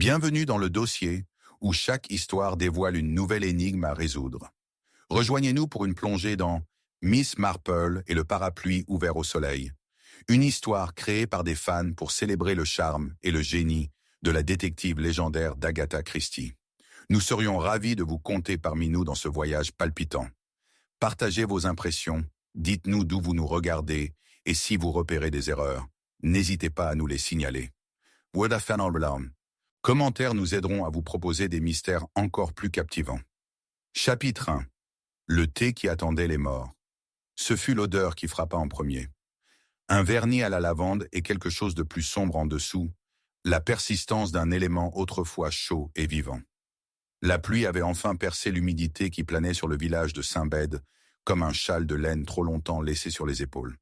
Bienvenue dans le dossier où chaque histoire dévoile une nouvelle énigme à résoudre. Rejoignez-nous pour une plongée dans Miss Marple et le parapluie ouvert au soleil. Une histoire créée par des fans pour célébrer le charme et le génie de la détective légendaire d'Agatha Christie. Nous serions ravis de vous compter parmi nous dans ce voyage palpitant. Partagez vos impressions, dites-nous d'où vous nous regardez et si vous repérez des erreurs, n'hésitez pas à nous les signaler. Word of Fan Alarm. Commentaires nous aideront à vous proposer des mystères encore plus captivants. Chapitre 1. Le thé qui attendait les morts. Ce fut l'odeur qui frappa en premier. Un vernis à la lavande et quelque chose de plus sombre en dessous, la persistance d'un élément autrefois chaud et vivant. La pluie avait enfin percé l'humidité qui planait sur le village de Saint-Bède, comme un châle de laine trop longtemps laissé sur les épaules.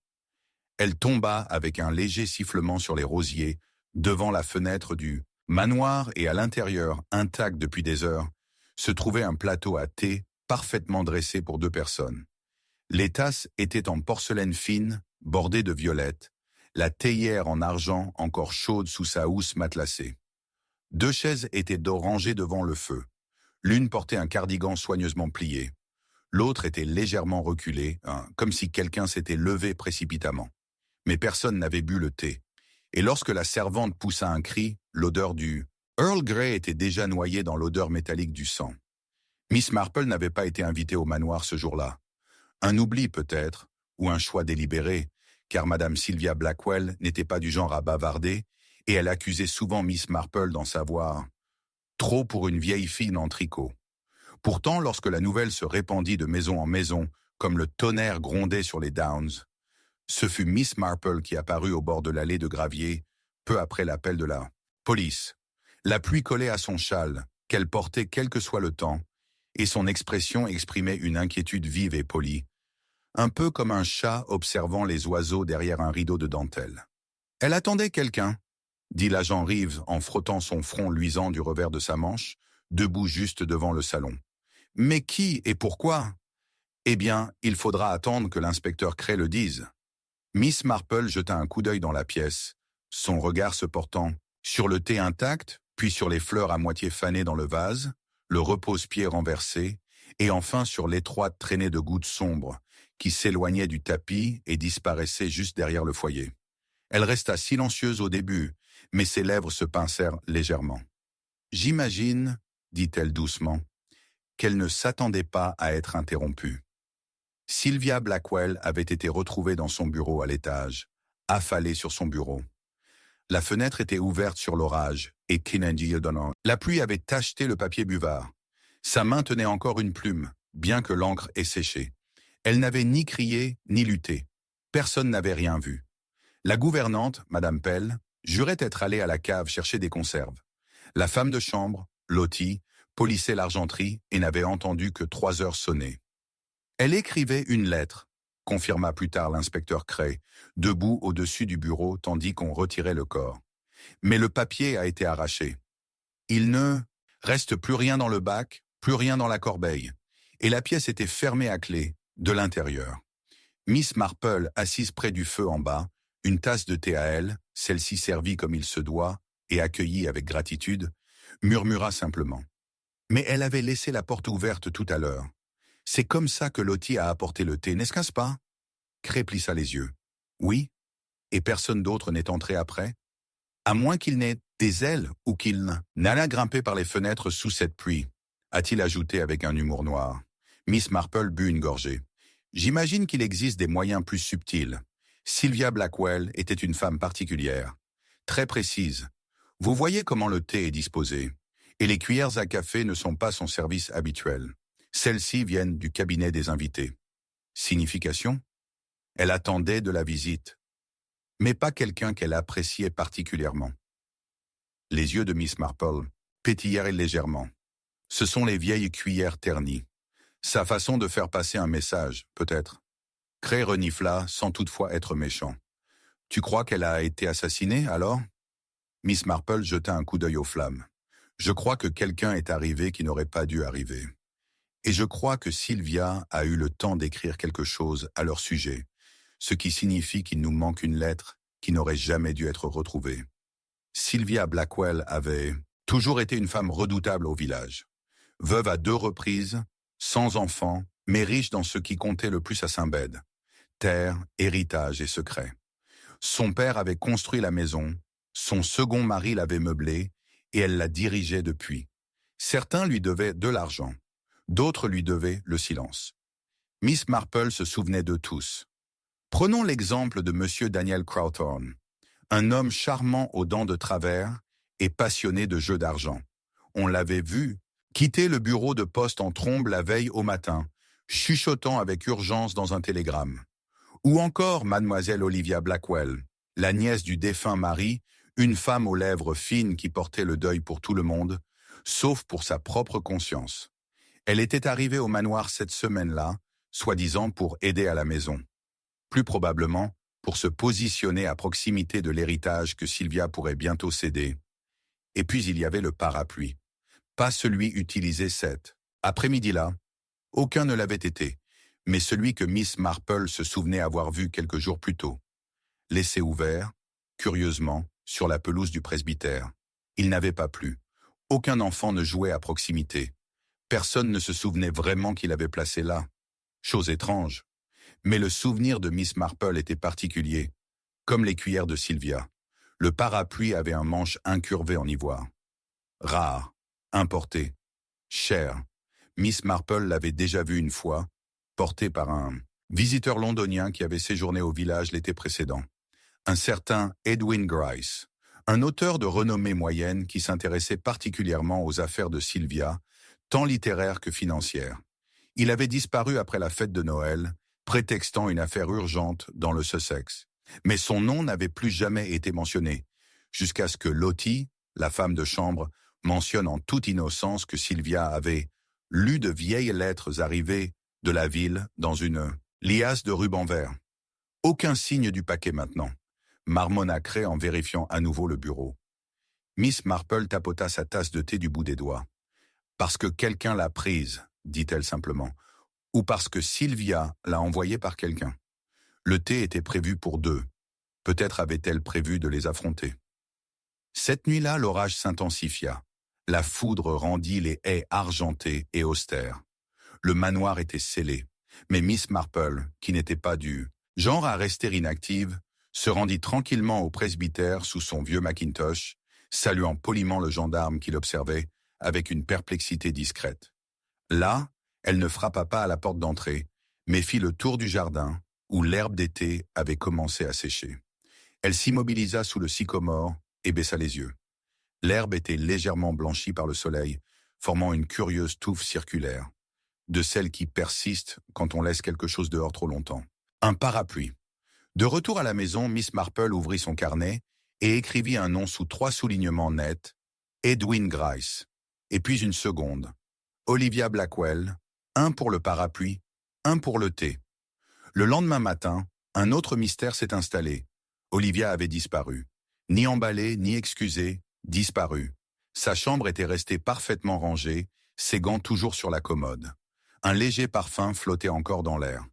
Elle tomba avec un léger sifflement sur les rosiers, devant la fenêtre du manoir et à l'intérieur, intact depuis des heures, se trouvait un plateau à thé parfaitement dressé pour 2 personnes. Les tasses étaient en porcelaine fine, bordée de violettes, la théière en argent encore chaude sous sa housse matelassée. 2 chaises étaient rangées devant le feu. L'une portait un cardigan soigneusement plié. L'autre était légèrement reculée, comme si quelqu'un s'était levé précipitamment. Mais personne n'avait bu le thé. Et lorsque la servante poussa un cri, l'odeur du Earl Grey était déjà noyée dans l'odeur métallique du sang. Miss Marple n'avait pas été invitée au manoir ce jour-là. Un oubli peut-être, ou un choix délibéré, car Madame Sylvia Blackwell n'était pas du genre à bavarder, et elle accusait souvent Miss Marple d'en savoir trop pour une vieille fille en tricot. Pourtant, lorsque la nouvelle se répandit de maison en maison, comme le tonnerre grondait sur les Downs, ce fut Miss Marple qui apparut au bord de l'allée de gravier, peu après l'appel de la police. La pluie collait à son châle, qu'elle portait quel que soit le temps, et son expression exprimait une inquiétude vive et polie, un peu comme un chat observant les oiseaux derrière un rideau de dentelle. « Elle attendait quelqu'un », dit l'agent Reeves en frottant son front luisant du revers de sa manche, debout juste devant le salon. « Mais qui et pourquoi ?»« Eh bien, il faudra attendre que l'inspecteur Cray le dise. » Miss Marple jeta un coup d'œil dans la pièce, son regard se portant sur le thé intact, puis sur les fleurs à moitié fanées dans le vase, le repose-pied renversé, et enfin sur l'étroite traînée de gouttes sombres qui s'éloignait du tapis et disparaissait juste derrière le foyer. Elle resta silencieuse au début, mais ses lèvres se pincèrent légèrement. « J'imagine, » dit-elle doucement, qu'elle ne s'attendait pas à être interrompue. Sylvia Blackwell avait été retrouvée dans son bureau à l'étage, affalée sur son bureau. La fenêtre était ouverte sur l'orage, et Kennedy O'Donnell. La pluie avait tacheté le papier buvard. Sa main tenait encore une plume, bien que l'encre ait séché. Elle n'avait ni crié, ni lutté. Personne n'avait rien vu. La gouvernante, Madame Pell, jurait être allée à la cave chercher des conserves. La femme de chambre, Lottie, polissait l'argenterie et n'avait entendu que 3 heures sonner. Elle écrivait une lettre, confirma plus tard l'inspecteur Cray, debout au-dessus du bureau tandis qu'on retirait le corps. Mais le papier a été arraché. Il ne reste plus rien dans le bac, plus rien dans la corbeille, et la pièce était fermée à clé, de l'intérieur. Miss Marple, assise près du feu en bas, une tasse de thé à elle, celle-ci servie comme il se doit et accueillie avec gratitude, murmura simplement. Mais elle avait laissé la porte ouverte tout à l'heure. C'est comme ça que Lottie a apporté le thé, n'est-ce pas? Cray plissa les yeux. Oui, et personne d'autre n'est entré après? À moins qu'il n'ait des ailes ou qu'il n'allât grimper par les fenêtres sous cette pluie, a-t-il ajouté avec un humour noir. Miss Marple but une gorgée. J'imagine qu'il existe des moyens plus subtils. Sylvia Blackwell était une femme particulière, très précise. Vous voyez comment le thé est disposé, et les cuillères à café ne sont pas son service habituel. Celles-ci viennent du cabinet des invités. Signification? Elle attendait de la visite, mais pas quelqu'un qu'elle appréciait particulièrement. Les yeux de Miss Marple pétillèrent légèrement. Ce sont les vieilles cuillères ternies. Sa façon de faire passer un message, peut-être. Cray renifla sans toutefois être méchant. « Tu crois qu'elle a été assassinée, alors ?» Miss Marple jeta un coup d'œil aux flammes. « Je crois que quelqu'un est arrivé qui n'aurait pas dû arriver. Et je crois que Sylvia a eu le temps d'écrire quelque chose à leur sujet, ce qui signifie qu'il nous manque une lettre qui n'aurait jamais dû être retrouvée. Sylvia Blackwell avait Toujours été une femme redoutable au village. Veuve à 2 reprises, sans enfants, mais riche dans ce qui comptait le plus à Saint-Bède. Terre, héritage et secret. Son père avait construit la maison, son second mari l'avait meublée, et elle la dirigeait depuis. Certains lui devaient de l'argent, d'autres lui devaient le silence. Miss Marple se souvenait de tous. Prenons l'exemple de Monsieur Daniel Crowthorne, un homme charmant aux dents de travers et passionné de jeux d'argent. On l'avait vu quitter le bureau de poste en trombe la veille au matin, chuchotant avec urgence dans un télégramme. Ou encore mademoiselle Olivia Blackwell, la nièce du défunt mari, une femme aux lèvres fines qui portait le deuil pour tout le monde, sauf pour sa propre conscience. Elle était arrivée au manoir cette semaine-là, soi-disant pour aider à la maison. Plus probablement, pour se positionner à proximité de l'héritage que Sylvia pourrait bientôt céder. Et puis il y avait le parapluie. Pas celui utilisé cet après-midi-là. Aucun ne l'avait été, mais celui que Miss Marple se souvenait avoir vu quelques jours plus tôt. Laissé ouvert, curieusement, sur la pelouse du presbytère. Il n'avait pas plu. Aucun enfant ne jouait à proximité. Personne ne se souvenait vraiment qu'il avait placé là. Chose étrange. Mais le souvenir de Miss Marple était particulier, comme les cuillères de Sylvia. Le parapluie avait un manche incurvé en ivoire. Rare, importé, cher. Miss Marple l'avait déjà vu une fois, porté par un visiteur londonien qui avait séjourné au village l'été précédent. Un certain Edwin Grice, un auteur de renommée moyenne qui s'intéressait particulièrement aux affaires de Sylvia, tant littéraires que financières. Il avait disparu après la fête de Noël, prétextant une affaire urgente dans le Sussex. Mais son nom n'avait plus jamais été mentionné, jusqu'à ce que Lottie, la femme de chambre, mentionne en toute innocence que Sylvia avait lu de vieilles lettres arrivées de la ville dans une liasse de ruban vert. Aucun signe du paquet maintenant, marmonna Cray en vérifiant à nouveau le bureau. Miss Marple tapota sa tasse de thé du bout des doigts. « Parce que quelqu'un l'a prise », dit-elle simplement, « ou parce que Sylvia l'a envoyée par quelqu'un. Le thé était prévu pour 2. Peut-être avait-elle prévu de les affronter. » Cette nuit-là, l'orage s'intensifia. La foudre rendit les haies argentées et austères. Le manoir était scellé, mais Miss Marple, qui n'était pas du genre à rester inactive, se rendit tranquillement au presbytère sous son vieux Macintosh, saluant poliment le gendarme qui l'observait avec une perplexité discrète. Là, elle ne frappa pas à la porte d'entrée, mais fit le tour du jardin, où l'herbe d'été avait commencé à sécher. Elle s'immobilisa sous le sycomore et baissa les yeux. L'herbe était légèrement blanchie par le soleil, formant une curieuse touffe circulaire, de celles qui persistent quand on laisse quelque chose dehors trop longtemps. Un parapluie. De retour à la maison, Miss Marple ouvrit son carnet et écrivit un nom sous 3 soulignements nets, Edwin Grice, et puis une seconde, Olivia Blackwell, un pour le parapluie, un pour le thé. Le lendemain matin, un autre mystère s'est installé. Olivia avait disparu. Ni emballée, ni excusée, disparue. Sa chambre était restée parfaitement rangée, ses gants toujours sur la commode. Un léger parfum flottait encore dans l'air.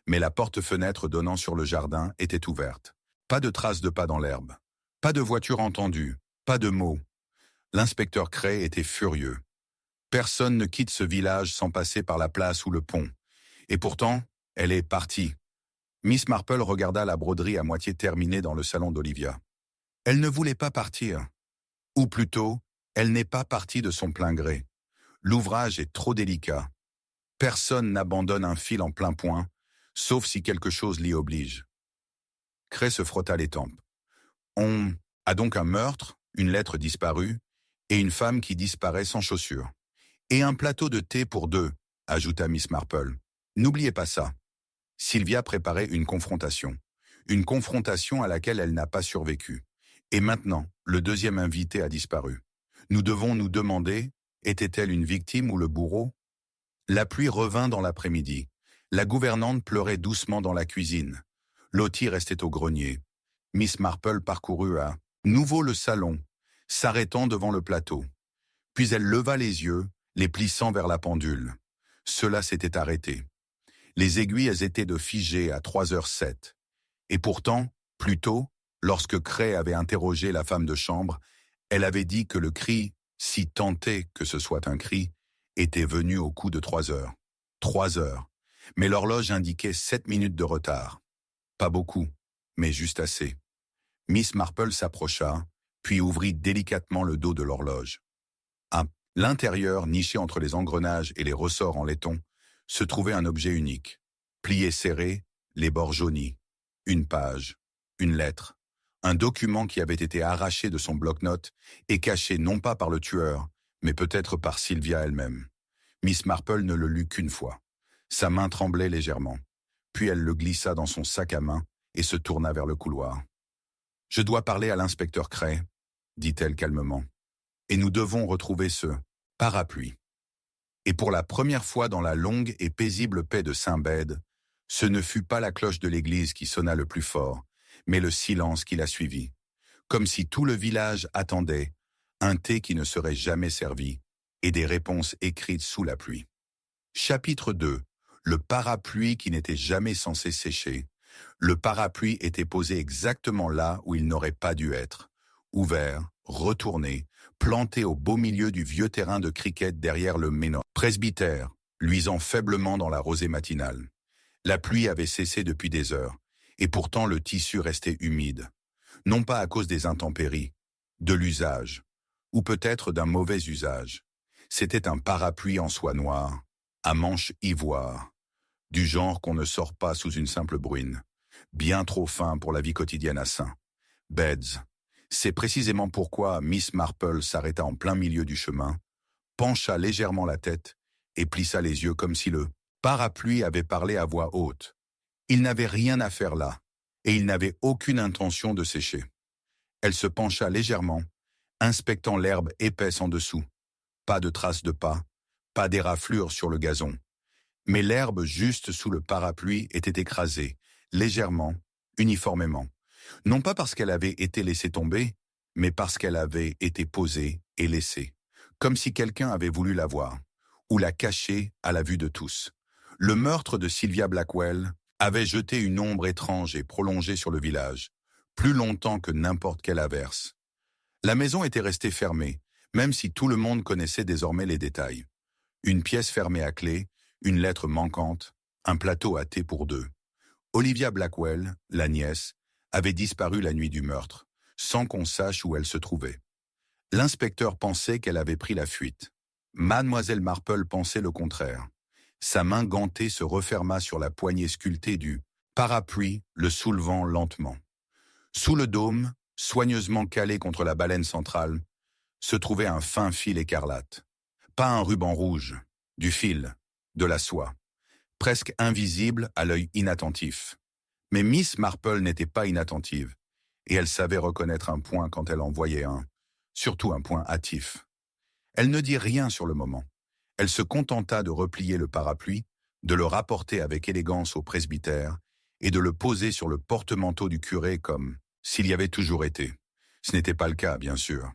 Mais la porte-fenêtre donnant sur le jardin était ouverte. Pas de traces de pas dans l'herbe. Pas de voiture entendue. Pas de mots. L'inspecteur Cray était furieux. Personne ne quitte ce village sans passer par la place ou le pont. Et pourtant, elle est partie. Miss Marple regarda la broderie à moitié terminée dans le salon d'Olivia. Elle ne voulait pas partir. Ou plutôt, elle n'est pas partie de son plein gré. L'ouvrage est trop délicat. Personne n'abandonne un fil en plein point, sauf si quelque chose l'y oblige. Cray se frotta les tempes. On a donc un meurtre, une lettre disparue, et une femme qui disparaît sans chaussures. Et un plateau de thé pour 2, ajouta Miss Marple. N'oubliez pas ça. Sylvia préparait une confrontation à laquelle elle n'a pas survécu. Et maintenant, le deuxième invité a disparu. Nous devons nous demander, était-elle une victime ou le bourreau? La pluie revint dans l'après-midi. La gouvernante pleurait doucement dans la cuisine. Lottie restait au grenier. Miss Marple parcourut à nouveau le salon, s'arrêtant devant le plateau. Puis elle leva les yeux, les plissant vers la pendule. Cela s'était arrêté. Les aiguilles étaient de figées à 3h07. Et pourtant, plus tôt, lorsque Cray avait interrogé la femme de chambre, elle avait dit que le cri si tenté que ce soit un cri, était venu au coup de 3 heures. 3 heures. Mais l'horloge indiquait 7 minutes de retard. Pas beaucoup, mais juste assez. Miss Marple s'approcha, puis ouvrit délicatement le dos de l'horloge. À l'intérieur, niché entre les engrenages et les ressorts en laiton, se trouvait un objet unique. Plié serré, les bords jaunis. Une page, une lettre, un document qui avait été arraché de son bloc-notes et caché non pas par le tueur, mais peut-être par Sylvia elle-même. Miss Marple ne le lut qu'une fois. Sa main tremblait légèrement. Puis elle le glissa dans son sac à main et se tourna vers le couloir. « Je dois parler à l'inspecteur Cray, » dit-elle calmement. « Et nous devons retrouver ce parapluie. » Et pour la première fois dans la longue et paisible paix de Saint-Bède, ce ne fut pas la cloche de l'église qui sonna le plus fort, mais le silence qui la suivit, comme si tout le village attendait un thé qui ne serait jamais servi et des réponses écrites sous la pluie. Chapitre 2. Le parapluie qui n'était jamais censé sécher. Le parapluie était posé exactement là où il n'aurait pas dû être, ouvert, retourné, planté au beau milieu du vieux terrain de cricket derrière le presbytère, luisant faiblement dans la rosée matinale. La pluie avait cessé depuis des heures, et pourtant le tissu restait humide. Non pas à cause des intempéries, de l'usage, ou peut-être d'un mauvais usage. C'était un parapluie en soie noire, à manches ivoire, du genre qu'on ne sort pas sous une simple bruine, bien trop fin pour la vie quotidienne à Saint-Bède. C'est précisément pourquoi Miss Marple s'arrêta en plein milieu du chemin, pencha légèrement la tête et plissa les yeux comme si le parapluie avait parlé à voix haute. Il n'avait rien à faire là, et il n'avait aucune intention de sécher. Elle se pencha légèrement, inspectant l'herbe épaisse en dessous. Pas de traces de pas, pas d'éraflures sur le gazon. Mais l'herbe juste sous le parapluie était écrasée, légèrement, uniformément. Non pas parce qu'elle avait été laissée tomber, mais parce qu'elle avait été posée et laissée, comme si quelqu'un avait voulu la voir, ou la cacher à la vue de tous. Le meurtre de Sylvia Blackwell avait jeté une ombre étrange et prolongée sur le village, plus longtemps que n'importe quelle averse. La maison était restée fermée, même si tout le monde connaissait désormais les détails. Une pièce fermée à clé, une lettre manquante, un plateau à thé pour deux. Olivia Blackwell, la nièce, avait disparu la nuit du meurtre, sans qu'on sache où elle se trouvait. L'inspecteur pensait qu'elle avait pris la fuite. Mademoiselle Marple pensait le contraire. Sa main gantée se referma sur la poignée sculptée du parapluie, le soulevant lentement. Sous le dôme, soigneusement calé contre la baleine centrale, se trouvait un fin fil écarlate. Pas un ruban rouge, du fil, de la soie, presque invisible à l'œil inattentif. Mais Miss Marple n'était pas inattentive, et elle savait reconnaître un point quand elle en voyait un, surtout un point hâtif. Elle ne dit rien sur le moment. Elle se contenta de replier le parapluie, de le rapporter avec élégance au presbytère et de le poser sur le porte-manteau du curé comme s'il y avait toujours été. Ce n'était pas le cas, bien sûr.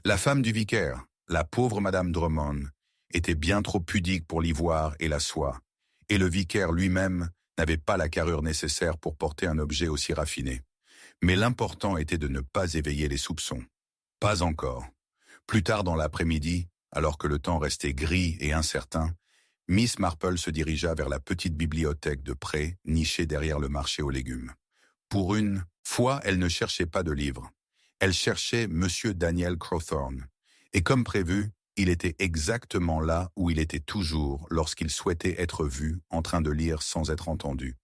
La femme du vicaire, la pauvre Madame Drummond, était bien trop pudique pour l'ivoire et la soie, et le vicaire lui-même n'avait pas la carrure nécessaire pour porter un objet aussi raffiné. Mais l'important était de ne pas éveiller les soupçons. Pas encore. Plus tard dans l'après-midi, alors que le temps restait gris et incertain, Miss Marple se dirigea vers la petite bibliothèque de près, nichée derrière le marché aux légumes. Pour une fois, elle ne cherchait pas de livre. Elle cherchait Monsieur Daniel Crowthorne. Et comme prévu, il était exactement là où il était toujours lorsqu'il souhaitait être vu en train de lire sans être entendu.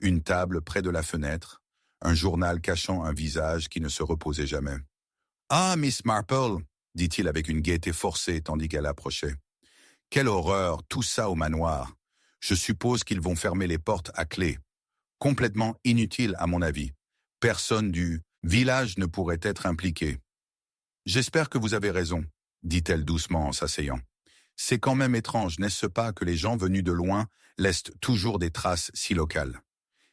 Une table près de la fenêtre, un journal cachant un visage qui ne se reposait jamais. « Ah, Miss Marple !» dit-il avec une gaieté forcée tandis qu'elle approchait. « Quelle horreur, tout ça au manoir. Je suppose qu'ils vont fermer les portes à clé. Complètement inutile à mon avis. Personne du village ne pourrait être impliqué. »« J'espère que vous avez raison, » dit-elle doucement en s'asseyant. « C'est quand même étrange, n'est-ce pas, que les gens venus de loin laissent toujours des traces si locales. »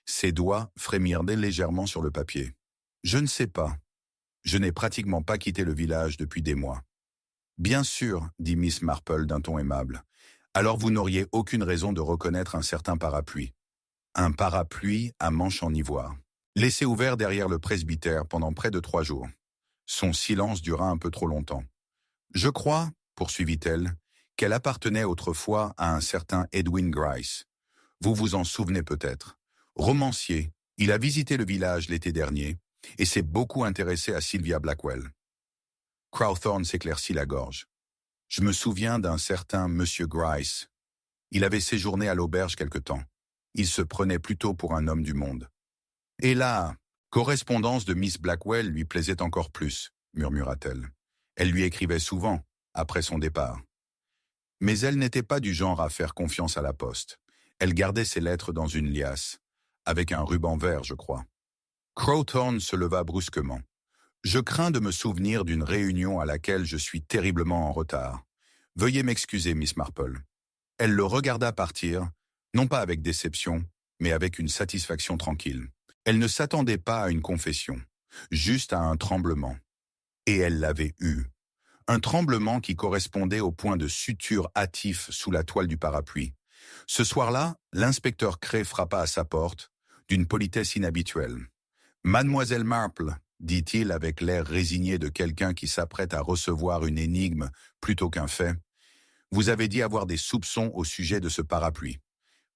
Ses doigts frémirent légèrement sur le papier. « Je ne sais pas. Je n'ai pratiquement pas quitté le village depuis des mois. »« Bien sûr, » dit Miss Marple d'un ton aimable. « Alors vous n'auriez aucune raison de reconnaître un certain parapluie. Un parapluie à manches en ivoire, laissé ouvert derrière le presbytère pendant près de 3 jours. » Son silence dura un peu trop longtemps. Je crois, poursuivit-elle, qu'elle appartenait autrefois à un certain Edwin Grice. Vous vous en souvenez peut-être. Romancier, il a visité le village l'été dernier et s'est beaucoup intéressé à Sylvia Blackwell. Crowthorne s'éclaircit la gorge. Je me souviens d'un certain Monsieur Grice. Il avait séjourné à l'auberge quelque temps. Il se prenait plutôt pour un homme du monde. Et la correspondance de Miss Blackwell lui plaisait encore plus, murmura-t-elle. Elle lui écrivait souvent, après son départ. Mais elle n'était pas du genre à faire confiance à la poste. Elle gardait ses lettres dans une liasse, avec un ruban vert, je crois. Crowthorne se leva brusquement. Je crains de me souvenir d'une réunion à laquelle je suis terriblement en retard. Veuillez m'excuser, Miss Marple. Elle le regarda partir, non pas avec déception, mais avec une satisfaction tranquille. Elle ne s'attendait pas à une confession, juste à un tremblement. Et elle l'avait eu. Un tremblement qui correspondait au point de suture hâtif sous la toile du parapluie. Ce soir-là, l'inspecteur Cray frappa à sa porte, d'une politesse inhabituelle. « Mademoiselle Marple », dit-il avec l'air résigné de quelqu'un qui s'apprête à recevoir une énigme plutôt qu'un fait, « vous avez dit avoir des soupçons au sujet de ce parapluie. »«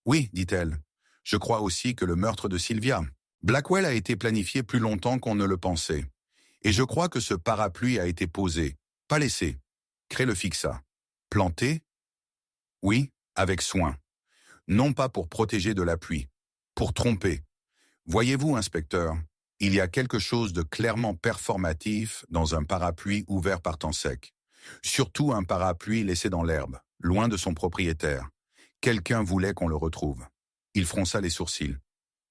Oui, dit-elle. Je crois aussi que le meurtre de Sylvia. Blackwell a été planifié plus longtemps qu'on ne le pensait. Et je crois que ce parapluie a été posé, pas laissé. » Cray le fixa. « Planté ? » ?»« Oui, avec soin. Non pas pour protéger de la pluie, pour tromper. Voyez-vous, inspecteur, il y a quelque chose de clairement performatif dans un parapluie ouvert par temps sec. Surtout un parapluie laissé dans l'herbe, loin de son propriétaire. Quelqu'un voulait qu'on le retrouve. Il fronça les sourcils.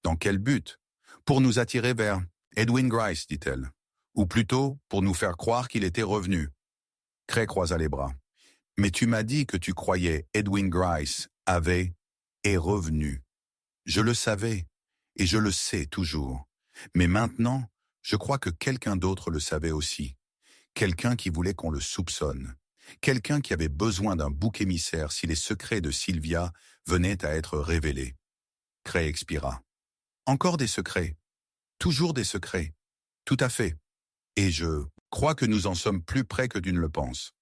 Dans quel but? Pour nous attirer vers Edwin Grice, dit-elle. Ou plutôt, pour nous faire croire qu'il était revenu. Cray croisa les bras. Mais tu m'as dit que tu croyais Edwin Grice est revenu. Je le savais, et je le sais toujours. Mais maintenant, je crois que quelqu'un d'autre le savait aussi. Quelqu'un qui voulait qu'on le soupçonne. Quelqu'un qui avait besoin d'un bouc émissaire si les secrets de Sylvia venaient à être révélés. Cray expira. Encore des secrets. Toujours des secrets. Tout à fait. Et je crois que nous en sommes plus près que tu ne le penses.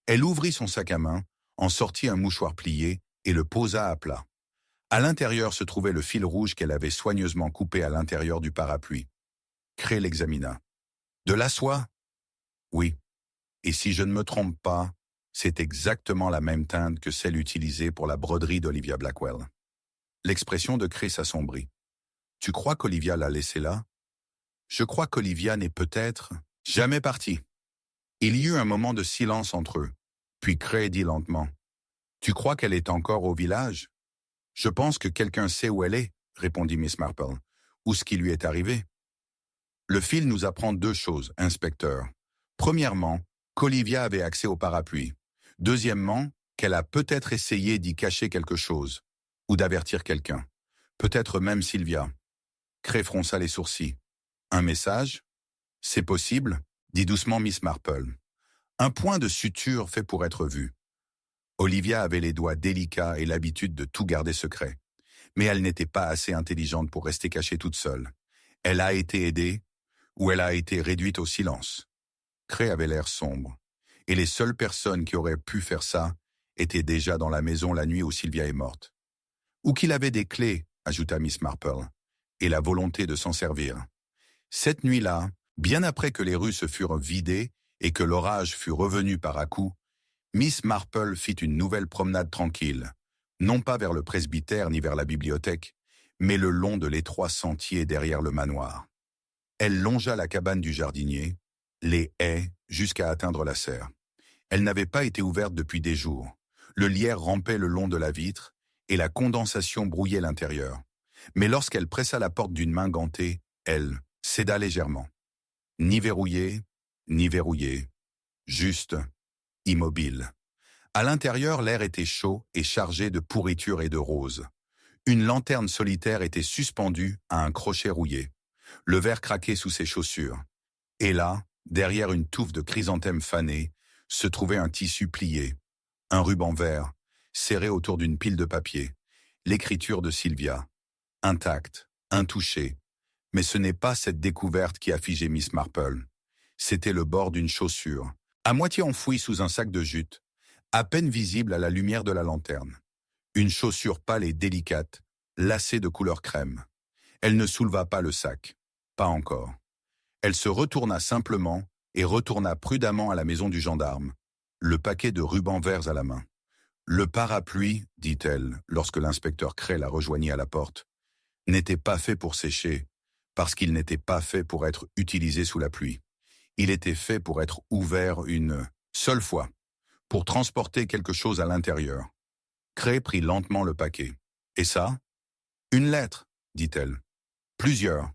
Elle ouvrit son sac à main, en sortit un mouchoir plié et le posa à plat. À l'intérieur se trouvait le fil rouge qu'elle avait soigneusement coupé à l'intérieur du parapluie. Cray l'examina. De la soie? Oui. Et si je ne me trompe pas, c'est exactement la même teinte que celle utilisée pour la broderie d'Olivia Blackwell. L'expression de Cray s'assombrit. Tu crois qu'Olivia l'a laissée là? Je crois qu'Olivia n'est peut-être jamais partie. Il y eut un moment de silence entre eux. Puis Cray dit lentement. Tu crois qu'elle est encore au village? Je pense que quelqu'un sait où elle est, répondit Miss Marple, ou ce qui lui est arrivé. Le fil nous apprend deux choses, inspecteur. Premièrement, qu'Olivia avait accès au parapluie. Deuxièmement, qu'elle a peut-être essayé d'y cacher quelque chose, ou d'avertir quelqu'un. Peut-être même Sylvia. Cray fronça les sourcils. Un message? C'est possible, dit doucement Miss Marple. Un point de suture fait pour être vu. Olivia avait les doigts délicats et l'habitude de tout garder secret. Mais elle n'était pas assez intelligente pour rester cachée toute seule. Elle a été aidée, ou elle a été réduite au silence. Cray avait l'air sombre. Et les seules personnes qui auraient pu faire ça étaient déjà dans la maison la nuit où Sylvia est morte. Ou qu'il avait des clés, ajouta Miss Marple, et la volonté de s'en servir. Cette nuit-là, bien après que les rues se furent vidées et que l'orage fut revenu par à-coups, Miss Marple fit une nouvelle promenade tranquille, non pas vers le presbytère ni vers la bibliothèque, mais le long de l'étroit sentier derrière le manoir. Elle longea la cabane du jardinier, les haies, jusqu'à atteindre la serre. Elle n'avait pas été ouverte depuis des jours. Le lierre rampait le long de la vitre et la condensation brouillait l'intérieur. Mais lorsqu'elle pressa la porte d'une main gantée, elle céda légèrement. Ni verrouillée, juste immobile. À l'intérieur, l'air était chaud et chargé de pourriture et de roses. Une lanterne solitaire était suspendue à un crochet rouillé. Le verre craquait sous ses chaussures. Et là, derrière une touffe de chrysanthèmes fanés, se trouvait un tissu plié, un ruban vert, serré autour d'une pile de papier, l'écriture de Sylvia, intacte, intouchée. Mais ce n'est pas cette découverte qui a figé Miss Marple. C'était le bord d'une chaussure, à moitié enfouie sous un sac de jute, à peine visible à la lumière de la lanterne. Une chaussure pâle et délicate, lacée de couleur crème. Elle ne souleva pas le sac. Pas encore. Elle se retourna simplement et retourna prudemment à la maison du gendarme, le paquet de rubans verts à la main. Le parapluie, dit-elle, lorsque l'inspecteur Cray la rejoignit à la porte, n'était pas fait pour sécher, parce qu'il n'était pas fait pour être utilisé sous la pluie. Il était fait pour être ouvert une seule fois, pour transporter quelque chose à l'intérieur. Cray prit lentement le paquet. Et ça? Une lettre, dit-elle. Plusieurs,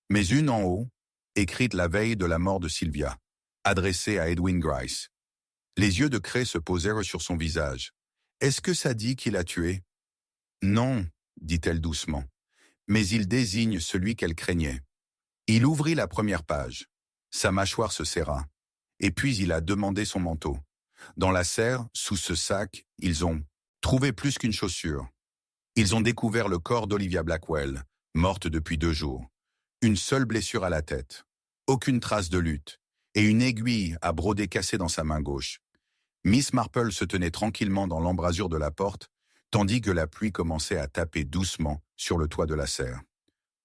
mais une en haut, écrite la veille de la mort de Sylvia, adressée à Edwin Grice. Les yeux de Cray se posèrent sur son visage. Est-ce que ça dit qu'il a tué? Non, dit-elle doucement, mais il désigne celui qu'elle craignait. Il ouvrit la première page. Sa mâchoire se serra. Et puis il a demandé son manteau. Dans la serre, sous ce sac, ils ont trouvé plus qu'une chaussure. Ils ont découvert le corps d'Olivia Blackwell, morte depuis 2 jours. Une seule blessure à la tête, aucune trace de lutte, et une aiguille à broder cassée dans sa main gauche. Miss Marple se tenait tranquillement dans l'embrasure de la porte, tandis que la pluie commençait à taper doucement sur le toit de la serre.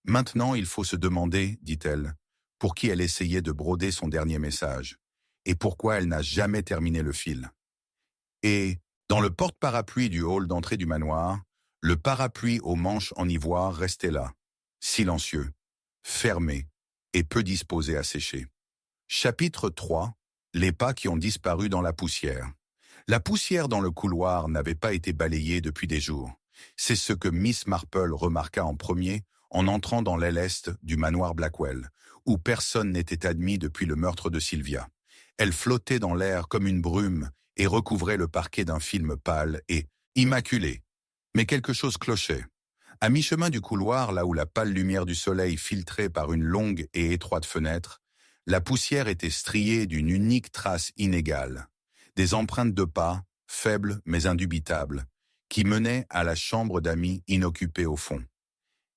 Maintenant, il faut se demander, dit-elle, pour qui elle essayait de broder son dernier message, et pourquoi elle n'a jamais terminé le fil. Et, dans le porte-parapluie du hall d'entrée du manoir, le parapluie aux manches en ivoire restait là, silencieux, fermé et peu disposé à sécher. Chapitre 3. Les pas qui ont disparu dans la poussière. La poussière dans le couloir n'avait pas été balayée depuis des jours. C'est ce que Miss Marple remarqua en premier en entrant dans l'aile est du manoir Blackwell, où personne n'était admis depuis le meurtre de Sylvia. Elle flottait dans l'air comme une brume et recouvrait le parquet d'un film pâle et immaculé. Mais quelque chose clochait. À mi-chemin du couloir, là où la pâle lumière du soleil filtrait par une longue et étroite fenêtre, la poussière était striée d'une unique trace inégale. Des empreintes de pas, faibles mais indubitables, qui menaient à la chambre d'amis inoccupée au fond.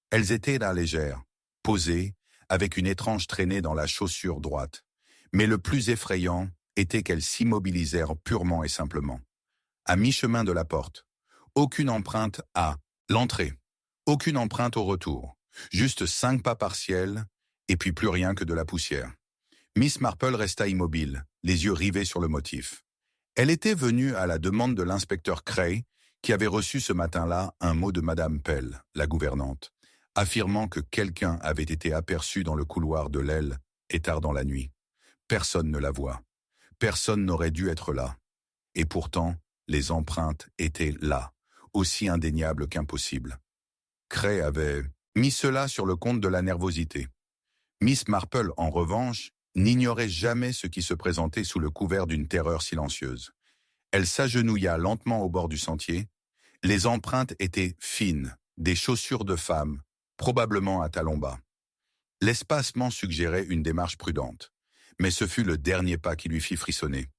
Elles étaient là légères, posées, avec une étrange traînée dans la chaussure droite. Mais le plus effrayant était qu'elles s'immobilisèrent purement et simplement. À mi-chemin de la porte, aucune empreinte à l'entrée, aucune empreinte au retour, juste 5 pas partiels, et puis plus rien que de la poussière. Miss Marple resta immobile, les yeux rivés sur le motif. Elle était venue à la demande de l'inspecteur Cray, qui avait reçu ce matin-là un mot de Madame Pell, la gouvernante, affirmant que quelqu'un avait été aperçu dans le couloir de l'aile et tard dans la nuit. Personne ne la voit. Personne n'aurait dû être là. Et pourtant, les empreintes étaient là, aussi indéniables qu'impossibles. Cray avait mis cela sur le compte de la nervosité. Miss Marple, en revanche, n'ignorait jamais ce qui se présentait sous le couvert d'une terreur silencieuse. Elle s'agenouilla lentement au bord du sentier. Les empreintes étaient fines, des chaussures de femme, probablement à talons bas. L'espacement suggérait une démarche prudente, mais ce fut le dernier pas qui lui fit frissonner.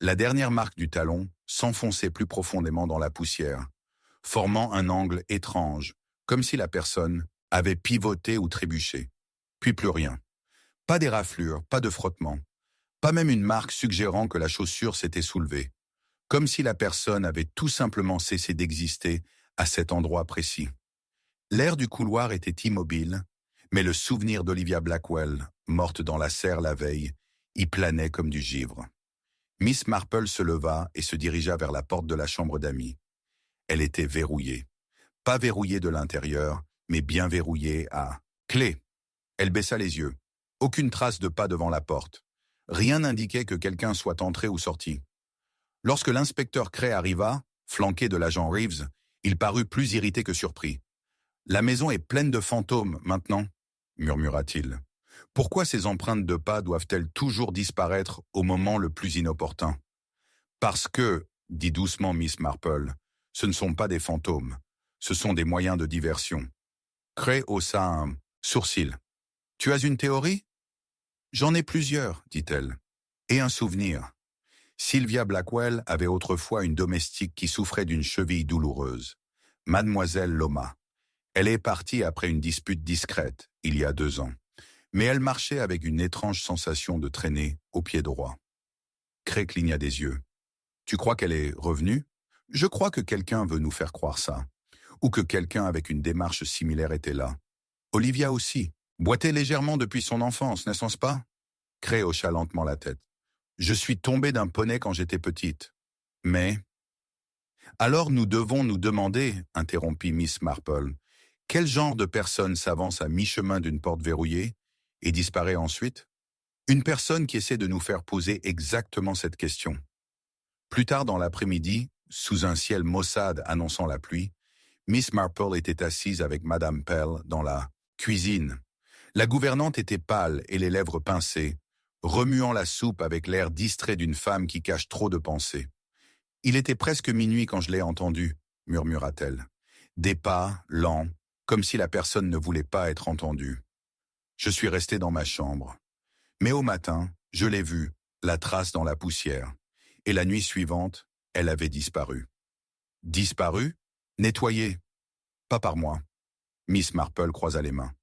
La dernière marque du talon s'enfonçait plus profondément dans la poussière, formant un angle étrange, comme si la personne avait pivoté ou trébuché. Puis plus rien. Pas d'éraflure, pas de frottement, pas même une marque suggérant que la chaussure s'était soulevée, comme si la personne avait tout simplement cessé d'exister à cet endroit précis. L'air du couloir était immobile, mais le souvenir d'Olivia Blackwell, morte dans la serre la veille, y planait comme du givre. Miss Marple se leva et se dirigea vers la porte de la chambre d'amis. Elle était verrouillée. Pas verrouillée de l'intérieur, mais bien verrouillée à clé. Elle baissa les yeux. Aucune trace de pas devant la porte. Rien n'indiquait que quelqu'un soit entré ou sorti. Lorsque l'inspecteur Cray arriva, flanqué de l'agent Reeves, il parut plus irrité que surpris. « La maison est pleine de fantômes, maintenant », murmura-t-il. « Pourquoi ces empreintes de pas doivent-elles toujours disparaître au moment le plus inopportun ?»« Parce que, dit doucement Miss Marple, ce ne sont pas des fantômes, ce sont des moyens de diversion. » Cray haussa un sourcil. « Tu as une théorie ?»« J'en ai plusieurs, dit-elle. Et un souvenir. Sylvia Blackwell avait autrefois une domestique qui souffrait d'une cheville douloureuse. Mademoiselle Loma. Elle est partie après une dispute discrète, il y a 2 ans. Mais elle marchait avec une étrange sensation de traîner au pied droit. Cray cligna des yeux. Tu crois qu'elle est revenue? Je crois que quelqu'un veut nous faire croire ça. Ou que quelqu'un avec une démarche similaire était là. Olivia aussi. Boitait légèrement depuis son enfance, n'est-ce pas? Cray hocha lentement la tête. Je suis tombée d'un poney quand j'étais petite. Mais... Alors nous devons nous demander, interrompit Miss Marple, quel genre de personne s'avance à mi-chemin d'une porte verrouillée et disparaît ensuite? Une personne qui essaie de nous faire poser exactement cette question. Plus tard dans l'après-midi, sous un ciel maussade annonçant la pluie, Miss Marple était assise avec Madame Pell dans la cuisine. La gouvernante était pâle et les lèvres pincées, remuant la soupe avec l'air distrait d'une femme qui cache trop de pensées. « Il était presque minuit quand je l'ai entendu, » murmura-t-elle. Des pas, lents, comme si la personne ne voulait pas être entendue. Je suis resté dans ma chambre. Mais au matin, je l'ai vue, la trace dans la poussière. Et la nuit suivante, elle avait disparu. Disparu? Nettoyée? Pas par moi. Miss Marple croisa les mains.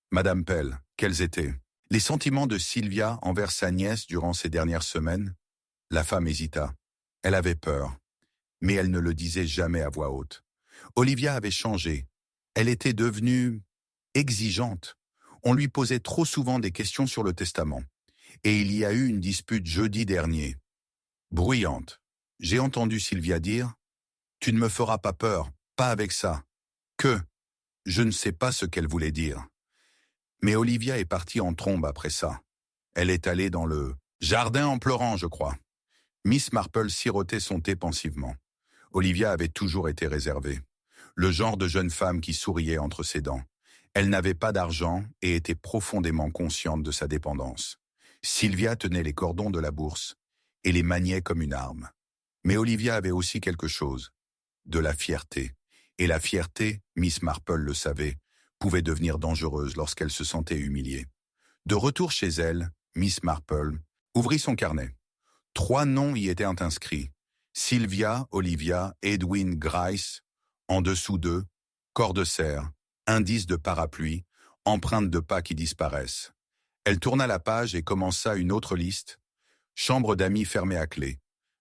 Madame Pell, quels étaient les sentiments de Sylvia envers sa nièce durant ces dernières semaines? La femme hésita. Elle avait peur, mais elle ne le disait jamais à voix haute. Olivia avait changé. Elle était devenue exigeante. On lui posait trop souvent des questions sur le testament. Et il y a eu une dispute jeudi dernier. Bruyante. J'ai entendu Sylvia dire « Tu ne me feras pas peur, pas avec ça. » Que? Je ne sais pas ce qu'elle voulait dire. Mais Olivia est partie en trombe après ça. Elle est allée dans le jardin en pleurant, je crois. Miss Marple sirotait son thé pensivement. Olivia avait toujours été réservée. Le genre de jeune femme qui souriait entre ses dents. Elle n'avait pas d'argent et était profondément consciente de sa dépendance. Sylvia tenait les cordons de la bourse et les maniait comme une arme. Mais Olivia avait aussi quelque chose, de la fierté. Et la fierté, Miss Marple le savait, pouvait devenir dangereuse lorsqu'elle se sentait humiliée. De retour chez elle, Miss Marple ouvrit son carnet. 3 noms y étaient inscrits. Sylvia, Olivia, Edwin Grice, en dessous d'eux, corps de cerf, indice de parapluie, empreintes de pas qui disparaissent. Elle tourna la page et commença une autre liste. Chambre d'amis fermée à clé,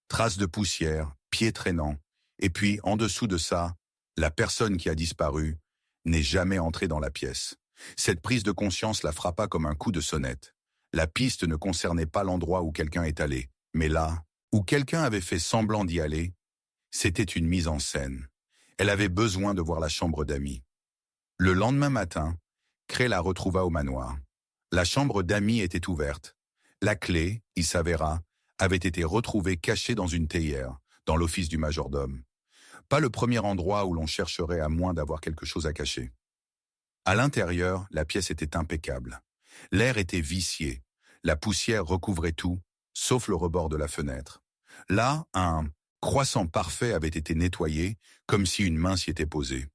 traces de poussière, pieds traînants, et puis, en dessous de ça, la personne qui a disparu n'est jamais entrée dans la pièce. Cette prise de conscience la frappa comme un coup de sonnette. La piste ne concernait pas l'endroit où quelqu'un est allé, mais là, où quelqu'un avait fait semblant d'y aller, c'était une mise en scène. Elle avait besoin de voir la chambre d'amis. Le lendemain matin, Cray la retrouva au manoir. La chambre d'amis était ouverte. La clé, il s'avéra, avait été retrouvée cachée dans une théière, dans l'office du majordome. Pas le premier endroit où l'on chercherait à moins d'avoir quelque chose à cacher. À l'intérieur, la pièce était impeccable. L'air était vicié. La poussière recouvrait tout, sauf le rebord de la fenêtre. Là, un croissant parfait avait été nettoyé, comme si une main s'y était posée.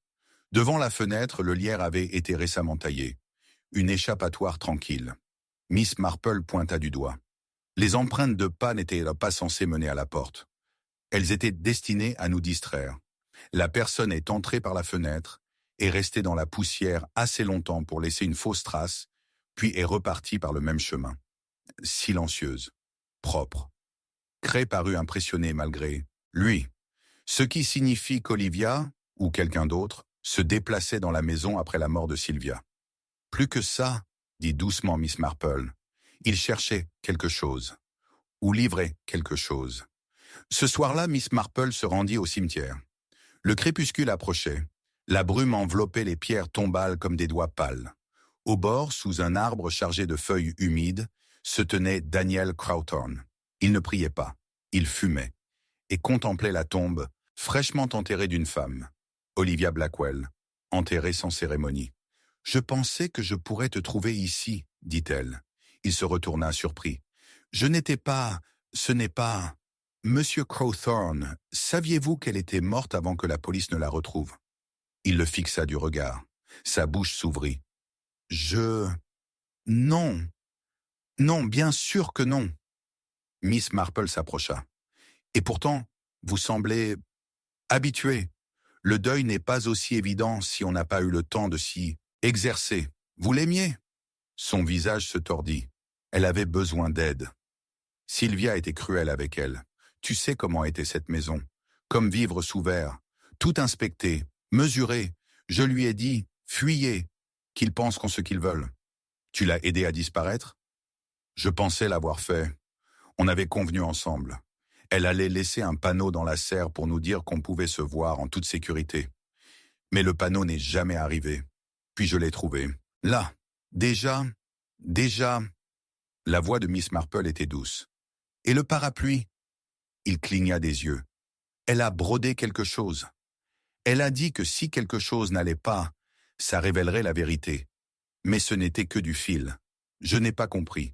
Devant la fenêtre, le lierre avait été récemment taillé. Une échappatoire tranquille. Miss Marple pointa du doigt. Les empreintes de pas n'étaient pas censées mener à la porte. Elles étaient destinées à nous distraire. La personne est entrée par la fenêtre, est restée dans la poussière assez longtemps pour laisser une fausse trace, puis est repartie par le même chemin. Silencieuse, propre. Cray parut impressionné malgré lui, ce qui signifie qu'Olivia, ou quelqu'un d'autre, se déplaçait dans la maison après la mort de Sylvia. Plus que ça, dit doucement Miss Marple, il cherchait quelque chose, ou livrait quelque chose. Ce soir-là, Miss Marple se rendit au cimetière. Le crépuscule approchait. La brume enveloppait les pierres tombales comme des doigts pâles. Au bord, sous un arbre chargé de feuilles humides, se tenait Daniel Crowthorne. Il ne priait pas, il fumait, et contemplait la tombe, fraîchement enterrée d'une femme, Olivia Blackwell, enterrée sans cérémonie. « Je pensais que je pourrais te trouver ici, dit-elle. Il se retourna surpris. « Ce n'est pas... Monsieur Crowthorne, saviez-vous qu'elle était morte avant que la police ne la retrouve ?» Il le fixa du regard. Sa bouche s'ouvrit. « Non. Non, bien sûr que non. » Miss Marple s'approcha. « Et pourtant, vous semblez habitué. Le deuil n'est pas aussi évident si on n'a pas eu le temps de s'y exercer. Vous l'aimiez ?» Son visage se tordit. Elle avait besoin d'aide. Sylvia était cruelle avec elle. Tu sais comment était cette maison. Comme vivre sous verre. Tout inspecté, mesuré. Je lui ai dit, fuyez, qu'ils pensent qu'on ce qu'ils veulent. Tu l'as aidé à disparaître? Je pensais l'avoir fait. On avait convenu ensemble. Elle allait laisser un panneau dans la serre pour nous dire qu'on pouvait se voir en toute sécurité. Mais le panneau n'est jamais arrivé. Puis je l'ai trouvé. Là, déjà... La voix de Miss Marple était douce. Et le parapluie? Il cligna des yeux. Elle a brodé quelque chose. Elle a dit que si quelque chose n'allait pas, ça révélerait la vérité. Mais ce n'était que du fil. Je n'ai pas compris.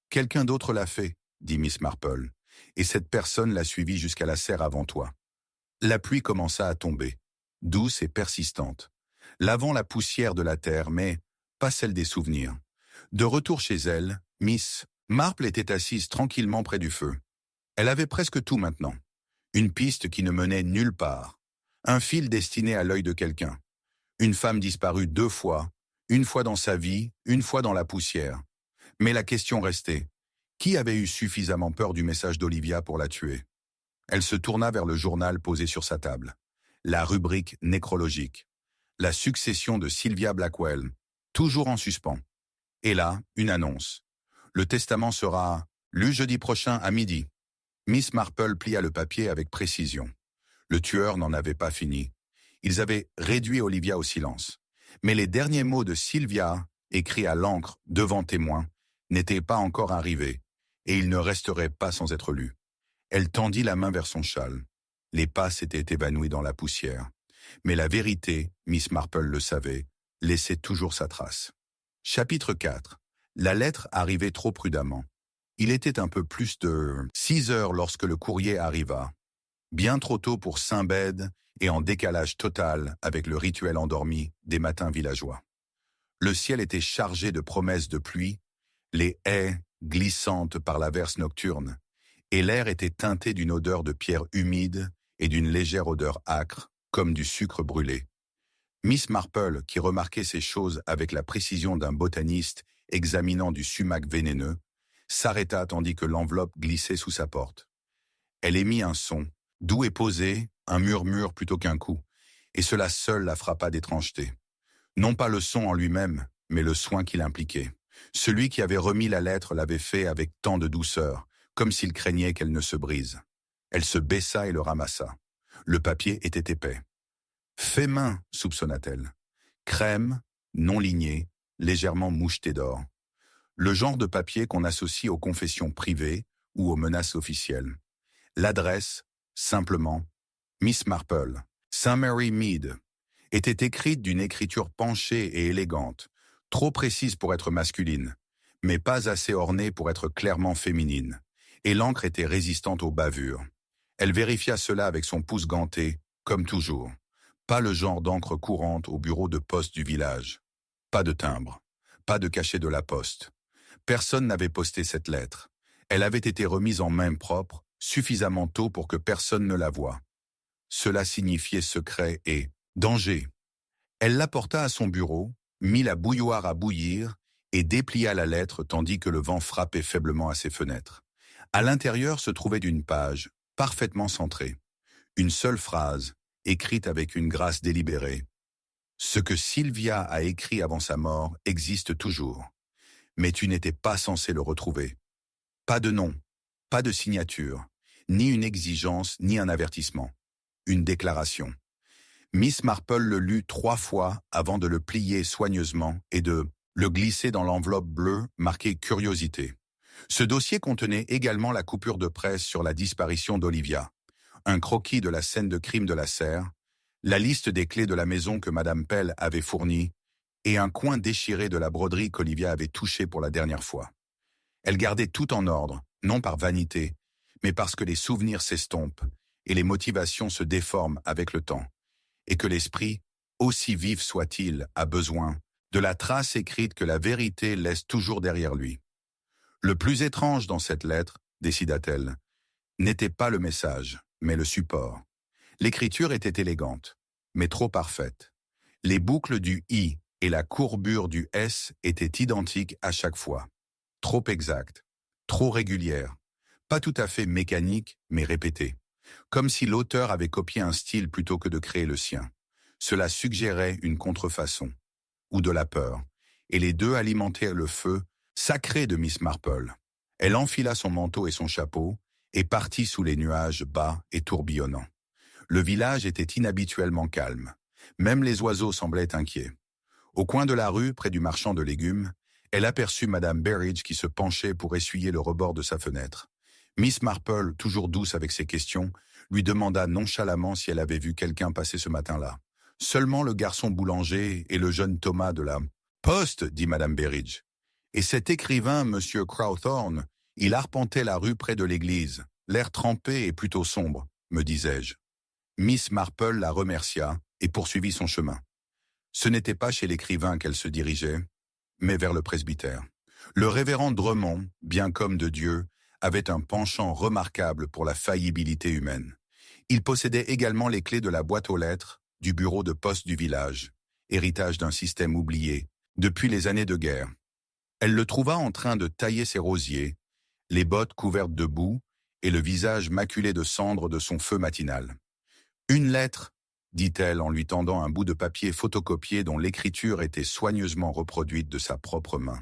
Quelqu'un d'autre l'a fait, dit Miss Marple, et cette personne l'a suivi jusqu'à la serre avant toi. La pluie commença à tomber, douce et persistante, lavant la poussière de la terre, mais pas celle des souvenirs. De retour chez elle, Miss Marple était assise tranquillement près du feu. Elle avait presque tout maintenant. Une piste qui ne menait nulle part. Un fil destiné à l'œil de quelqu'un. Une femme disparue 2 fois, une fois dans sa vie, une fois dans la poussière. Mais la question restait. Qui avait eu suffisamment peur du message d'Olivia pour la tuer? Elle se tourna vers le journal posé sur sa table. La rubrique nécrologique. La succession de Sylvia Blackwell, toujours en suspens. Et là, une annonce. Le testament sera lu jeudi prochain à midi. Miss Marple plia le papier avec précision. Le tueur n'en avait pas fini. Ils avaient réduit Olivia au silence. Mais les derniers mots de Sylvia, écrits à l'encre devant témoins, n'étaient pas encore arrivés, et ils ne resteraient pas sans être lus. Elle tendit la main vers son châle. Les pas s'étaient évanouis dans la poussière. Mais la vérité, Miss Marple le savait, laissait toujours sa trace. Chapitre 4. La lettre arrivait trop prudemment. Il était un peu plus de 6 heures lorsque le courrier arriva. Bien trop tôt pour Saint-Bède et en décalage total avec le rituel endormi des matins villageois. Le ciel était chargé de promesses de pluie, les haies glissantes par l'averse nocturne, et l'air était teinté d'une odeur de pierre humide et d'une légère odeur âcre, comme du sucre brûlé. Miss Marple, qui remarquait ces choses avec la précision d'un botaniste examinant du sumac vénéneux, s'arrêta tandis que l'enveloppe glissait sous sa porte. Elle émit un son, doux et posé, un murmure plutôt qu'un coup, et cela seul la frappa d'étrangeté. Non pas le son en lui-même, mais le soin qu'il impliquait. Celui qui avait remis la lettre l'avait fait avec tant de douceur, comme s'il craignait qu'elle ne se brise. Elle se baissa et le ramassa. Le papier était épais. « Fait main », soupçonna-t-elle. Crème, non lignée, légèrement mouchetée d'or. Le genre de papier qu'on associe aux confessions privées ou aux menaces officielles. L'adresse, simplement, Miss Marple, St. Mary Mead, était écrite d'une écriture penchée et élégante, trop précise pour être masculine, mais pas assez ornée pour être clairement féminine, et l'encre était résistante aux bavures. Elle vérifia cela avec son pouce ganté, comme toujours. Pas le genre d'encre courante au bureau de poste du village. Pas de timbre, pas de cachet de la poste. Personne n'avait posté cette lettre. Elle avait été remise en main propre, suffisamment tôt pour que personne ne la voie. Cela signifiait secret et danger. Elle l'apporta à son bureau, mit la bouilloire à bouillir et déplia la lettre tandis que le vent frappait faiblement à ses fenêtres. À l'intérieur se trouvait une page, parfaitement centrée. Une seule phrase, écrite avec une grâce délibérée. Ce que Sylvia a écrit avant sa mort existe toujours. Mais tu n'étais pas censé le retrouver. Pas de nom, pas de signature, ni une exigence, ni un avertissement. Une déclaration. Miss Marple le lut 3 fois avant de le plier soigneusement et de le glisser dans l'enveloppe bleue marquée « Curiosité ». Ce dossier contenait également la coupure de presse sur la disparition d'Olivia, un croquis de la scène de crime de la serre, la liste des clés de la maison que Madame Pell avait fournie et un coin déchiré de la broderie qu'Olivia avait touché pour la dernière fois. Elle gardait tout en ordre, non par vanité, mais parce que les souvenirs s'estompent et les motivations se déforment avec le temps, et que l'esprit, aussi vif soit-il, a besoin de la trace écrite que la vérité laisse toujours derrière lui. Le plus étrange dans cette lettre, décida-t-elle, n'était pas le message, mais le support. L'écriture était élégante, mais trop parfaite. Les boucles du « i » et la courbure du « s » étaient identiques à chaque fois. Trop exactes, trop régulières, Pas tout à fait mécanique, mais répété. Comme si l'auteur avait copié un style plutôt que de créer le sien. Cela suggérait une contrefaçon, ou de la peur, et les deux alimentaient le feu sacré de Miss Marple. Elle enfila son manteau et son chapeau, et partit sous les nuages bas et tourbillonnants. Le village était inhabituellement calme. Même les oiseaux semblaient inquiets. Au coin de la rue, près du marchand de légumes, elle aperçut Madame Berridge qui se penchait pour essuyer le rebord de sa fenêtre. Miss Marple, toujours douce avec ses questions, lui demanda nonchalamment si elle avait vu quelqu'un passer ce matin-là. Seulement le garçon boulanger et le jeune Thomas de la Poste, dit Madame Berridge. Et cet écrivain, Monsieur Crowthorne, il arpentait la rue près de l'église, l'air trempé et plutôt sombre, me disais-je. Miss Marple la remercia et poursuivit son chemin. Ce n'était pas chez l'écrivain qu'elle se dirigeait, mais vers le presbytère. Le révérend Drummond, bien qu'homme de Dieu, avait un penchant remarquable pour la faillibilité humaine. Il possédait également les clés de la boîte aux lettres du bureau de poste du village, héritage d'un système oublié depuis les années de guerre. Elle le trouva en train de tailler ses rosiers, les bottes couvertes de boue et le visage maculé de cendres de son feu matinal. « Une lettre », dit-elle en lui tendant un bout de papier photocopié dont l'écriture était soigneusement reproduite de sa propre main.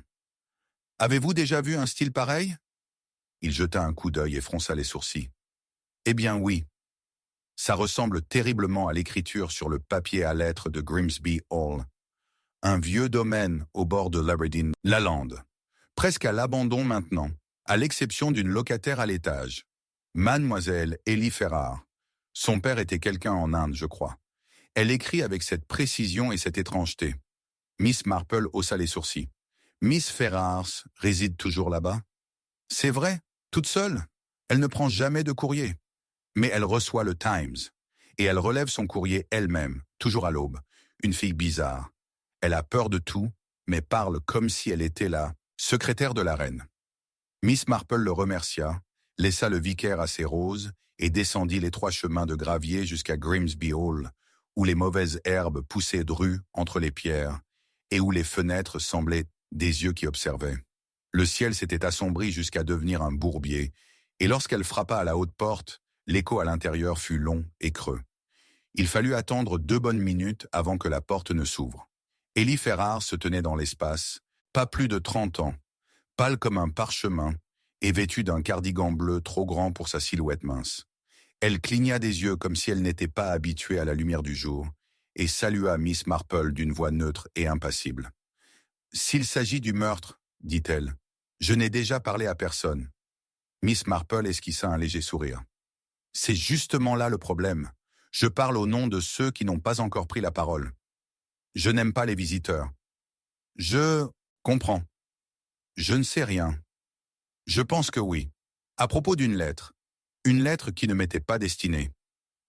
« Avez-vous déjà vu un style pareil ?» Il jeta un coup d'œil et fronça les sourcils. « Eh bien oui. Ça ressemble terriblement à l'écriture sur le papier à lettres de Grimsby Hall, un vieux domaine au bord de l'Aberdeen, la lande, presque à l'abandon maintenant, à l'exception d'une locataire à l'étage, Mademoiselle Ellie Ferrars. Son père était quelqu'un en Inde, je crois. Elle écrit avec cette précision et cette étrangeté. » Miss Marple haussa les sourcils. « Miss Ferrars réside toujours là-bas ?»« C'est vrai, toute seule. Elle ne prend jamais de courrier. Mais elle reçoit le Times. Et elle relève son courrier elle-même, toujours à l'aube. Une fille bizarre. Elle a peur de tout, mais parle comme si elle était la secrétaire de la reine. » Miss Marple le remercia, laissa le vicaire à ses roses et descendit les 3 chemins de gravier jusqu'à Grimsby Hall, où les mauvaises herbes poussaient drues entre les pierres et où les fenêtres semblaient des yeux qui observaient. Le ciel s'était assombri jusqu'à devenir un bourbier, et lorsqu'elle frappa à la haute porte, l'écho à l'intérieur fut long et creux. Il fallut attendre 2 bonnes minutes avant que la porte ne s'ouvre. Ellie Ferrars se tenait dans l'espace, pas plus de 30 ans, pâle comme un parchemin et vêtue d'un cardigan bleu trop grand pour sa silhouette mince. Elle cligna des yeux comme si elle n'était pas habituée à la lumière du jour et salua Miss Marple d'une voix neutre et impassible. « S'il s'agit du meurtre, dit-elle, je n'ai déjà parlé à personne. » Miss Marple esquissa un léger sourire. « C'est justement là le problème. Je parle au nom de ceux qui n'ont pas encore pris la parole. Je n'aime pas les visiteurs. Je comprends. Je ne sais rien. Je pense que oui. À propos d'une lettre. Une lettre qui ne m'était pas destinée. »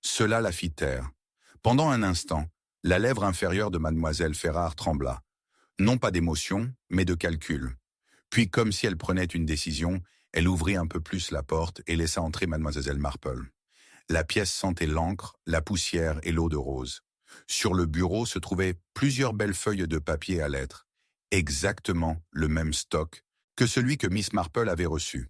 Cela la fit taire. Pendant un instant, la lèvre inférieure de Mademoiselle Ferrars trembla. Non pas d'émotion, mais de calcul. Puis, comme si elle prenait une décision, elle ouvrit un peu plus la porte et laissa entrer Mademoiselle Marple. La pièce sentait l'encre, la poussière et l'eau de rose. Sur le bureau se trouvaient plusieurs belles feuilles de papier à lettres, exactement le même stock que celui que Miss Marple avait reçu.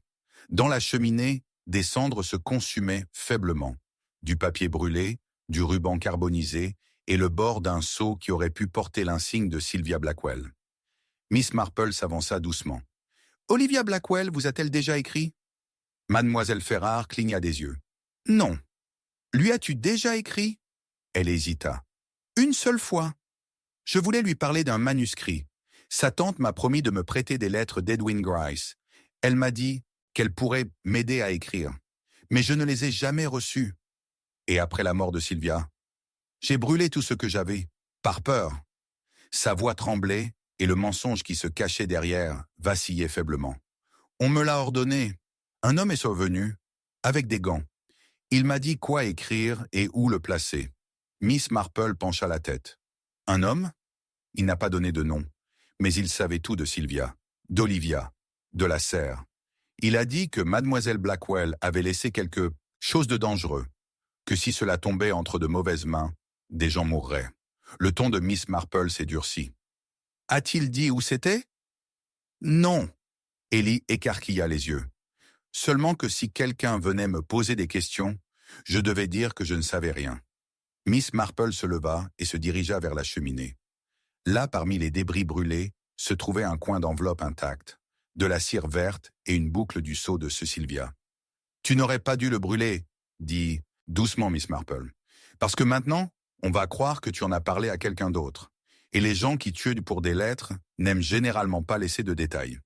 Dans la cheminée, des cendres se consumaient faiblement. Du papier brûlé, du ruban carbonisé et le bord d'un seau qui aurait pu porter l'insigne de Sylvia Blackwell. Miss Marple s'avança doucement. « Olivia Blackwell vous a-t-elle déjà écrit ?» Mademoiselle Ferrars cligna des yeux. « Non. Lui as-tu déjà écrit ?» Elle hésita. « Une seule fois. Je voulais lui parler d'un manuscrit. Sa tante m'a promis de me prêter des lettres d'Edwin Grice. Elle m'a dit qu'elle pourrait m'aider à écrire. Mais je ne les ai jamais reçues. Et après la mort de Sylvia, j'ai brûlé tout ce que j'avais, par peur. » Sa voix tremblait et le mensonge qui se cachait derrière vacillait faiblement. « On me l'a ordonné. Un homme est survenu, avec des gants. Il m'a dit quoi écrire et où le placer. » Miss Marple pencha la tête. « Un homme ?» Il n'a pas donné de nom, mais il savait tout de Sylvia, d'Olivia, de la serre. Il a dit que Mademoiselle Blackwell avait laissé quelque chose de dangereux, que si cela tombait entre de mauvaises mains, des gens mourraient. Le ton de Miss Marple s'est durci. « A-t-il dit où c'était ?»« Non. » Ellie écarquilla les yeux. Seulement que si quelqu'un venait me poser des questions, je devais dire que je ne savais rien. Miss Marple se leva et se dirigea vers la cheminée. Là, parmi les débris brûlés, se trouvait un coin d'enveloppe intacte, de la cire verte et une boucle du sceau de Cecilia. « Tu n'aurais pas dû le brûler, » dit doucement Miss Marple. « Parce que maintenant, on va croire que tu en as parlé à quelqu'un d'autre. Et les gens qui tuent pour des lettres n'aiment généralement pas laisser de détails. »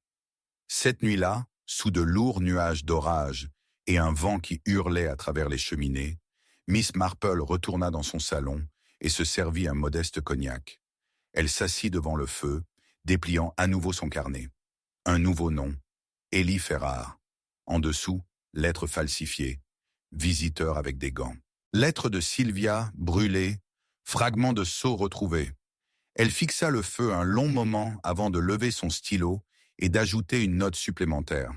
Cette nuit-là, sous de lourds nuages d'orage et un vent qui hurlait à travers les cheminées, Miss Marple retourna dans son salon et se servit un modeste cognac. Elle s'assit devant le feu, dépliant à nouveau son carnet. Un nouveau nom, Ellie Ferrare. En dessous, lettre falsifiée, visiteur avec des gants. Lettre de Sylvia brûlée, fragment de sceau retrouvé. Elle fixa le feu un long moment avant de lever son stylo et d'ajouter une note supplémentaire.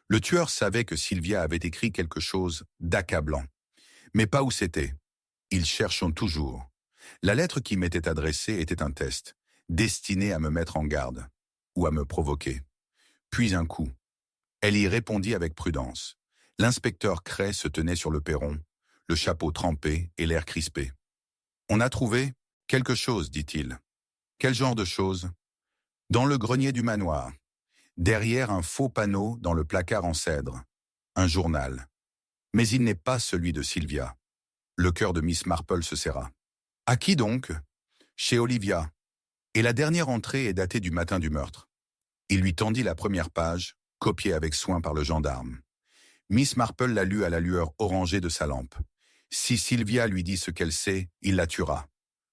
Le tueur savait que Sylvia avait écrit quelque chose d'accablant. Mais pas où c'était. Ils cherchent toujours. La lettre qui m'était adressée était un test, destiné à me mettre en garde, ou à me provoquer. Puis un coup. Elle y répondit avec prudence. L'inspecteur Cray se tenait sur le perron, le chapeau trempé et l'air crispé. « On a trouvé quelque chose, dit-il. »« Quel genre de chose ?»« Dans le grenier du manoir, derrière un faux panneau dans le placard en cèdre. Un journal. Mais il n'est pas celui de Sylvia. » Le cœur de Miss Marple se serra. « À qui donc ?»« Chez Olivia. Et la dernière entrée est datée du matin du meurtre. » Il lui tendit la première page, copiée avec soin par le gendarme. Miss Marple la lut à la lueur orangée de sa lampe. Si Sylvia lui dit ce qu'elle sait, il la tuera.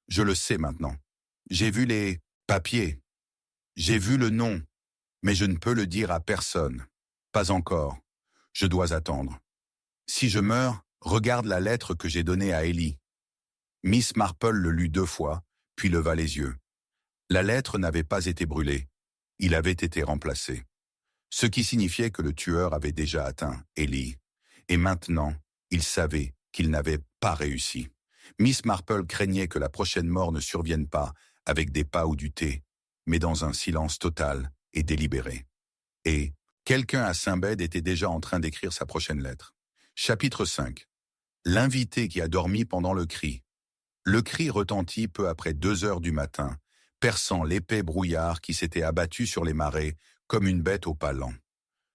Je le sais maintenant. J'ai vu les papiers. J'ai vu le nom. Mais je ne peux le dire à personne. Pas encore. Je dois attendre. Si je meurs, regarde la lettre que j'ai donnée à Ellie. Miss Marple le lut 2 fois, puis leva les yeux. La lettre n'avait pas été brûlée. Il avait été remplacé. Ce qui signifiait que le tueur avait déjà atteint Ellie. Et maintenant, il savait qu'il n'avait pas réussi. Miss Marple craignait que la prochaine mort ne survienne pas avec des pas ou du thé, mais dans un silence total et délibéré. Et quelqu'un à Saint-Bède était déjà en train d'écrire sa prochaine lettre. Chapitre 5. L'invité qui a dormi pendant le cri. Le cri retentit peu après 2 heures du matin, perçant l'épais brouillard qui s'était abattu sur les marais comme une bête au pas lent.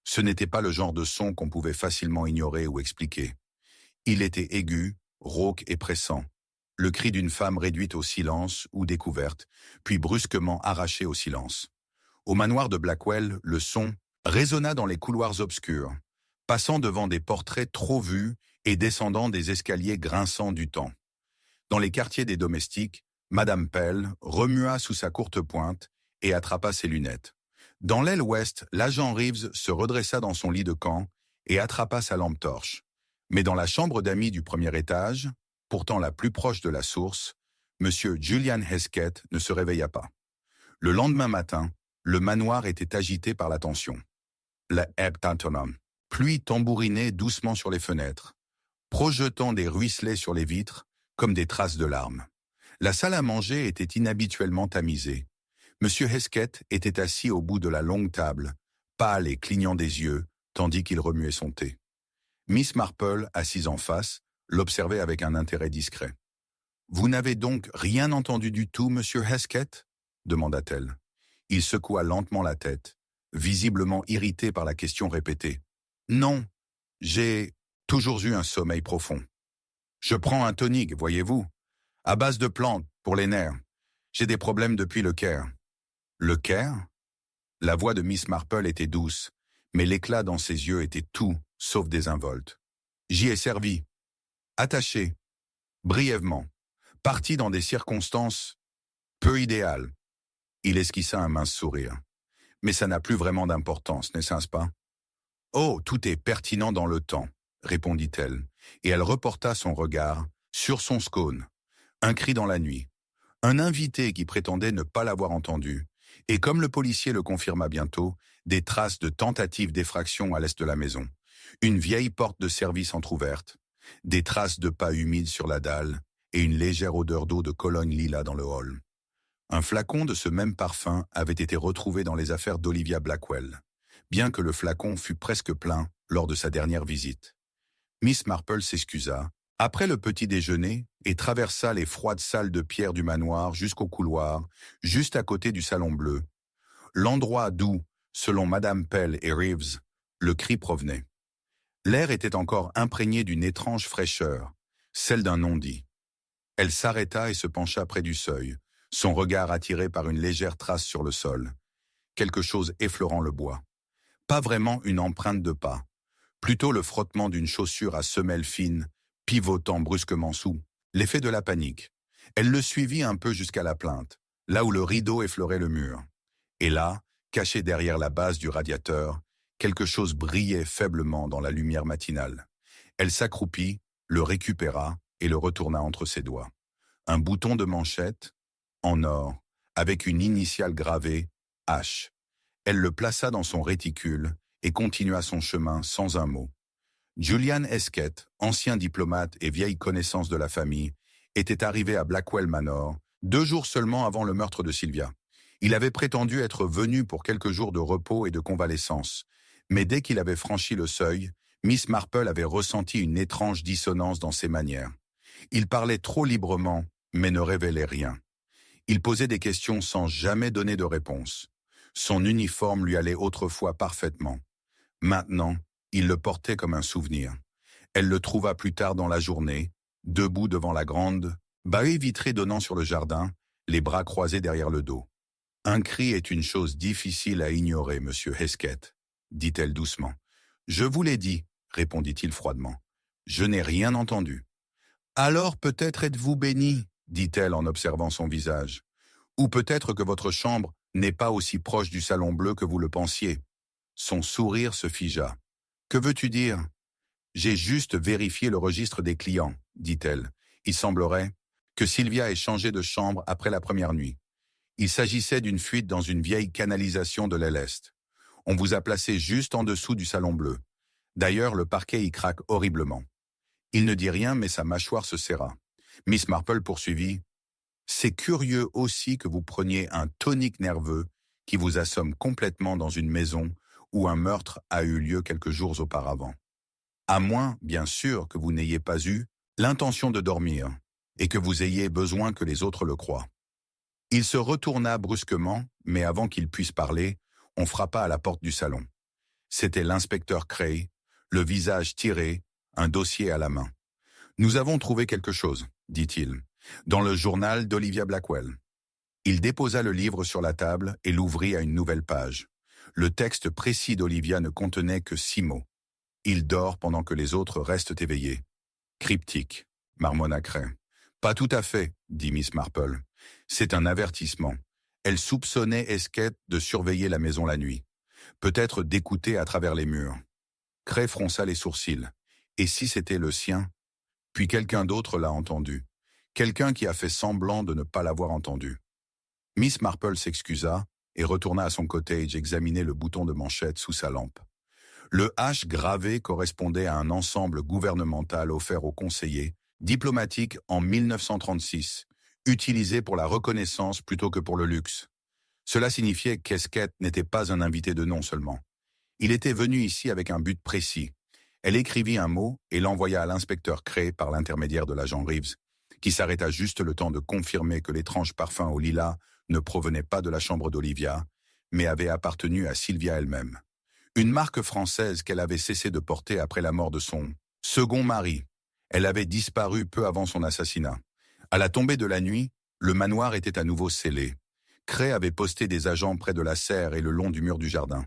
Ce n'était pas le genre de son qu'on pouvait facilement ignorer ou expliquer. Il était aigu, rauque et pressant. Le cri d'une femme réduite au silence ou découverte, puis brusquement arrachée au silence. Au manoir de Blackwell, le son résonna dans les couloirs obscurs, passant devant des portraits trop vus et descendant des escaliers grinçants du temps. Dans les quartiers des domestiques, Madame Pell remua sous sa courte pointe et attrapa ses lunettes. Dans l'aile ouest, l'agent Reeves se redressa dans son lit de camp et attrapa sa lampe torche. Mais dans la chambre d'amis du premier étage, pourtant la plus proche de la source, M. Julian Hesketh ne se réveilla pas. Le lendemain matin, le manoir était agité par la tension. La heptatonum. Pluie tambourinait doucement sur les fenêtres, projetant des ruisselets sur les vitres comme des traces de larmes. La salle à manger était inhabituellement tamisée. M. Hesketh était assis au bout de la longue table, pâle et clignant des yeux, tandis qu'il remuait son thé. Miss Marple, assise en face, l'observait avec un intérêt discret. « Vous n'avez donc rien entendu du tout, Monsieur Hesketh ?» demanda-t-elle. Il secoua lentement la tête, visiblement irrité par la question répétée. « Non, j'ai toujours eu un sommeil profond. Je prends un tonique, voyez-vous, à base de plantes, pour les nerfs. J'ai des problèmes depuis le Caire. » Le Caire ? La voix de Miss Marple était douce, mais l'éclat dans ses yeux était tout, sauf désinvolte. J'y ai servi. Attaché. Brièvement. Parti dans des circonstances peu idéales. Il esquissa un mince sourire. Mais ça n'a plus vraiment d'importance, n'est-ce pas? Oh, tout est pertinent dans le temps, répondit-elle, et elle reporta son regard sur son scone. Un cri dans la nuit. Un invité qui prétendait ne pas l'avoir entendu. Et comme le policier le confirma bientôt, des traces de tentatives d'effraction à l'est de la maison. Une vieille porte de service entr'ouverte, des traces de pas humides sur la dalle et une légère odeur d'eau de Cologne lilas dans le hall. Un flacon de ce même parfum avait été retrouvé dans les affaires d'Olivia Blackwell. Bien que le flacon fût presque plein, lors de sa dernière visite. Miss Marple s'excusa, après le petit déjeuner, et traversa les froides salles de pierre du manoir jusqu'au couloir, juste à côté du salon bleu, l'endroit d'où, selon Madame Pell et Reeves, le cri provenait. L'air était encore imprégné d'une étrange fraîcheur, celle d'un non-dit. Elle s'arrêta et se pencha près du seuil, son regard attiré par une légère trace sur le sol, quelque chose effleurant le bois. Pas vraiment une empreinte de pas, plutôt le frottement d'une chaussure à semelle fine, pivotant brusquement sous, l'effet de la panique. Elle le suivit un peu jusqu'à la plainte, là où le rideau effleurait le mur. Et là, caché derrière la base du radiateur, quelque chose brillait faiblement dans la lumière matinale. Elle s'accroupit, le récupéra et le retourna entre ses doigts. Un bouton de manchette, en or, avec une initiale gravée, H. Elle le plaça dans son réticule et continua son chemin sans un mot. Julian Hesketh, ancien diplomate et vieille connaissance de la famille, était arrivé à Blackwell Manor 2 jours seulement avant le meurtre de Sylvia. Il avait prétendu être venu pour quelques jours de repos et de convalescence, mais dès qu'il avait franchi le seuil, Miss Marple avait ressenti une étrange dissonance dans ses manières. Il parlait trop librement, mais ne révélait rien. Il posait des questions sans jamais donner de réponse. Son uniforme lui allait autrefois parfaitement. Maintenant, il le portait comme un souvenir. Elle le trouva plus tard dans la journée, debout devant la grande baie vitrée donnant sur le jardin, les bras croisés derrière le dos. « Un cri est une chose difficile à ignorer, monsieur Hesketh, dit-elle doucement. « Je vous l'ai dit, répondit-il froidement. Je n'ai rien entendu. Alors peut-être êtes-vous béni, dit-elle en observant son visage. Ou peut-être que votre chambre n'est pas aussi proche du salon bleu que vous le pensiez. Son sourire se figea. Que veux-tu dire? J'ai juste vérifié le registre des clients, dit-elle. Il semblerait que Sylvia ait changé de chambre après la première nuit. Il s'agissait d'une fuite dans une vieille canalisation de l'aile est. On vous a placé juste en dessous du salon bleu. D'ailleurs, le parquet y craque horriblement. Il ne dit rien, mais sa mâchoire se serra. Miss Marple poursuivit. C'est curieux aussi que vous preniez un tonique nerveux qui vous assomme complètement dans une maison où un meurtre a eu lieu quelques jours auparavant. À moins, bien sûr, que vous n'ayez pas eu l'intention de dormir et que vous ayez besoin que les autres le croient. Il se retourna brusquement, mais avant qu'il puisse parler, on frappa à la porte du salon. C'était l'inspecteur Cray, le visage tiré, un dossier à la main. « Nous avons trouvé quelque chose, dit-il, dans le journal d'Olivia Blackwell. » Il déposa le livre sur la table et l'ouvrit à une nouvelle page. Le texte précis d'Olivia ne contenait que 6 mots. « Il dort pendant que les autres restent éveillés. » Cryptique, marmonna Cray. « Pas tout à fait, dit Miss Marple. C'est un avertissement. Elle soupçonnait Hesketh de surveiller la maison la nuit. Peut-être d'écouter à travers les murs. » Cray fronça les sourcils. Et si c'était le sien? Puis quelqu'un d'autre l'a entendu. Quelqu'un qui a fait semblant de ne pas l'avoir entendu. Miss Marple s'excusa et retourna à son cottage examiner le bouton de manchette sous sa lampe. Le H gravé correspondait à un ensemble gouvernemental offert aux conseillers, diplomatique en 1936, utilisé pour la reconnaissance plutôt que pour le luxe. Cela signifiait qu'Hesketh n'était pas un invité de nom seulement. Il était venu ici avec un but précis. Elle écrivit un mot et l'envoya à l'inspecteur Cray par l'intermédiaire de l'agent Reeves, qui s'arrêta juste le temps de confirmer que l'étrange parfum au lilas ne provenait pas de la chambre d'Olivia, mais avait appartenu à Sylvia elle-même. Une marque française qu'elle avait cessé de porter après la mort de son second mari. Elle avait disparu peu avant son assassinat. À la tombée de la nuit, le manoir était à nouveau scellé. Cray avait posté des agents près de la serre et le long du mur du jardin.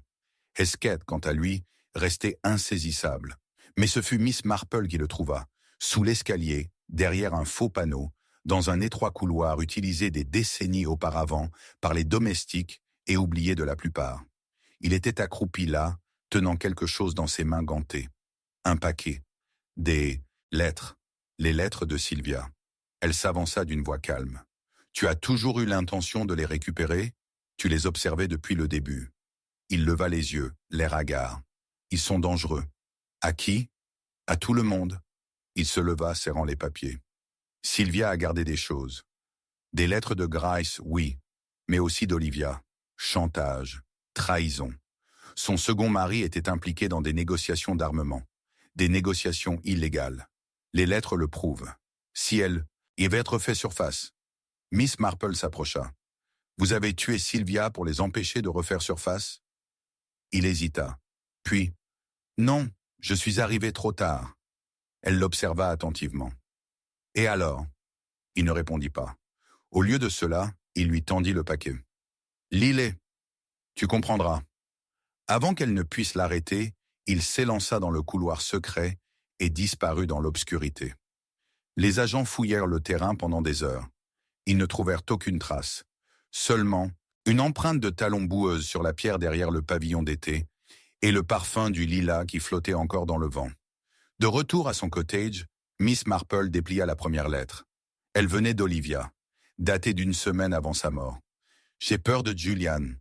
Hesketh, quant à lui, restait insaisissable. Mais ce fut Miss Marple qui le trouva, sous l'escalier, derrière un faux panneau, dans un étroit couloir utilisé des décennies auparavant par les domestiques et oublié de la plupart. Il était accroupi là, tenant quelque chose dans ses mains gantées. Un paquet. Des lettres. Les lettres de Sylvia. Elle s'avança d'une voix calme. « Tu as toujours eu l'intention de les récupérer? Tu les observais depuis le début. » Il leva les yeux, l'air hagard. « Ils sont dangereux. » « À qui? » « À tout le monde. » Il se leva, serrant les papiers. Sylvia a gardé des choses. Des lettres de Grice, oui, mais aussi d'Olivia. Chantage, trahison. Son second mari était impliqué dans des négociations d'armement. Des négociations illégales. Les lettres le prouvent. Si il va être fait surface. Miss Marple s'approcha. Vous avez tué Sylvia pour les empêcher de refaire surface? Il hésita. Puis, non, je suis arrivé trop tard. Elle l'observa attentivement. Et alors? Il ne répondit pas. Au lieu de cela, il lui tendit le paquet. Lis-les. Tu comprendras. Avant qu'elle ne puisse l'arrêter, il s'élança dans le couloir secret et disparut dans l'obscurité. Les agents fouillèrent le terrain pendant des heures. Ils ne trouvèrent aucune trace. Seulement, une empreinte de talon boueuse sur la pierre derrière le pavillon d'été et le parfum du lilas qui flottait encore dans le vent. De retour à son cottage, Miss Marple déplia la première lettre. Elle venait d'Olivia, datée d'une semaine avant sa mort. J'ai peur de Julian.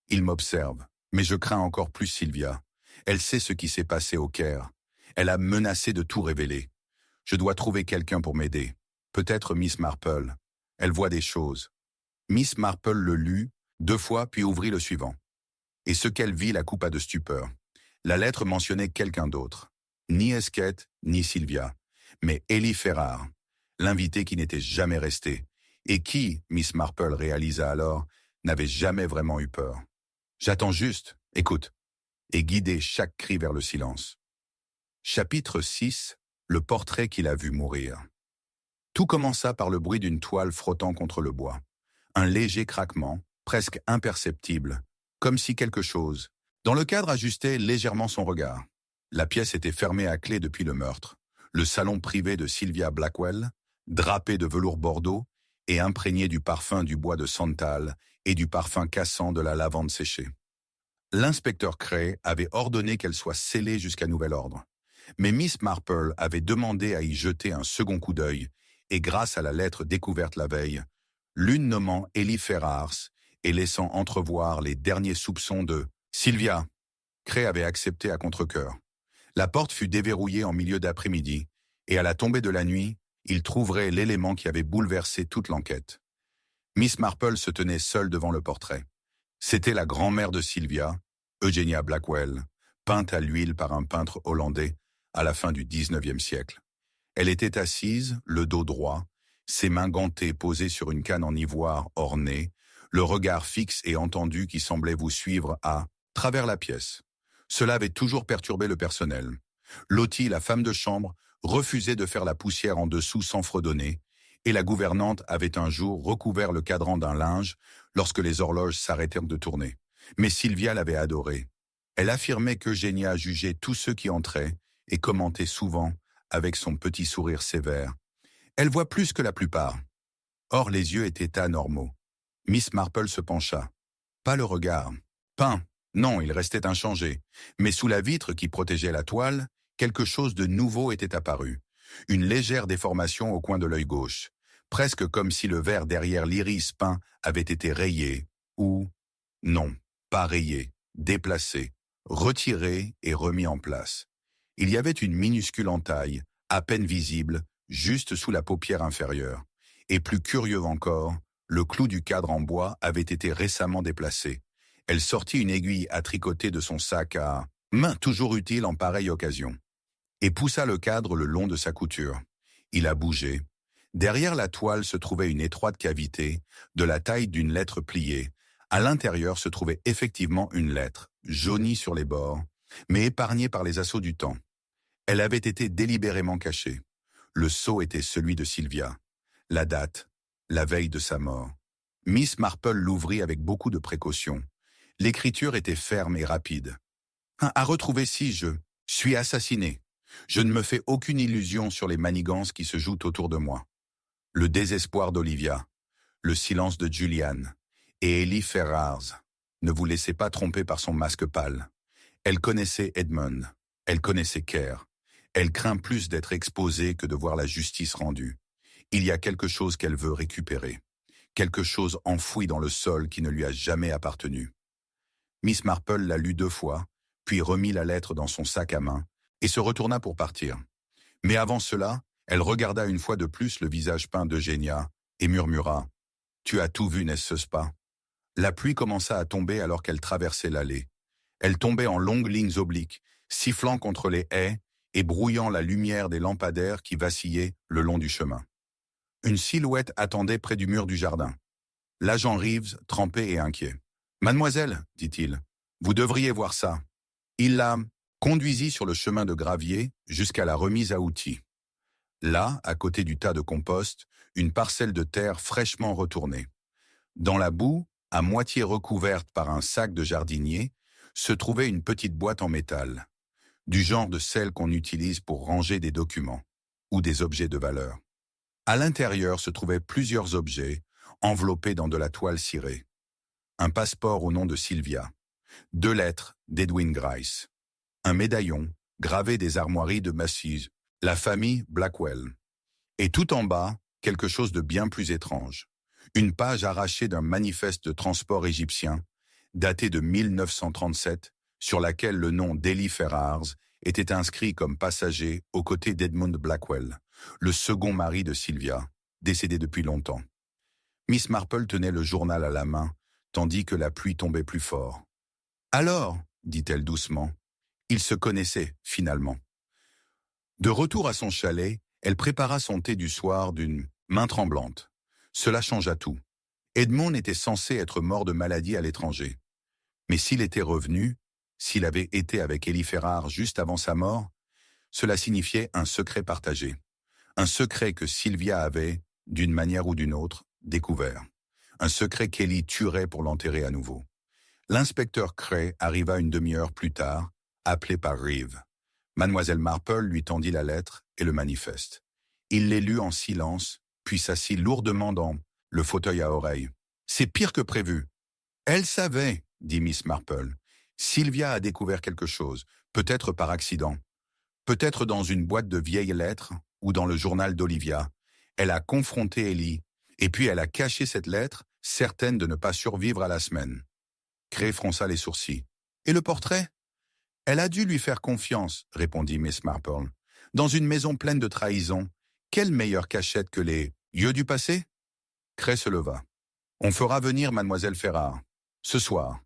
Il m'observe, mais je crains encore plus Sylvia. Elle sait ce qui s'est passé au Caire. Elle a menacé de tout révéler. Je dois trouver quelqu'un pour m'aider. Peut-être Miss Marple. Elle voit des choses. Miss Marple le lut 2 fois puis ouvrit le suivant. Et ce qu'elle vit la coupa de stupeur. La lettre mentionnait quelqu'un d'autre. Ni Esquette, ni Sylvia, mais Ellie Ferrars, l'invité qui n'était jamais resté, et qui, Miss Marple réalisa alors, n'avait jamais vraiment eu peur. J'attends juste, écoute, et guidait chaque cri vers le silence. Chapitre 6. Le portrait qu'il a vu mourir. Tout commença par le bruit d'une toile frottant contre le bois. Un léger craquement, presque imperceptible, comme si quelque chose, dont le cadre ajustait légèrement son regard. La pièce était fermée à clé depuis le meurtre. Le salon privé de Sylvia Blackwell, drapé de velours bordeaux et imprégné du parfum du bois de santal et du parfum cassant de la lavande séchée. L'inspecteur Cray avait ordonné qu'elle soit scellée jusqu'à nouvel ordre. Mais Miss Marple avait demandé à y jeter un second coup d'œil, et grâce à la lettre découverte la veille, l'une nommant Ellie Ferrars et laissant entrevoir les derniers soupçons de Sylvia, Cray avait accepté à contre-cœur. La porte fut déverrouillée en milieu d'après-midi, et à la tombée de la nuit, il trouverait l'élément qui avait bouleversé toute l'enquête. Miss Marple se tenait seule devant le portrait. C'était la grand-mère de Sylvia, Eugenia Blackwell, peinte à l'huile par un peintre hollandais à la fin du XIXe siècle. Elle était assise, le dos droit, ses mains gantées posées sur une canne en ivoire ornée, le regard fixe et entendu qui semblait vous suivre à travers la pièce. Cela avait toujours perturbé le personnel. Lottie, la femme de chambre, refusait de faire la poussière en dessous sans fredonner, et la gouvernante avait un jour recouvert le cadran d'un linge lorsque les horloges s'arrêtèrent de tourner. Mais Sylvia l'avait adorée. Elle affirmait qu'Eugenia jugeait tous ceux qui entraient et commentait souvent avec son petit sourire sévère. Elle voit plus que la plupart. Or, les yeux étaient anormaux. Miss Marple se pencha. Pas le regard. Peint. Non, il restait inchangé. Mais sous la vitre qui protégeait la toile, quelque chose de nouveau était apparu. Une légère déformation au coin de l'œil gauche. Presque comme si le verre derrière l'iris peint avait été rayé. Ou, non, pas rayé, déplacé, retiré et remis en place. Il y avait une minuscule entaille, à peine visible, juste sous la paupière inférieure. Et plus curieux encore, le clou du cadre en bois avait été récemment déplacé. Elle sortit une aiguille à tricoter de son sac à main, toujours utile en pareille occasion, et poussa le cadre le long de sa couture. Il a bougé. Derrière la toile se trouvait une étroite cavité, de la taille d'une lettre pliée. À l'intérieur se trouvait effectivement une lettre, jaunie sur les bords, mais épargnée par les assauts du temps. Elle avait été délibérément cachée. Le sceau était celui de Sylvia. La date, la veille de sa mort. Miss Marple l'ouvrit avec beaucoup de précaution. L'écriture était ferme et rapide. À retrouver si je suis assassiné. Je ne me fais aucune illusion sur les manigances qui se jouent autour de moi. Le désespoir d'Olivia, le silence de Julian et Ellie Ferrars. Ne vous laissez pas tromper par son masque pâle. Elle connaissait Edmund, elle connaissait Kerr. Elle craint plus d'être exposée que de voir la justice rendue. Il y a quelque chose qu'elle veut récupérer, quelque chose enfoui dans le sol qui ne lui a jamais appartenu. Miss Marple la lut 2 fois, puis remit la lettre dans son sac à main et se retourna pour partir. Mais avant cela, elle regarda une fois de plus le visage peint d'Eugenia et murmura « Tu as tout vu, n'est-ce pas ?» La pluie commença à tomber alors qu'elle traversait l'allée. Elle tombait en longues lignes obliques, sifflant contre les haies et brouillant la lumière des lampadaires qui vacillaient le long du chemin. Une silhouette attendait près du mur du jardin. L'agent Reeves, trempé et inquiet. « Mademoiselle, dit-il, vous devriez voir ça. » Il la conduisit sur le chemin de gravier jusqu'à la remise à outils. Là, à côté du tas de compost, une parcelle de terre fraîchement retournée. Dans la boue, à moitié recouverte par un sac de jardinier, se trouvait une petite boîte en métal, du genre de celle qu'on utilise pour ranger des documents ou des objets de valeur. À l'intérieur se trouvaient plusieurs objets enveloppés dans de la toile cirée. Un passeport au nom de Sylvia, 2 lettres d'Edwin Grice, un médaillon gravé des armoiries de Macy's, la famille Blackwell. Et tout en bas, quelque chose de bien plus étrange. Une page arrachée d'un manifeste de transport égyptien, daté de 1937, sur laquelle le nom d'Eli Ferrars était inscrit comme passager aux côtés d'Edmund Blackwell, le second mari de Sylvia, décédé depuis longtemps. Miss Marple tenait le journal à la main, tandis que la pluie tombait plus fort. « Alors, dit-elle doucement, ils se connaissaient finalement. » De retour à son chalet, elle prépara son thé du soir d'une main tremblante. Cela changea tout. Edmond était censé être mort de maladie à l'étranger. Mais s'il était revenu, s'il avait été avec Eli Ferrars juste avant sa mort, cela signifiait un secret partagé. Un secret que Sylvia avait, d'une manière ou d'une autre, découvert. Un secret qu'Eli tuerait pour l'enterrer à nouveau. L'inspecteur Cray arriva une demi-heure plus tard, appelé par Reeve. Mademoiselle Marple lui tendit la lettre et le manifeste. Il les lut en silence, puis s'assit lourdement dans le fauteuil à oreilles. « C'est pire que prévu. »« Elle savait, » dit Miss Marple. « Sylvia a découvert quelque chose, peut-être par accident. Peut-être dans une boîte de vieilles lettres ou dans le journal d'Olivia. Elle a confronté Ellie, et puis elle a caché cette lettre, certaine de ne pas survivre à la semaine. » Cray fronça les sourcils. « Et le portrait ?»« Elle a dû lui faire confiance, » répondit Miss Marple. « Dans une maison pleine de trahison, quelle meilleure cachette que les yeux du passé ?» Cray se leva. « On fera venir mademoiselle Ferrars, ce soir. »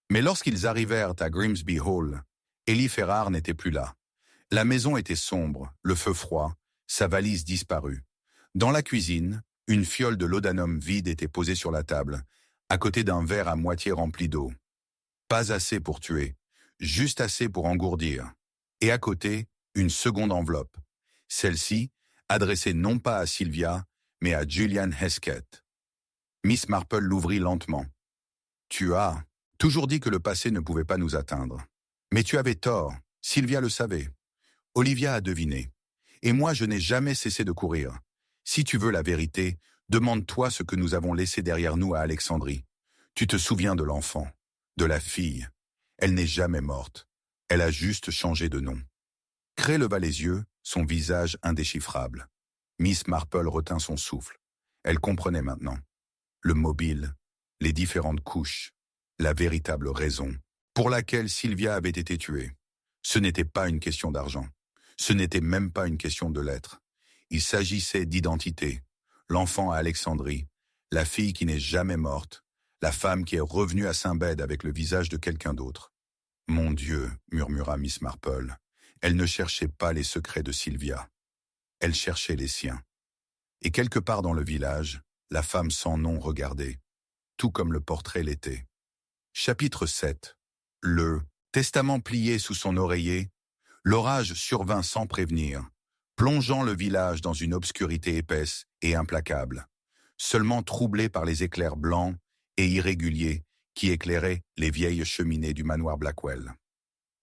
Mais lorsqu'ils arrivèrent à Grimsby Hall, Eli Ferrars n'était plus là. La maison était sombre, le feu froid, sa valise disparue. Dans la cuisine, une fiole de laudanum vide était posée sur la table, à côté d'un verre à moitié rempli d'eau. Pas assez pour tuer, juste assez pour engourdir. Et à côté, une seconde enveloppe. Celle-ci, adressée non pas à Sylvia, mais à Julian Hesketh. Miss Marple l'ouvrit lentement. « Tu as toujours dit que le passé ne pouvait pas nous atteindre. Mais tu avais tort, Sylvia le savait. Olivia a deviné. Et moi, je n'ai jamais cessé de courir. Si tu veux la vérité, demande-toi ce que nous avons laissé derrière nous à Alexandrie. Tu te souviens de l'enfant, de la fille. Elle n'est jamais morte. Elle a juste changé de nom. » Cray leva les yeux, son visage indéchiffrable. Miss Marple retint son souffle. Elle comprenait maintenant. Le mobile, les différentes couches, la véritable raison pour laquelle Sylvia avait été tuée. Ce n'était pas une question d'argent. Ce n'était même pas une question de lettres. Il s'agissait d'identité. L'enfant à Alexandrie, la fille qui n'est jamais morte, la femme qui est revenue à Saint-Bède avec le visage de quelqu'un d'autre. « Mon Dieu », murmura Miss Marple, elle ne cherchait pas les secrets de Sylvia. Elle cherchait les siens. Et quelque part dans le village, la femme sans nom regardait, tout comme le portrait l'était. Chapitre 7. Le testament plié sous son oreiller, l'orage survint sans prévenir, plongeant le village dans une obscurité épaisse et implacable, seulement troublée par les éclairs blancs et irréguliers qui éclairaient les vieilles cheminées du manoir Blackwell.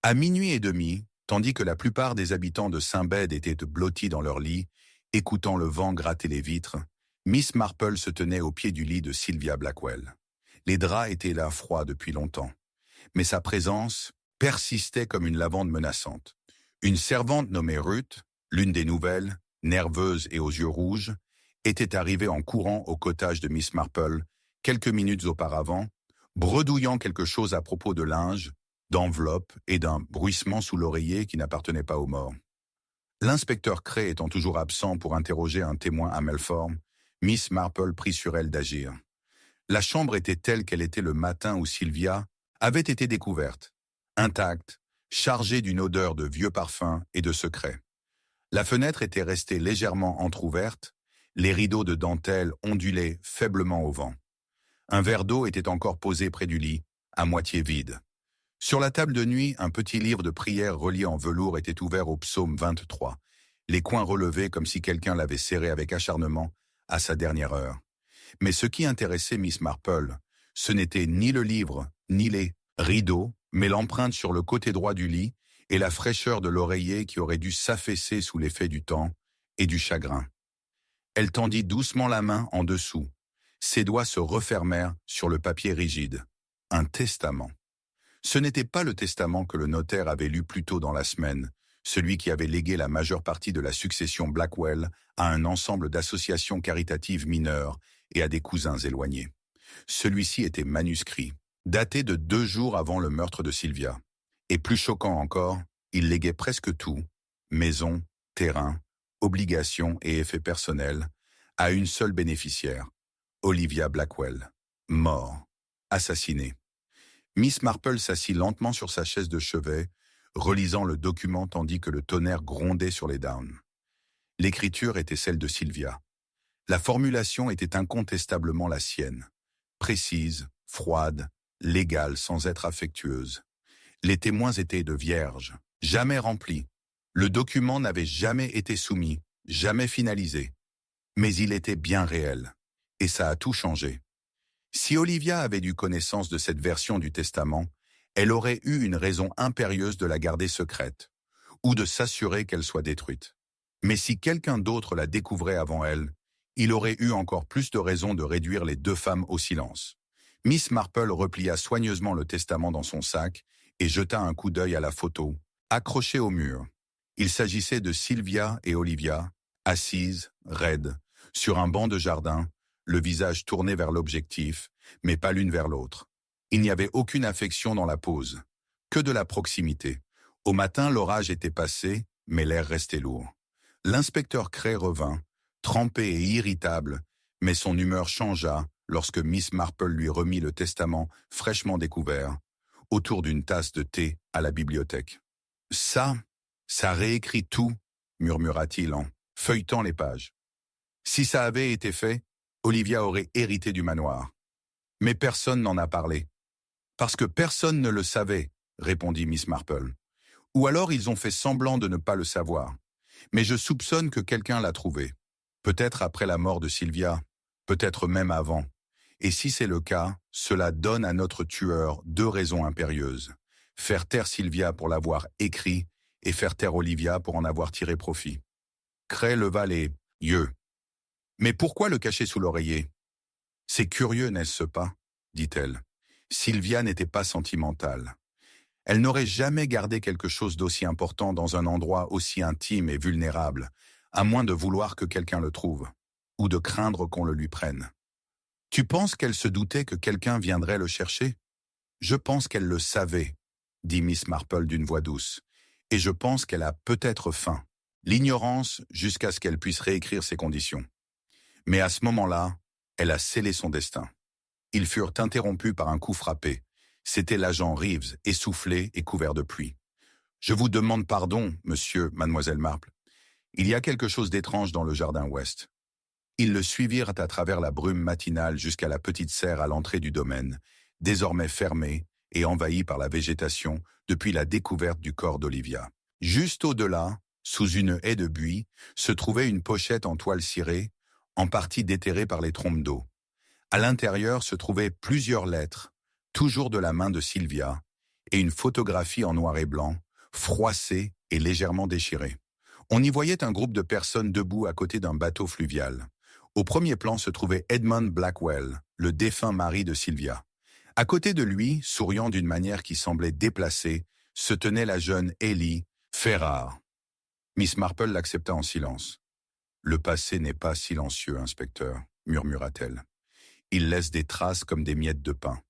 À 00h30, tandis que la plupart des habitants de Saint-Bède étaient blottis dans leur lit, écoutant le vent gratter les vitres, Miss Marple se tenait au pied du lit de Sylvia Blackwell. Les draps étaient là froids depuis longtemps, mais sa présence persistait comme une lavande menaçante. Une servante nommée Ruth, l'une des nouvelles, nerveuse et aux yeux rouges, était arrivée en courant au cottage de Miss Marple quelques minutes auparavant, bredouillant quelque chose à propos de linge, d'enveloppe et d'un bruissement sous l'oreiller qui n'appartenait pas aux morts. L'inspecteur Cray étant toujours absent pour interroger un témoin à Melform, Miss Marple prit sur elle d'agir. La chambre était telle qu'elle était le matin où Sylvia avait été découverte, intacte, chargée d'une odeur de vieux parfums et de secrets. La fenêtre était restée légèrement entr'ouverte, les rideaux de dentelle ondulaient faiblement au vent. Un verre d'eau était encore posé près du lit, à moitié vide. Sur la table de nuit, un petit livre de prière relié en velours était ouvert au psaume 23, les coins relevés comme si quelqu'un l'avait serré avec acharnement à sa dernière heure. Mais ce qui intéressait Miss Marple, ce n'était ni le livre, ni les rideaux, mais l'empreinte sur le côté droit du lit et la fraîcheur de l'oreiller qui aurait dû s'affaisser sous l'effet du temps et du chagrin. Elle tendit doucement la main en dessous. Ses doigts se refermèrent sur le papier rigide. Un testament. Ce n'était pas le testament que le notaire avait lu plus tôt dans la semaine, celui qui avait légué la majeure partie de la succession Blackwell à un ensemble d'associations caritatives mineures et à des cousins éloignés. Celui-ci était manuscrit, daté de 2 jours avant le meurtre de Sylvia. Et plus choquant encore, il léguait presque tout, maison, terrain, obligations et effets personnels, à une seule bénéficiaire, Olivia Blackwell, mort, assassinée. Miss Marple s'assit lentement sur sa chaise de chevet, relisant le document tandis que le tonnerre grondait sur les Downs. L'écriture était celle de Sylvia. La formulation était incontestablement la sienne, précise, froide, légale sans être affectueuse. Les témoins étaient de vierges, jamais remplis. Le document n'avait jamais été soumis, jamais finalisé. Mais il était bien réel, et ça a tout changé. Si Olivia avait eu connaissance de cette version du testament, elle aurait eu une raison impérieuse de la garder secrète, ou de s'assurer qu'elle soit détruite. Mais si quelqu'un d'autre la découvrait avant elle, il aurait eu encore plus de raisons de réduire les 2 femmes au silence. Miss Marple replia soigneusement le testament dans son sac et jeta un coup d'œil à la photo, accrochée au mur. Il s'agissait de Sylvia et Olivia, assises, raides, sur un banc de jardin, le visage tourné vers l'objectif, mais pas l'une vers l'autre. Il n'y avait aucune affection dans la pose, que de la proximité. Au matin, l'orage était passé, mais l'air restait lourd. L'inspecteur Cray revint, trempé et irritable, mais son humeur changea lorsque Miss Marple lui remit le testament fraîchement découvert, autour d'une tasse de thé à la bibliothèque. « Ça réécrit tout », murmura-t-il en feuilletant les pages. Si ça avait été fait, Olivia aurait hérité du manoir. Mais personne n'en a parlé. Parce que personne ne le savait, répondit Miss Marple. Ou alors ils ont fait semblant de ne pas le savoir. Mais je soupçonne que quelqu'un l'a trouvé. Peut-être après la mort de Sylvia, peut-être même avant. Et si c'est le cas, cela donne à notre tueur 2 raisons impérieuses. Faire taire Sylvia pour l'avoir écrit et faire taire Olivia pour en avoir tiré profit. Cray leva les yeux. Mais pourquoi le cacher sous l'oreiller? C'est curieux, n'est-ce pas? Dit-elle. Sylvia n'était pas sentimentale. Elle n'aurait jamais gardé quelque chose d'aussi important dans un endroit aussi intime et vulnérable, à moins de vouloir que quelqu'un le trouve, ou de craindre qu'on le lui prenne. Tu penses qu'elle se doutait que quelqu'un viendrait le chercher? Je pense qu'elle le savait, dit Miss Marple d'une voix douce, et je pense qu'elle a peut-être faim. L'ignorance jusqu'à ce qu'elle puisse réécrire ses conditions. Mais à ce moment-là, elle a scellé son destin. Ils furent interrompus par un coup frappé. C'était l'agent Reeves, essoufflé et couvert de pluie. « Je vous demande pardon, monsieur, mademoiselle Marple. Il y a quelque chose d'étrange dans le jardin ouest. » Ils le suivirent à travers la brume matinale jusqu'à la petite serre à l'entrée du domaine, désormais fermée et envahie par la végétation depuis la découverte du corps d'Olivia. Juste au-delà, sous une haie de buis, se trouvait une pochette en toile cirée, en partie déterrée par les trompes d'eau. À l'intérieur se trouvaient plusieurs lettres, toujours de la main de Sylvia, et une photographie en noir et blanc, froissée et légèrement déchirée. On y voyait un groupe de personnes debout à côté d'un bateau fluvial. Au premier plan se trouvait Edmund Blackwell, le défunt mari de Sylvia. À côté de lui, souriant d'une manière qui semblait déplacée, se tenait la jeune Ellie Ferrars. Miss Marple l'accepta en silence. « Le passé n'est pas silencieux, inspecteur, » murmura-t-elle. « Il laisse des traces comme des miettes de pain.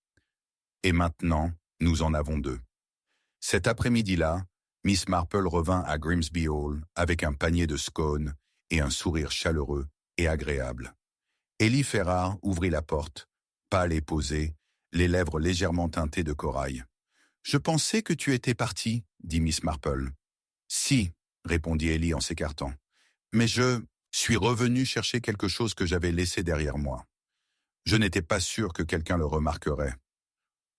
Et maintenant, nous en avons 2. » Cet après-midi-là, Miss Marple revint à Grimsby Hall avec un panier de scones et un sourire chaleureux et agréable. Ellie Ferrars ouvrit la porte, pâle et posée, les lèvres légèrement teintées de corail. « Je pensais que tu étais partie, dit Miss Marple. Si, répondit Ellie en s'écartant. Mais je suis revenu chercher quelque chose que j'avais laissé derrière moi. Je n'étais pas sûr que quelqu'un le remarquerait.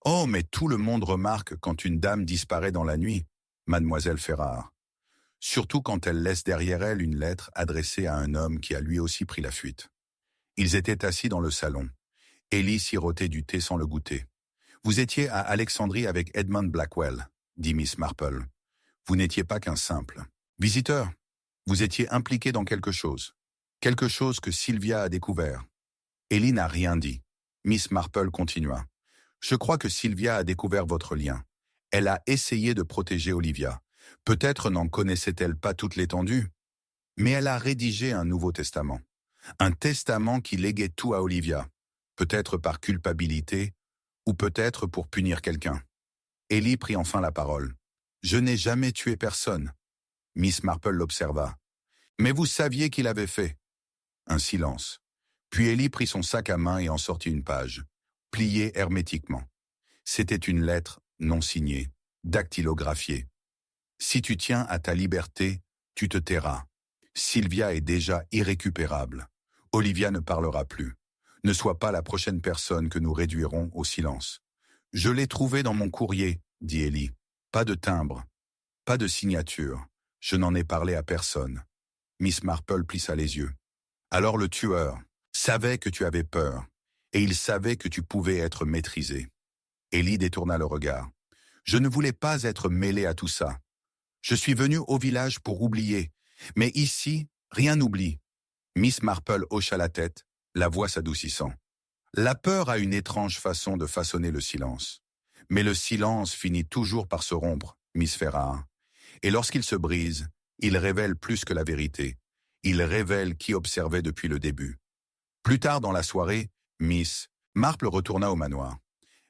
Oh, mais tout le monde remarque quand une dame disparaît dans la nuit, mademoiselle Ferrare. Surtout quand elle laisse derrière elle une lettre adressée à un homme qui a lui aussi pris la fuite. Ils étaient assis dans le salon. Ellie sirotait du thé sans le goûter. Vous étiez à Alexandrie avec Edmund Blackwell, dit Miss Marple. Vous n'étiez pas qu'un simple visiteur. Vous étiez impliqué dans quelque chose. Quelque chose que Sylvia a découvert. Ellie n'a rien dit. Miss Marple continua. Je crois que Sylvia a découvert votre lien. Elle a essayé de protéger Olivia. Peut-être n'en connaissait-elle pas toute l'étendue. Mais elle a rédigé un Nouveau Testament. Un testament qui léguait tout à Olivia. Peut-être par culpabilité, ou peut-être pour punir quelqu'un. Ellie prit enfin la parole. Je n'ai jamais tué personne. Miss Marple l'observa. Mais vous saviez qu'il avait fait. Un silence. Puis Ellie prit son sac à main et en sortit une page, pliée hermétiquement. C'était une lettre non signée, dactylographiée. Si tu tiens à ta liberté, tu te tairas. Sylvia est déjà irrécupérable. Olivia ne parlera plus. Ne sois pas la prochaine personne que nous réduirons au silence. Je l'ai trouvé dans mon courrier, dit Ellie. Pas de timbre, pas de signature. Je n'en ai parlé à personne. Miss Marple plissa les yeux. Alors le tueur savait que tu avais peur, et il savait que tu pouvais être maîtrisé. Ellie détourna le regard. Je ne voulais pas être mêlée à tout ça. Je suis venue au village pour oublier, mais ici, rien n'oublie. Miss Marple hocha la tête, la voix s'adoucissant. La peur a une étrange façon de façonner le silence. Mais le silence finit toujours par se rompre, Miss Ferrare. Et lorsqu'il se brise, il révèle plus que la vérité. Il révèle qui observait depuis le début. Plus tard dans la soirée, Miss Marple retourna au manoir.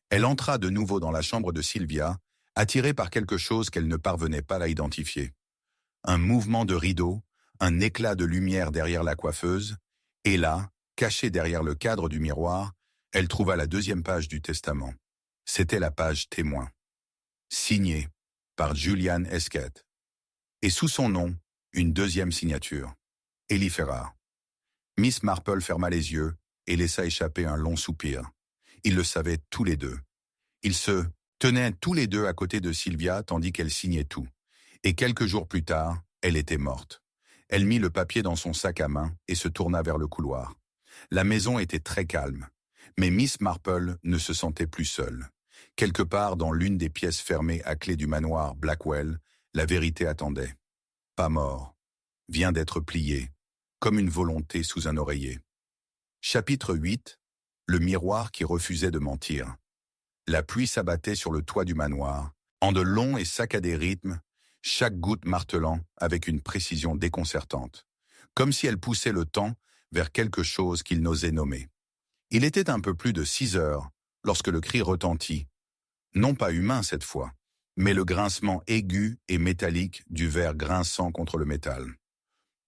Elle entra de nouveau dans la chambre de Sylvia, attirée par quelque chose qu'elle ne parvenait pas à identifier. Un mouvement de rideau, un éclat de lumière derrière la coiffeuse, et là, cachée derrière le cadre du miroir, elle trouva la deuxième page du testament. C'était la page témoin. Signée par Julian Esquette. Et sous son nom, une deuxième signature. Ellie Ferrare. Miss Marple ferma les yeux et laissa échapper un long soupir. Ils le savaient tous les deux. Ils se tenaient tous les deux à côté de Sylvia tandis qu'elle signait tout. Et quelques jours plus tard, elle était morte. Elle mit le papier dans son sac à main et se tourna vers le couloir. La maison était très calme, mais Miss Marple ne se sentait plus seule. Quelque part dans l'une des pièces fermées à clé du manoir Blackwell, la vérité attendait. Pas mort. Vient d'être plié, comme une volonté sous un oreiller. Chapitre 8. Le miroir qui refusait de mentir. La pluie s'abattait sur le toit du manoir, en de longs et saccadés rythmes, chaque goutte martelant avec une précision déconcertante, comme si elle poussait le temps vers quelque chose qu'il n'osait nommer. Il était un peu plus de 6 heures lorsque le cri retentit, non pas humain cette fois, mais le grincement aigu et métallique du verre grinçant contre le métal.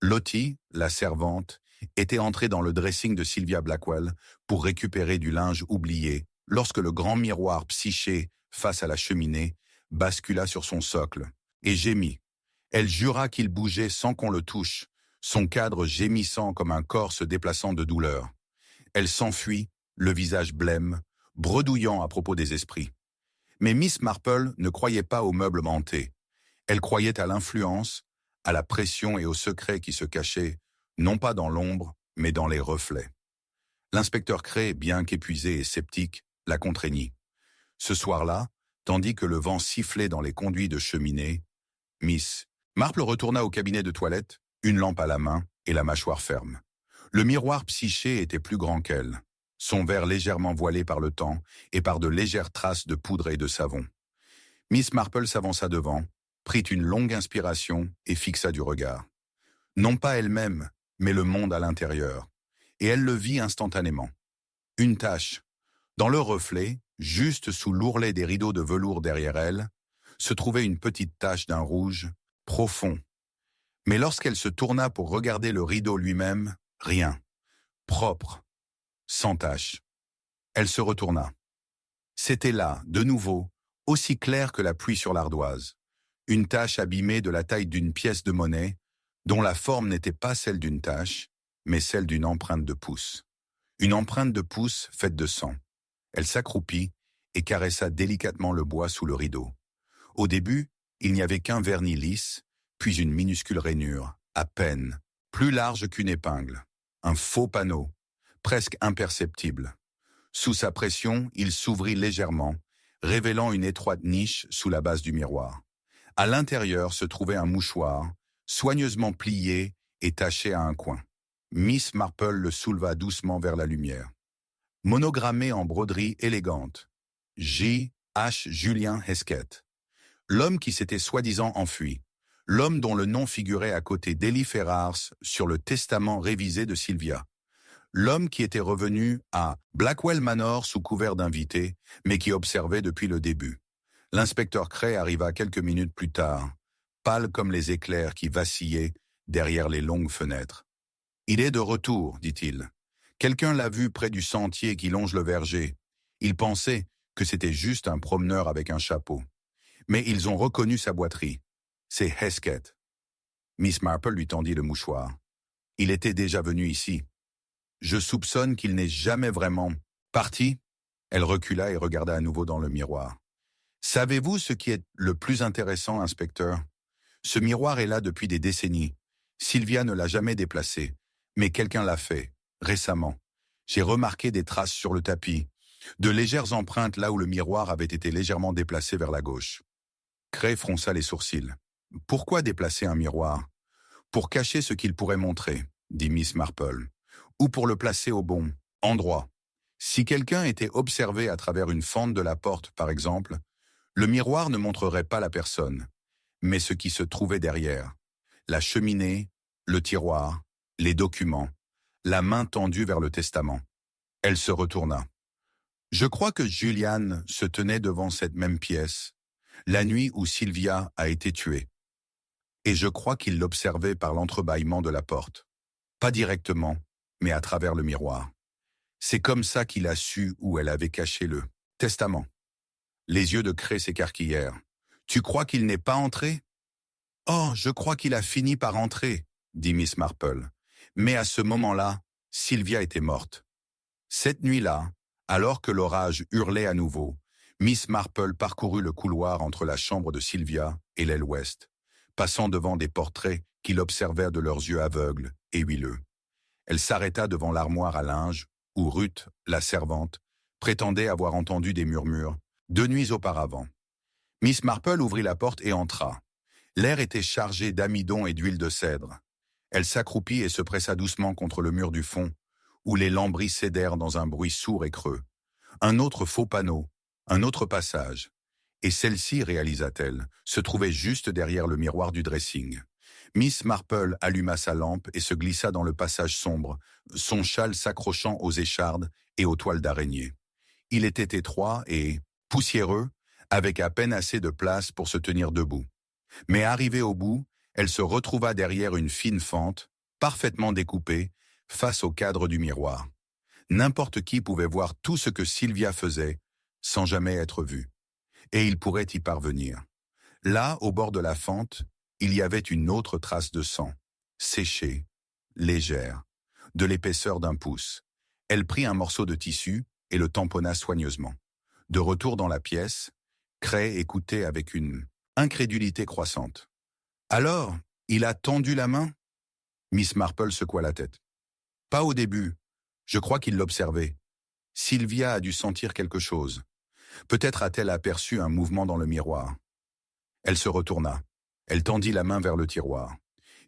Lottie, la servante, était entrée dans le dressing de Sylvia Blackwell pour récupérer du linge oublié lorsque le grand miroir psyché face à la cheminée bascula sur son socle et gémit. Elle jura qu'il bougeait sans qu'on le touche, son cadre gémissant comme un corps se déplaçant de douleur. Elle s'enfuit, le visage blême, bredouillant à propos des esprits. Mais Miss Marple ne croyait pas aux meubles hantés. Elle croyait à l'influence, à la pression et au secret qui se cachaient, non pas dans l'ombre, mais dans les reflets. L'inspecteur Cray, bien qu'épuisé et sceptique, la contraignit. Ce soir-là, tandis que le vent sifflait dans les conduits de cheminée, Miss Marple retourna au cabinet de toilette, une lampe à la main et la mâchoire ferme. Le miroir psyché était plus grand qu'elle, son verre légèrement voilé par le temps et par de légères traces de poudre et de savon. Miss Marple s'avança devant, prit une longue inspiration et fixa du regard. Non pas elle-même, mais le monde à l'intérieur. Et elle le vit instantanément. Une tache. Dans le reflet, juste sous l'ourlet des rideaux de velours derrière elle, se trouvait une petite tache d'un rouge profond. Mais lorsqu'elle se tourna pour regarder le rideau lui-même, rien. Propre. Sans tache. Elle se retourna. C'était là, de nouveau, aussi clair que la pluie sur l'ardoise. Une tache abîmée de la taille d'une pièce de monnaie, dont la forme n'était pas celle d'une tache, mais celle d'une empreinte de pouce. Une empreinte de pouce faite de sang. Elle s'accroupit et caressa délicatement le bois sous le rideau. Au début, il n'y avait qu'un vernis lisse, puis une minuscule rainure, à peine, plus large qu'une épingle. Un faux panneau, presque imperceptible. Sous sa pression, il s'ouvrit légèrement, révélant une étroite niche sous la base du miroir. À l'intérieur se trouvait un mouchoir, soigneusement plié et taché à un coin. Miss Marple le souleva doucement vers la lumière. Monogrammé en broderie élégante. J. H. Julien Hesketh. L'homme qui s'était soi-disant enfui. L'homme dont le nom figurait à côté d'Eli Ferrars sur le testament révisé de Sylvia. L'homme qui était revenu à Blackwell Manor sous couvert d'invité, mais qui observait depuis le début. L'inspecteur Cray arriva quelques minutes plus tard, pâle comme les éclairs qui vacillaient derrière les longues fenêtres. « Il est de retour, dit-il. Quelqu'un l'a vu près du sentier qui longe le verger. Il pensait que c'était juste un promeneur avec un chapeau. Mais ils ont reconnu sa boiterie. C'est Hesketh. » Miss Marple lui tendit le mouchoir. « Il était déjà venu ici. Je soupçonne qu'il n'est jamais vraiment parti. » Elle recula et regarda à nouveau dans le miroir. « Savez-vous ce qui est le plus intéressant, inspecteur? Ce miroir est là depuis des décennies. Sylvia ne l'a jamais déplacé, mais quelqu'un l'a fait, récemment. J'ai remarqué des traces sur le tapis, de légères empreintes là où le miroir avait été légèrement déplacé vers la gauche. » Cray fronça les sourcils. « Pourquoi déplacer un miroir? Pour cacher ce qu'il pourrait montrer, dit Miss Marple, ou pour le placer au bon endroit. Si quelqu'un était observé à travers une fente de la porte, par exemple, le miroir ne montrerait pas la personne, mais ce qui se trouvait derrière. La cheminée, le tiroir, les documents, la main tendue vers le testament. » Elle se retourna. « Je crois que Julian se tenait devant cette même pièce, la nuit où Sylvia a été tuée. Et je crois qu'il l'observait par l'entrebâillement de la porte. Pas directement, mais à travers le miroir. C'est comme ça qu'il a su où elle avait caché le testament. » Les yeux de Cray s'écarquillèrent. « Tu crois qu'il n'est pas entré? »« Oh, je crois qu'il a fini par entrer, » dit Miss Marple. Mais à ce moment-là, Sylvia était morte. Cette nuit-là, alors que l'orage hurlait à nouveau, Miss Marple parcourut le couloir entre la chambre de Sylvia et l'aile ouest, passant devant des portraits qui l'observèrent de leurs yeux aveugles et huileux. Elle s'arrêta devant l'armoire à linge, où Ruth, la servante, prétendait avoir entendu des murmures 2 nuits auparavant. Miss Marple ouvrit la porte et entra. L'air était chargé d'amidon et d'huile de cèdre. Elle s'accroupit et se pressa doucement contre le mur du fond, où les lambris cédèrent dans un bruit sourd et creux. Un autre faux panneau, un autre passage. Et celle-ci, réalisa-t-elle, se trouvait juste derrière le miroir du dressing. Miss Marple alluma sa lampe et se glissa dans le passage sombre, son châle s'accrochant aux échardes et aux toiles d'araignée. Il était étroit et poussiéreux, avec à peine assez de place pour se tenir debout. Mais arrivée au bout, elle se retrouva derrière une fine fente, parfaitement découpée, face au cadre du miroir. N'importe qui pouvait voir tout ce que Sylvia faisait, sans jamais être vu. Et il pourrait y parvenir. Là, au bord de la fente, il y avait une autre trace de sang, séchée, légère, de l'épaisseur d'1 pouce. Elle prit un morceau de tissu et le tamponna soigneusement. De retour dans la pièce, Cray écoutait avec une incrédulité croissante. « Alors, il a tendu la main ?» Miss Marple secoua la tête. « Pas au début. Je crois qu'il l'observait. Sylvia a dû sentir quelque chose. Peut-être a-t-elle aperçu un mouvement dans le miroir. » Elle se retourna. Elle tendit la main vers le tiroir.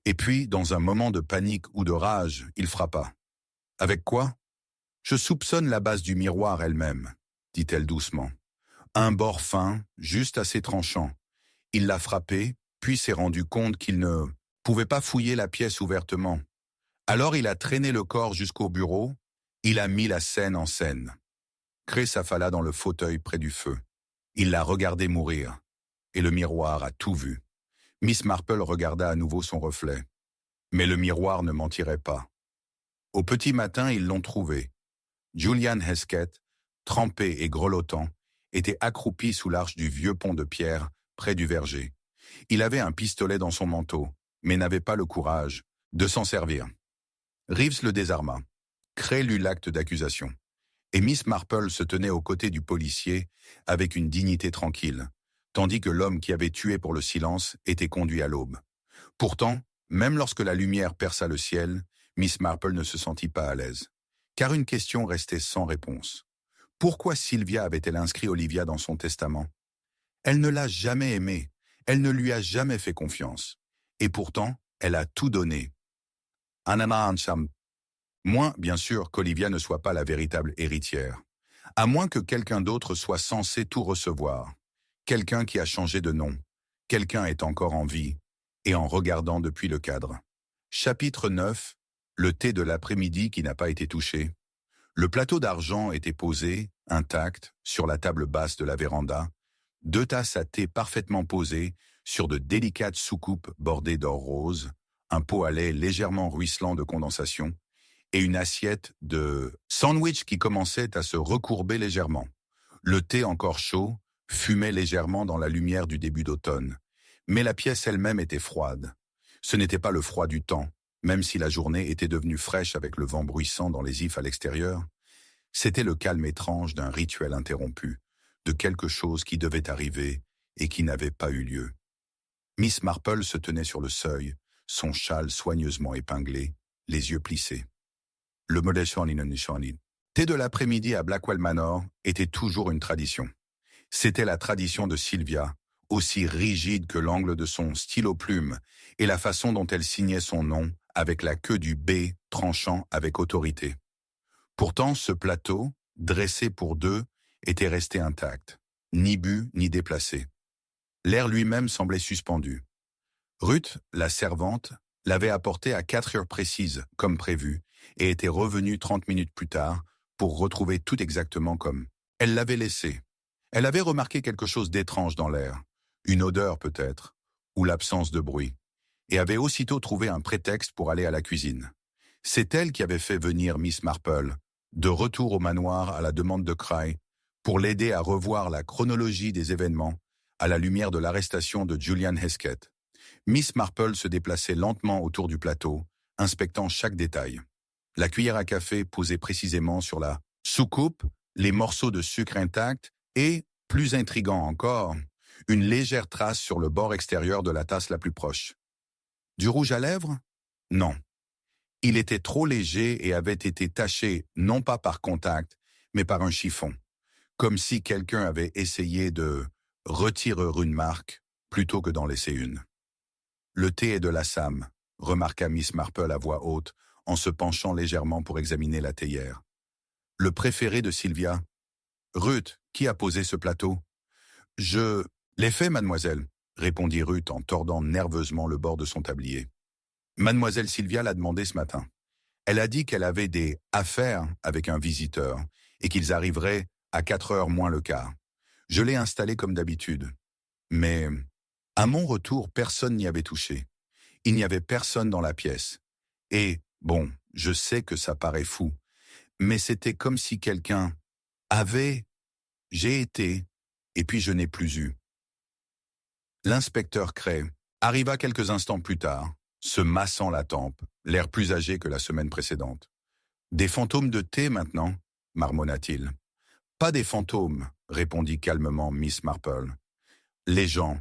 Et puis, dans un moment de panique ou de rage, il frappa. « Avec quoi ? » « Je soupçonne la base du miroir elle-même, » dit-elle doucement. Un bord fin, juste assez tranchant. Il l'a frappé, puis s'est rendu compte qu'il ne pouvait pas fouiller la pièce ouvertement. Alors il a traîné le corps jusqu'au bureau, il a mis la scène en scène. Cray s'affala dans le fauteuil près du feu. Il l'a regardé mourir, et le miroir a tout vu. Miss Marple regarda à nouveau son reflet. Mais le miroir ne mentirait pas. Au petit matin, ils l'ont trouvé. Julian Hesketh, trempé et grelottant, était accroupi sous l'arche du vieux pont de pierre, près du verger. Il avait un pistolet dans son manteau, mais n'avait pas le courage de s'en servir. Reeves le désarma. Cray lut l'acte d'accusation. Et Miss Marple se tenait aux côtés du policier avec une dignité tranquille, tandis que l'homme qui avait tué pour le silence était conduit à l'aube. Pourtant, même lorsque la lumière perça le ciel, Miss Marple ne se sentit pas à l'aise. Car une question restait sans réponse. Pourquoi Sylvia avait-elle inscrit Olivia dans son testament? Elle ne l'a jamais aimée, elle ne lui a jamais fait confiance. Et pourtant, elle a tout donné. Moins, bien sûr, qu'Olivia ne soit pas la véritable héritière. À moins que quelqu'un d'autre soit censé tout recevoir. Quelqu'un qui a changé de nom. Quelqu'un est encore en vie et en regardant depuis le cadre. Chapitre 9. Le thé de l'après-midi qui n'a pas été touché. Le plateau d'argent était posé, intact, sur la table basse de la véranda. 2 tasses à thé parfaitement posées sur de délicates soucoupes bordées d'or rose, un pot à lait légèrement ruisselant de condensation et une assiette de sandwich qui commençait à se recourber légèrement. Le thé encore chaud fumait légèrement dans la lumière du début d'automne, mais la pièce elle-même était froide. Ce n'était pas le froid du temps, même si la journée était devenue fraîche avec le vent bruissant dans les ifs à l'extérieur. C'était le calme étrange d'un rituel interrompu, de quelque chose qui devait arriver et qui n'avait pas eu lieu. Miss Marple se tenait sur le seuil, son châle soigneusement épinglé, les yeux plissés. Le modèle thé de l'après-midi à Blackwell Manor était toujours une tradition. C'était la tradition de Sylvia, aussi rigide que l'angle de son stylo-plume et la façon dont elle signait son nom avec la queue du B tranchant avec autorité. Pourtant, ce plateau, dressé pour 2, était resté intact, ni bu ni déplacé. L'air lui-même semblait suspendu. Ruth, la servante, l'avait apporté à 4 heures précises, comme prévu, et était revenue 30 minutes plus tard pour retrouver tout exactement comme elle l'avait laissé. Elle avait remarqué quelque chose d'étrange dans l'air, une odeur peut-être, ou l'absence de bruit, et avait aussitôt trouvé un prétexte pour aller à la cuisine. C'est elle qui avait fait venir Miss Marple, de retour au manoir à la demande de Cray, pour l'aider à revoir la chronologie des événements à la lumière de l'arrestation de Julian Hesketh. Miss Marple se déplaçait lentement autour du plateau, inspectant chaque détail. La cuillère à café posée précisément sur la soucoupe, les morceaux de sucre intacts et, plus intriguant encore, une légère trace sur le bord extérieur de la tasse la plus proche. Du rouge à lèvres? Non. Il était trop léger et avait été taché non pas par contact, mais par un chiffon, comme si quelqu'un avait essayé de retirer une marque plutôt que d'en laisser une. Le thé est de l'Assam, remarqua Miss Marple à voix haute, en se penchant légèrement pour examiner la théière. Le préféré de Sylvia. Ruth, qui a posé ce plateau? Je l'ai fait, mademoiselle, répondit Ruth en tordant nerveusement le bord de son tablier. Mademoiselle Sylvia l'a demandé ce matin. Elle a dit qu'elle avait des affaires avec un visiteur et qu'ils arriveraient à 4 heures moins le quart. Je l'ai installé comme d'habitude. Mais à mon retour, personne n'y avait touché. Il n'y avait personne dans la pièce. Et, bon, je sais que ça paraît fou, mais c'était comme si quelqu'un avait... J'ai été, et puis je n'ai plus eu. L'inspecteur Cray arriva quelques instants plus tard, se massant la tempe, l'air plus âgé que la semaine précédente. « Des fantômes de thé maintenant » marmonna-t-il. « Pas des fantômes » répondit calmement Miss Marple. « Les gens.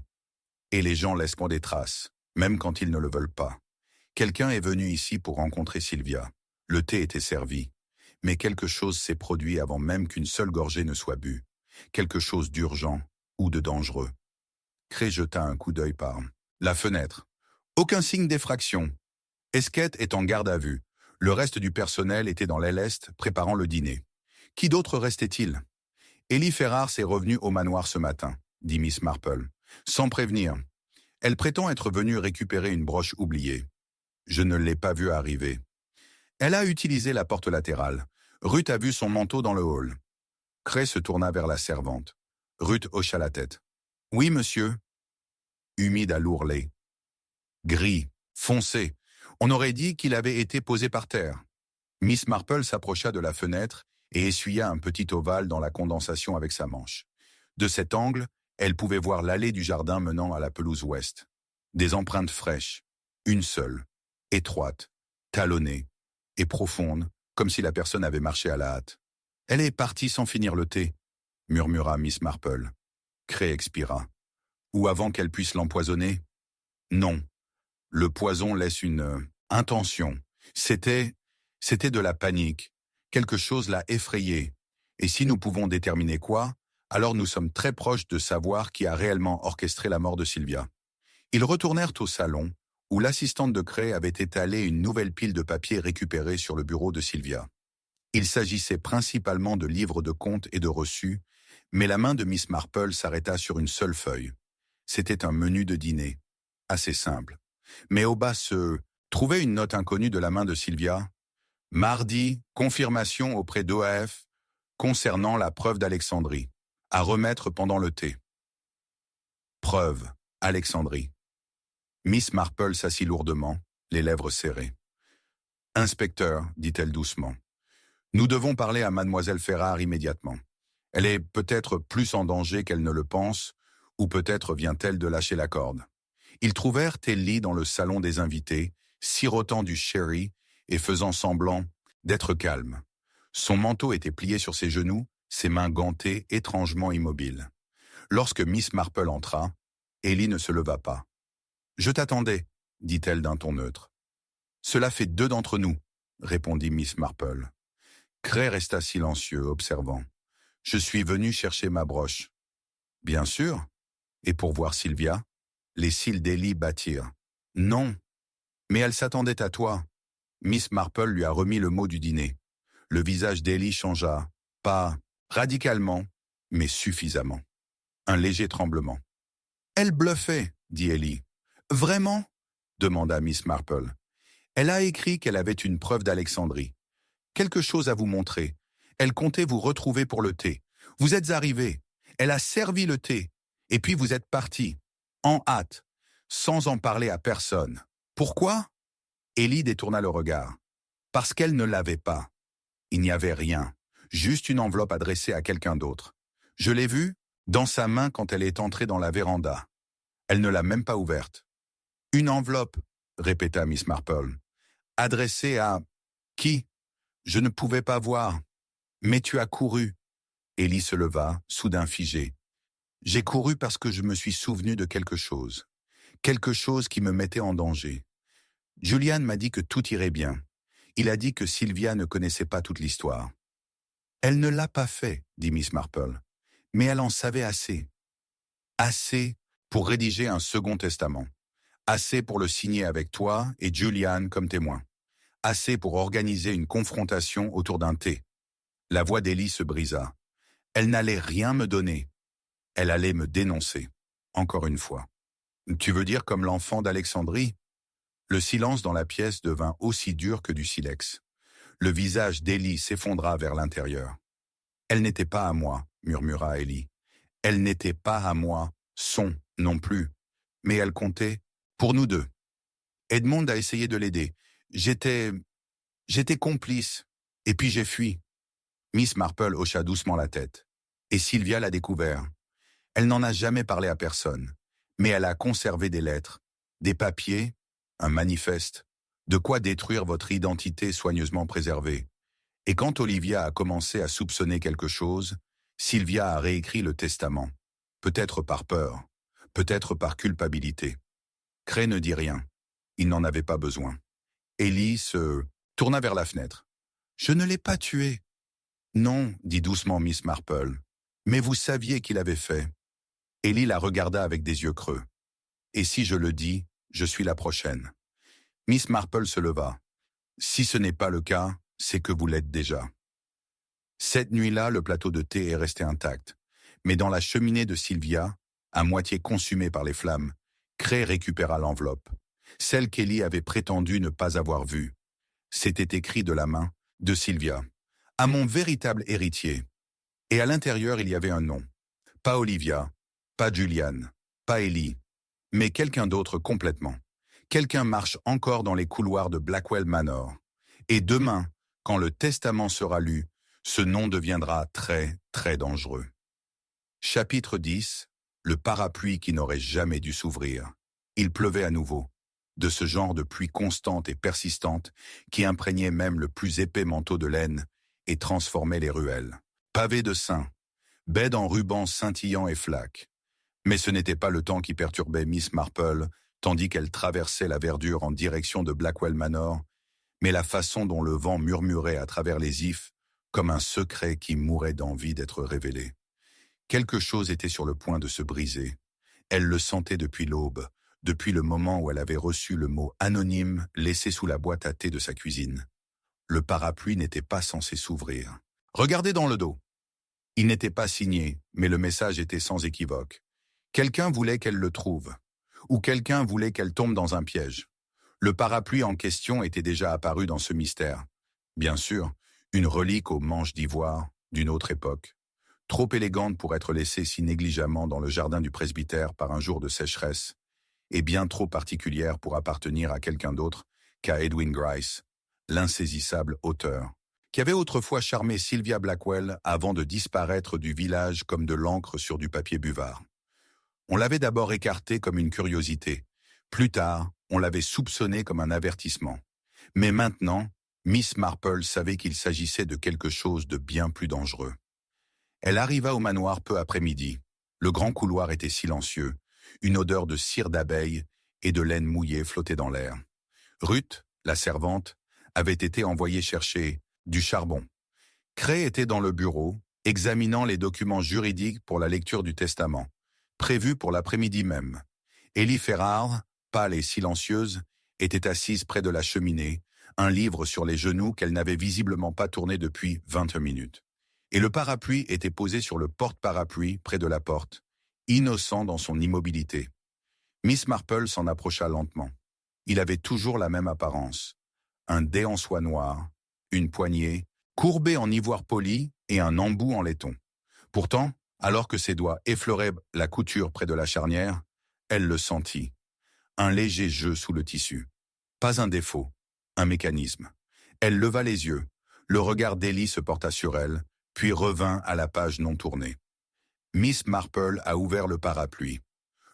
Et les gens laissent des traces, même quand ils ne le veulent pas. Quelqu'un est venu ici pour rencontrer Sylvia. Le thé était servi. Mais quelque chose s'est produit avant même qu'une seule gorgée ne soit bue. Quelque chose d'urgent ou de dangereux. » Cray jeta un coup d'œil par la fenêtre. Aucun signe d'effraction. Hesketh est en garde à vue. Le reste du personnel était dans l'aile est préparant le dîner. Qui d'autre restait-il? Ellie Ferrars est revenue au manoir ce matin, dit Miss Marple, sans prévenir. Elle prétend être venue récupérer une broche oubliée. Je ne l'ai pas vue arriver. Elle a utilisé la porte latérale. Ruth a vu son manteau dans le hall. Cray se tourna vers la servante. Ruth hocha la tête. « Oui, monsieur. » Humide à l'ourlet. Gris, foncé. On aurait dit qu'il avait été posé par terre. Miss Marple s'approcha de la fenêtre et essuya un petit ovale dans la condensation avec sa manche. De cet angle, elle pouvait voir l'allée du jardin menant à la pelouse ouest. Des empreintes fraîches, une seule, étroite, talonnée et profonde, comme si la personne avait marché à la hâte. « Elle est partie sans finir le thé », murmura Miss Marple. Cray expira. « Ou avant qu'elle puisse l'empoisonner ?»« Non. Le poison laisse une intention. C'était de la panique. Quelque chose l'a effrayée. Et si nous pouvons déterminer quoi, alors nous sommes très proches de savoir qui a réellement orchestré la mort de Sylvia. » Ils retournèrent au salon, où l'assistante de Cray avait étalé une nouvelle pile de papiers récupérés sur le bureau de Sylvia. Il s'agissait principalement de livres de comptes et de reçus, mais la main de Miss Marple s'arrêta sur une seule feuille. C'était un menu de dîner, assez simple. Mais au bas se trouvait une note inconnue de la main de Sylvia. « Mardi, confirmation auprès d'OAF concernant la preuve d'Alexandrie, à remettre pendant le thé. » Preuve, Alexandrie. Miss Marple s'assit lourdement, les lèvres serrées. « Inspecteur, dit-elle doucement, nous devons parler à mademoiselle Ferrare immédiatement. Elle est peut-être plus en danger qu'elle ne le pense, ou peut-être vient-elle de lâcher la corde. » Ils trouvèrent Ellie dans le salon des invités, sirotant du sherry et faisant semblant d'être calme. Son manteau était plié sur ses genoux, ses mains gantées, étrangement immobiles. Lorsque Miss Marple entra, Ellie ne se leva pas. « Je t'attendais, » dit-elle d'un ton neutre. « Cela fait 2 d'entre nous, » répondit Miss Marple. Cray resta silencieux, observant. « Je suis venu chercher ma broche. »« Bien sûr. Et pour voir Sylvia ?» Les cils d'Ellie battirent. « Non. Mais elle s'attendait à toi. » Miss Marple lui a remis le mot du dîner. Le visage d'Ellie changea, pas radicalement, mais suffisamment. Un léger tremblement. « Elle bluffait, » dit Ellie. « Vraiment ?» demanda Miss Marple. « Elle a écrit qu'elle avait une preuve d'Alexandrie. Quelque chose à vous montrer. Elle comptait vous retrouver pour le thé. Vous êtes arrivés. Elle a servi le thé. Et puis vous êtes partis. En hâte, sans en parler à personne. Pourquoi ? » Ellie détourna le regard. « Parce qu'elle ne l'avait pas. Il n'y avait rien, juste une enveloppe adressée à quelqu'un d'autre. Je l'ai vue dans sa main quand elle est entrée dans la véranda. Elle ne l'a même pas ouverte. »« Une enveloppe, » répéta Miss Marple. « Adressée à... qui ? Je ne pouvais pas voir. Mais tu as couru. » Ellie se leva, soudain figée. « J'ai couru parce que je me suis souvenu de quelque chose. Quelque chose qui me mettait en danger. Julian m'a dit que tout irait bien. Il a dit que Sylvia ne connaissait pas toute l'histoire. »« Elle ne l'a pas fait, » dit Miss Marple. « Mais elle en savait assez. Assez pour rédiger un second testament. Assez pour le signer avec toi et Julian comme témoin. Assez pour organiser une confrontation autour d'un thé. » La voix d'Ellie se brisa. « Elle n'allait rien me donner. Elle allait me dénoncer. Encore une fois. »« Tu veux dire comme l'enfant d'Alexandrie ?» Le silence dans la pièce devint aussi dur que du silex. Le visage d'Ellie s'effondra vers l'intérieur. « Elle n'était pas à moi, » murmura Ellie. « Elle n'était pas à moi, son non plus. Mais elle comptait pour nous deux. Edmond a essayé de l'aider. J'étais complice. Et puis j'ai fui. » Miss Marple hocha doucement la tête. Et Sylvia l'a découvert. Elle n'en a jamais parlé à personne. Mais elle a conservé des lettres, des papiers, un manifeste, de quoi détruire votre identité soigneusement préservée. Et quand Olivia a commencé à soupçonner quelque chose, Sylvia a réécrit le testament. Peut-être par peur, peut-être par culpabilité. Cray ne dit rien. Il n'en avait pas besoin. Ellie se tourna vers la fenêtre. « Je ne l'ai pas tué. »« Non, » dit doucement Miss Marple. « Mais vous saviez qu'il avait fait. » Ellie la regarda avec des yeux creux. « Et si je le dis, je suis la prochaine. » Miss Marple se leva. « Si ce n'est pas le cas, c'est que vous l'êtes déjà. » Cette nuit-là, le plateau de thé est resté intact. Mais dans la cheminée de Sylvia, à moitié consumée par les flammes, Cray récupéra l'enveloppe. Celle qu'Ellie avait prétendu ne pas avoir vue. C'était écrit de la main de Sylvia. « À mon véritable héritier. » Et à l'intérieur, il y avait un nom. Pas Olivia, pas Julian, pas Ellie, mais quelqu'un d'autre complètement. Quelqu'un marche encore dans les couloirs de Blackwell Manor. Et demain, quand le testament sera lu, ce nom deviendra très, très dangereux. Chapitre 10. Le parapluie qui n'aurait jamais dû s'ouvrir. Il pleuvait à nouveau. De ce genre de pluie constante et persistante qui imprégnait même le plus épais manteau de laine et transformait les ruelles. Pavés de sein, baies en rubans scintillants et flaques. Mais ce n'était pas le temps qui perturbait Miss Marple, tandis qu'elle traversait la verdure en direction de Blackwell Manor, mais la façon dont le vent murmurait à travers les ifs, comme un secret qui mourait d'envie d'être révélé. Quelque chose était sur le point de se briser. Elle le sentait depuis l'aube, depuis le moment où elle avait reçu le mot anonyme laissé sous la boîte à thé de sa cuisine. Le parapluie n'était pas censé s'ouvrir. Regardez dans le dos. Il n'était pas signé, mais le message était sans équivoque. Quelqu'un voulait qu'elle le trouve, ou quelqu'un voulait qu'elle tombe dans un piège. Le parapluie en question était déjà apparu dans ce mystère. Bien sûr, une relique aux manches d'ivoire d'une autre époque. Trop élégante pour être laissée si négligemment dans le jardin du presbytère par un jour de sécheresse, et bien trop particulière pour appartenir à quelqu'un d'autre qu'à Edwin Grice, l'insaisissable auteur, qui avait autrefois charmé Sylvia Blackwell avant de disparaître du village comme de l'encre sur du papier buvard. On l'avait d'abord écarté comme une curiosité. Plus tard, on l'avait soupçonné comme un avertissement. Mais maintenant, Miss Marple savait qu'il s'agissait de quelque chose de bien plus dangereux. Elle arriva au manoir peu après midi. Le grand couloir était silencieux. Une odeur de cire d'abeille et de laine mouillée flottait dans l'air. Ruth, la servante, avait été envoyée chercher du charbon. Cray était dans le bureau, examinant les documents juridiques pour la lecture du testament, prévu pour l'après-midi même. Ellie Ferrard, pâle et silencieuse, était assise près de la cheminée, un livre sur les genoux qu'elle n'avait visiblement pas tourné depuis 20 minutes. Et le parapluie était posé sur le porte-parapluie près de la porte, innocent dans son immobilité. Miss Marple s'en approcha lentement. Il avait toujours la même apparence. Un dé en soie noire, une poignée, courbée en ivoire poli et un embout en laiton. Pourtant, alors que ses doigts effleuraient la couture près de la charnière, elle le sentit. Un léger jeu sous le tissu. Pas un défaut, un mécanisme. Elle leva les yeux. Le regard d'Ellie se porta sur elle, puis revint à la page non tournée. Miss Marple a ouvert le parapluie.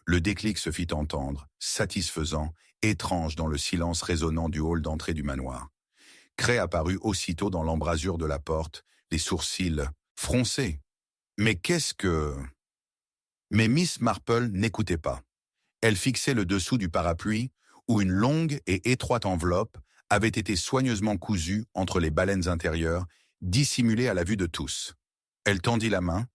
Le déclic se fit entendre, satisfaisant, étrange dans le silence résonnant du hall d'entrée du manoir. Cray apparut aussitôt dans l'embrasure de la porte, les sourcils froncés. Mais qu'est-ce que... Mais Miss Marple n'écoutait pas. Elle fixait le dessous du parapluie, où une longue et étroite enveloppe avait été soigneusement cousue entre les baleines intérieures, dissimulée à la vue de tous. Elle tendit la main,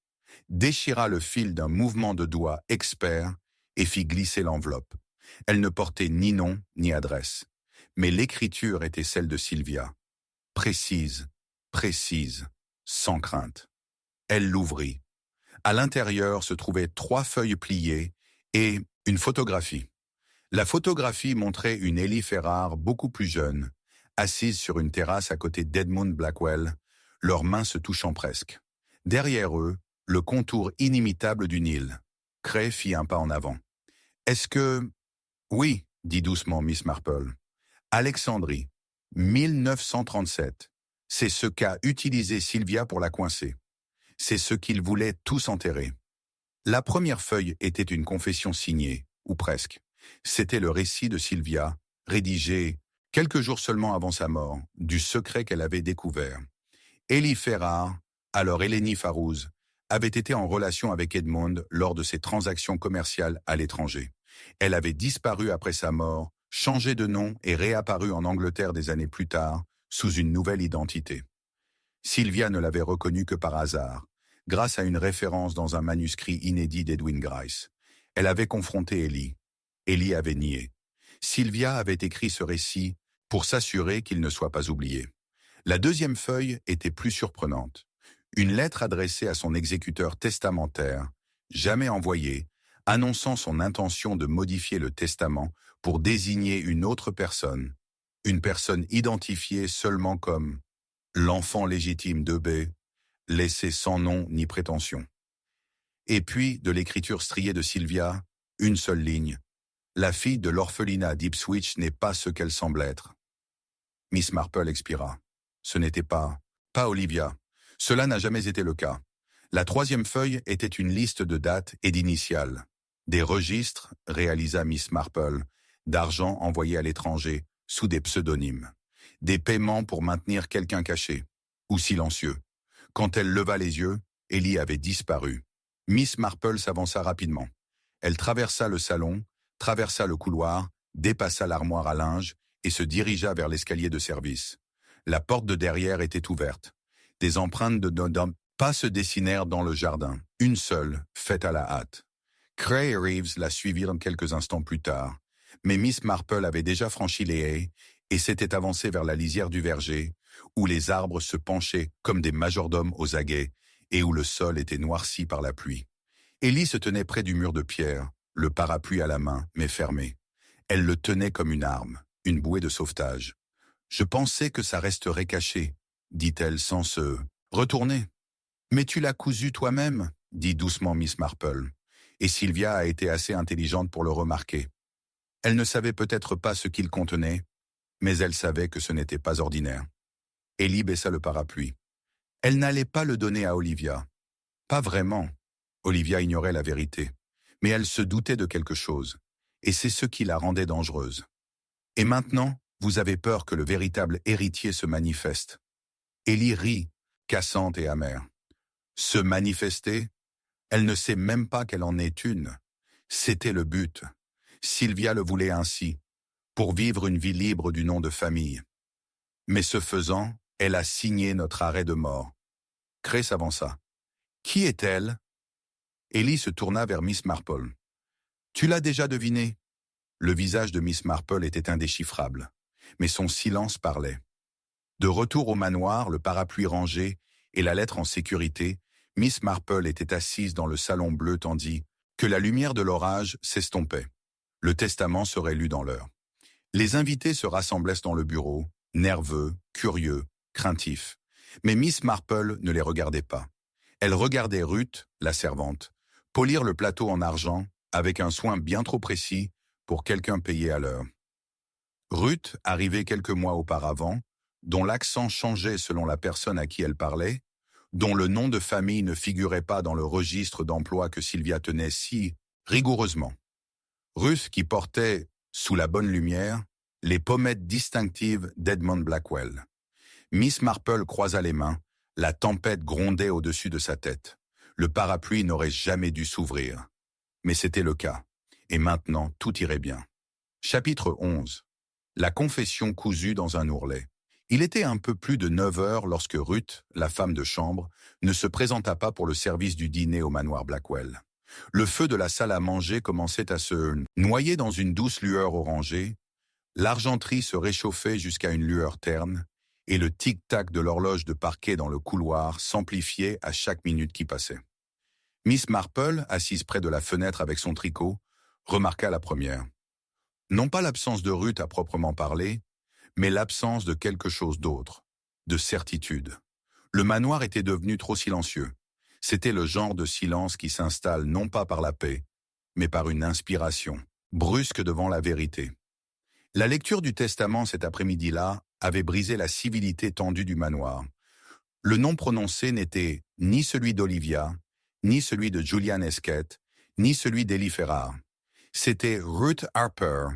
déchira le fil d'un mouvement de doigt expert et fit glisser l'enveloppe. Elle ne portait ni nom ni adresse, mais l'écriture était celle de Sylvia. Précise, précise, sans crainte. Elle l'ouvrit. À l'intérieur se trouvaient 3 feuilles pliées et une photographie. La photographie montrait une Ellie Ferrard beaucoup plus jeune, assise sur une terrasse à côté d'Edmund Blackwell, leurs mains se touchant presque. Derrière eux, le contour inimitable du Nil. Cray fit un pas en avant. « Est-ce que... » »« Oui, dit doucement Miss Marple. « Alexandrie, 1937. C'est ce qu'a utilisé Sylvia pour la coincer. C'est ce qu'ils voulaient tous enterrer. » La première feuille était une confession signée, ou presque. C'était le récit de Sylvia, rédigé quelques jours seulement avant sa mort, du secret qu'elle avait découvert. Ellie Ferrard, alors Eleni Farouz, avait été en relation avec Edmund lors de ses transactions commerciales à l'étranger. Elle avait disparu après sa mort, changé de nom et réapparu en Angleterre des années plus tard, sous une nouvelle identité. Sylvia ne l'avait reconnue que par hasard, grâce à une référence dans un manuscrit inédit d'Edwin Grice. Elle avait confronté Ellie. Ellie avait nié. Sylvia avait écrit ce récit pour s'assurer qu'il ne soit pas oublié. La deuxième feuille était plus surprenante. Une lettre adressée à son exécuteur testamentaire, jamais envoyée, annonçant son intention de modifier le testament pour désigner une autre personne, une personne identifiée seulement comme l'enfant légitime d'E.B., laissé sans nom ni prétention. Et puis, de l'écriture striée de Sylvia, une seule ligne. La fille de l'orphelinat d'Ipswich n'est pas ce qu'elle semble être. Miss Marple expira. Ce n'était pas Olivia. Cela n'a jamais été le cas. La troisième feuille était une liste de dates et d'initiales. Des registres, réalisa Miss Marple, d'argent envoyé à l'étranger, sous des pseudonymes. Des paiements pour maintenir quelqu'un caché, ou silencieux. Quand elle leva les yeux, Ellie avait disparu. Miss Marple s'avança rapidement. Elle traversa le salon, traversa le couloir, dépassa l'armoire à linge et se dirigea vers l'escalier de service. La porte de derrière était ouverte. Des empreintes de pas se dessinèrent dans le jardin, une seule, faite à la hâte. Cray et Reeves la suivirent quelques instants plus tard, mais Miss Marple avait déjà franchi les haies et s'était avancée vers la lisière du verger, où les arbres se penchaient comme des majordomes aux aguets et où le sol était noirci par la pluie. Ellie se tenait près du mur de pierre, le parapluie à la main, mais fermé. Elle le tenait comme une arme, une bouée de sauvetage. « Je pensais que ça resterait caché », dit-elle sans se retourner. « Mais tu l'as cousu toi-même », dit doucement Miss Marple, et Sylvia a été assez intelligente pour le remarquer. Elle ne savait peut-être pas ce qu'il contenait, mais elle savait que ce n'était pas ordinaire. Ellie baissa le parapluie. Elle n'allait pas le donner à Olivia. Pas vraiment. Olivia ignorait la vérité, mais elle se doutait de quelque chose, et c'est ce qui la rendait dangereuse. Et maintenant, vous avez peur que le véritable héritier se manifeste. Ellie rit, cassante et amère. Se manifester? Elle ne sait même pas qu'elle en est une. C'était le but. Sylvia le voulait ainsi, pour vivre une vie libre du nom de famille. Mais ce faisant, elle a signé notre arrêt de mort. Cray s'avança. Qui est-elle? Ellie se tourna vers Miss Marple. Tu l'as déjà deviné? Le visage de Miss Marple était indéchiffrable, mais son silence parlait. De retour au manoir, le parapluie rangé et la lettre en sécurité, Miss Marple était assise dans le salon bleu tandis que la lumière de l'orage s'estompait. Le testament serait lu dans l'heure. Les invités se rassemblaient dans le bureau, nerveux, curieux, craintifs. Mais Miss Marple ne les regardait pas. Elle regardait Ruth, la servante, polir le plateau en argent avec un soin bien trop précis pour quelqu'un payé à l'heure. Ruth, arrivée quelques mois auparavant, dont l'accent changeait selon la personne à qui elle parlait, dont le nom de famille ne figurait pas dans le registre d'emploi que Sylvia tenait si rigoureusement. Ruth qui portait, sous la bonne lumière, les pommettes distinctives d'Edmond Blackwell. Miss Marple croisa les mains, la tempête grondait au-dessus de sa tête. Le parapluie n'aurait jamais dû s'ouvrir. Mais c'était le cas, et maintenant tout irait bien. Chapitre 11. La confession cousue dans un ourlet. Il était un peu plus de 9 heures lorsque Ruth, la femme de chambre, ne se présenta pas pour le service du dîner au manoir Blackwell. Le feu de la salle à manger commençait à se noyer dans une douce lueur orangée, l'argenterie se réchauffait jusqu'à une lueur terne, et le tic-tac de l'horloge de parquet dans le couloir s'amplifiait à chaque minute qui passait. Miss Marple, assise près de la fenêtre avec son tricot, remarqua la première. Non pas l'absence de Ruth à proprement parler, mais l'absence de quelque chose d'autre, de certitude. Le manoir était devenu trop silencieux. C'était le genre de silence qui s'installe non pas par la paix, mais par une inspiration, brusque devant la vérité. La lecture du testament cet après-midi-là avait brisé la civilité tendue du manoir. Le nom prononcé n'était ni celui d'Olivia, ni celui de Julian Esquette, ni celui d'Ellie Ferrard. C'était Ruth Harper,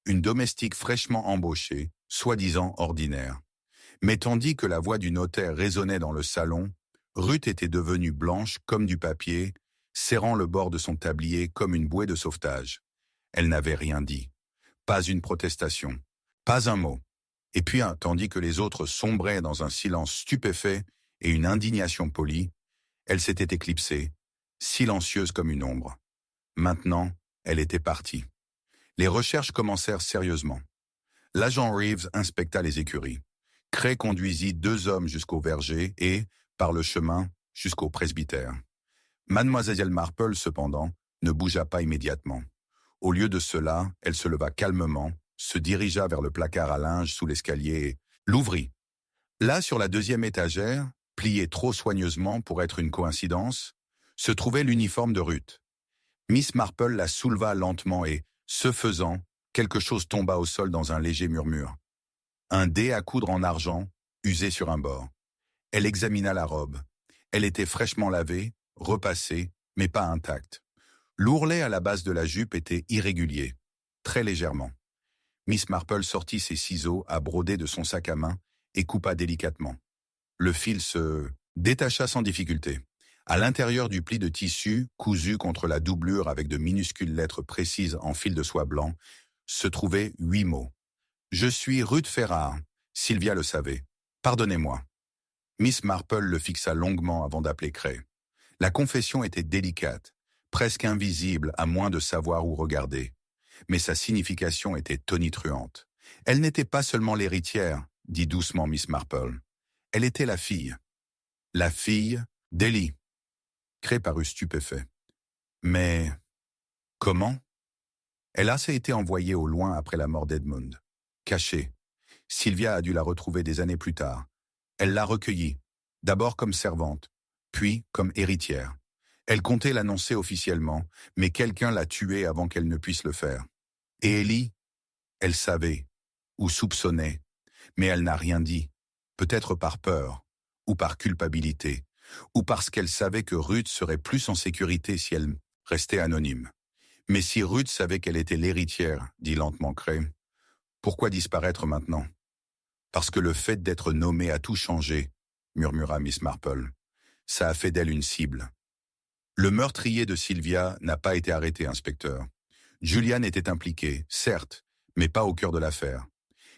une domestique fraîchement embauchée, soi-disant ordinaire. Mais tandis que la voix du notaire résonnait dans le salon, Ruth était devenue blanche comme du papier, serrant le bord de son tablier comme une bouée de sauvetage. Elle n'avait rien dit. Pas une protestation. Pas un mot. Et puis, tandis que les autres sombraient dans un silence stupéfait et une indignation polie, elle s'était éclipsée, silencieuse comme une ombre. Maintenant, elle était partie. Les recherches commencèrent sérieusement. L'agent Reeves inspecta les écuries. Cray conduisit 2 hommes jusqu'au verger et, par le chemin, jusqu'au presbytère. Mademoiselle Marple, cependant, ne bougea pas immédiatement. Au lieu de cela, elle se leva calmement, se dirigea vers le placard à linge sous l'escalier et l'ouvrit. Là, sur la 2e étagère, plié trop soigneusement pour être une coïncidence, se trouvait l'uniforme de Ruth. Miss Marple la souleva lentement et, ce faisant, quelque chose tomba au sol dans un léger murmure. Un dé à coudre en argent, usé sur un bord. Elle examina la robe. Elle était fraîchement lavée, repassé, mais pas intact. L'ourlet à la base de la jupe était irrégulier, très légèrement. Miss Marple sortit ses ciseaux à broder de son sac à main et coupa délicatement. Le fil se détacha sans difficulté. À l'intérieur du pli de tissu, cousu contre la doublure avec de minuscules lettres précises en fil de soie blanc, se trouvaient 8 mots. « Je suis Ruth Ferrard. » Sylvia le savait. « Pardonnez-moi. » Miss Marple le fixa longuement avant d'appeler Cray. La confession était délicate, presque invisible à moins de savoir où regarder. Mais sa signification était tonitruante. Elle n'était pas seulement l'héritière, dit doucement Miss Marple. Elle était la fille. La fille d'Ellie. Cray parut stupéfait. Mais comment? Elle a été envoyée au loin après la mort d'Edmund. Cachée. Sylvia a dû la retrouver des années plus tard. Elle l'a recueillie, d'abord comme servante, puis comme héritière. Elle comptait l'annoncer officiellement, mais quelqu'un l'a tuée avant qu'elle ne puisse le faire. Et Ellie, elle savait, ou soupçonnait, mais elle n'a rien dit, peut-être par peur, ou par culpabilité, ou parce qu'elle savait que Ruth serait plus en sécurité si elle restait anonyme. Mais si Ruth savait qu'elle était l'héritière, dit lentement Cray, pourquoi disparaître maintenant? Parce que le fait d'être nommée a tout changé, murmura Miss Marple. Ça a fait d'elle une cible. Le meurtrier de Sylvia n'a pas été arrêté, inspecteur. Julian était impliqué, certes, mais pas au cœur de l'affaire.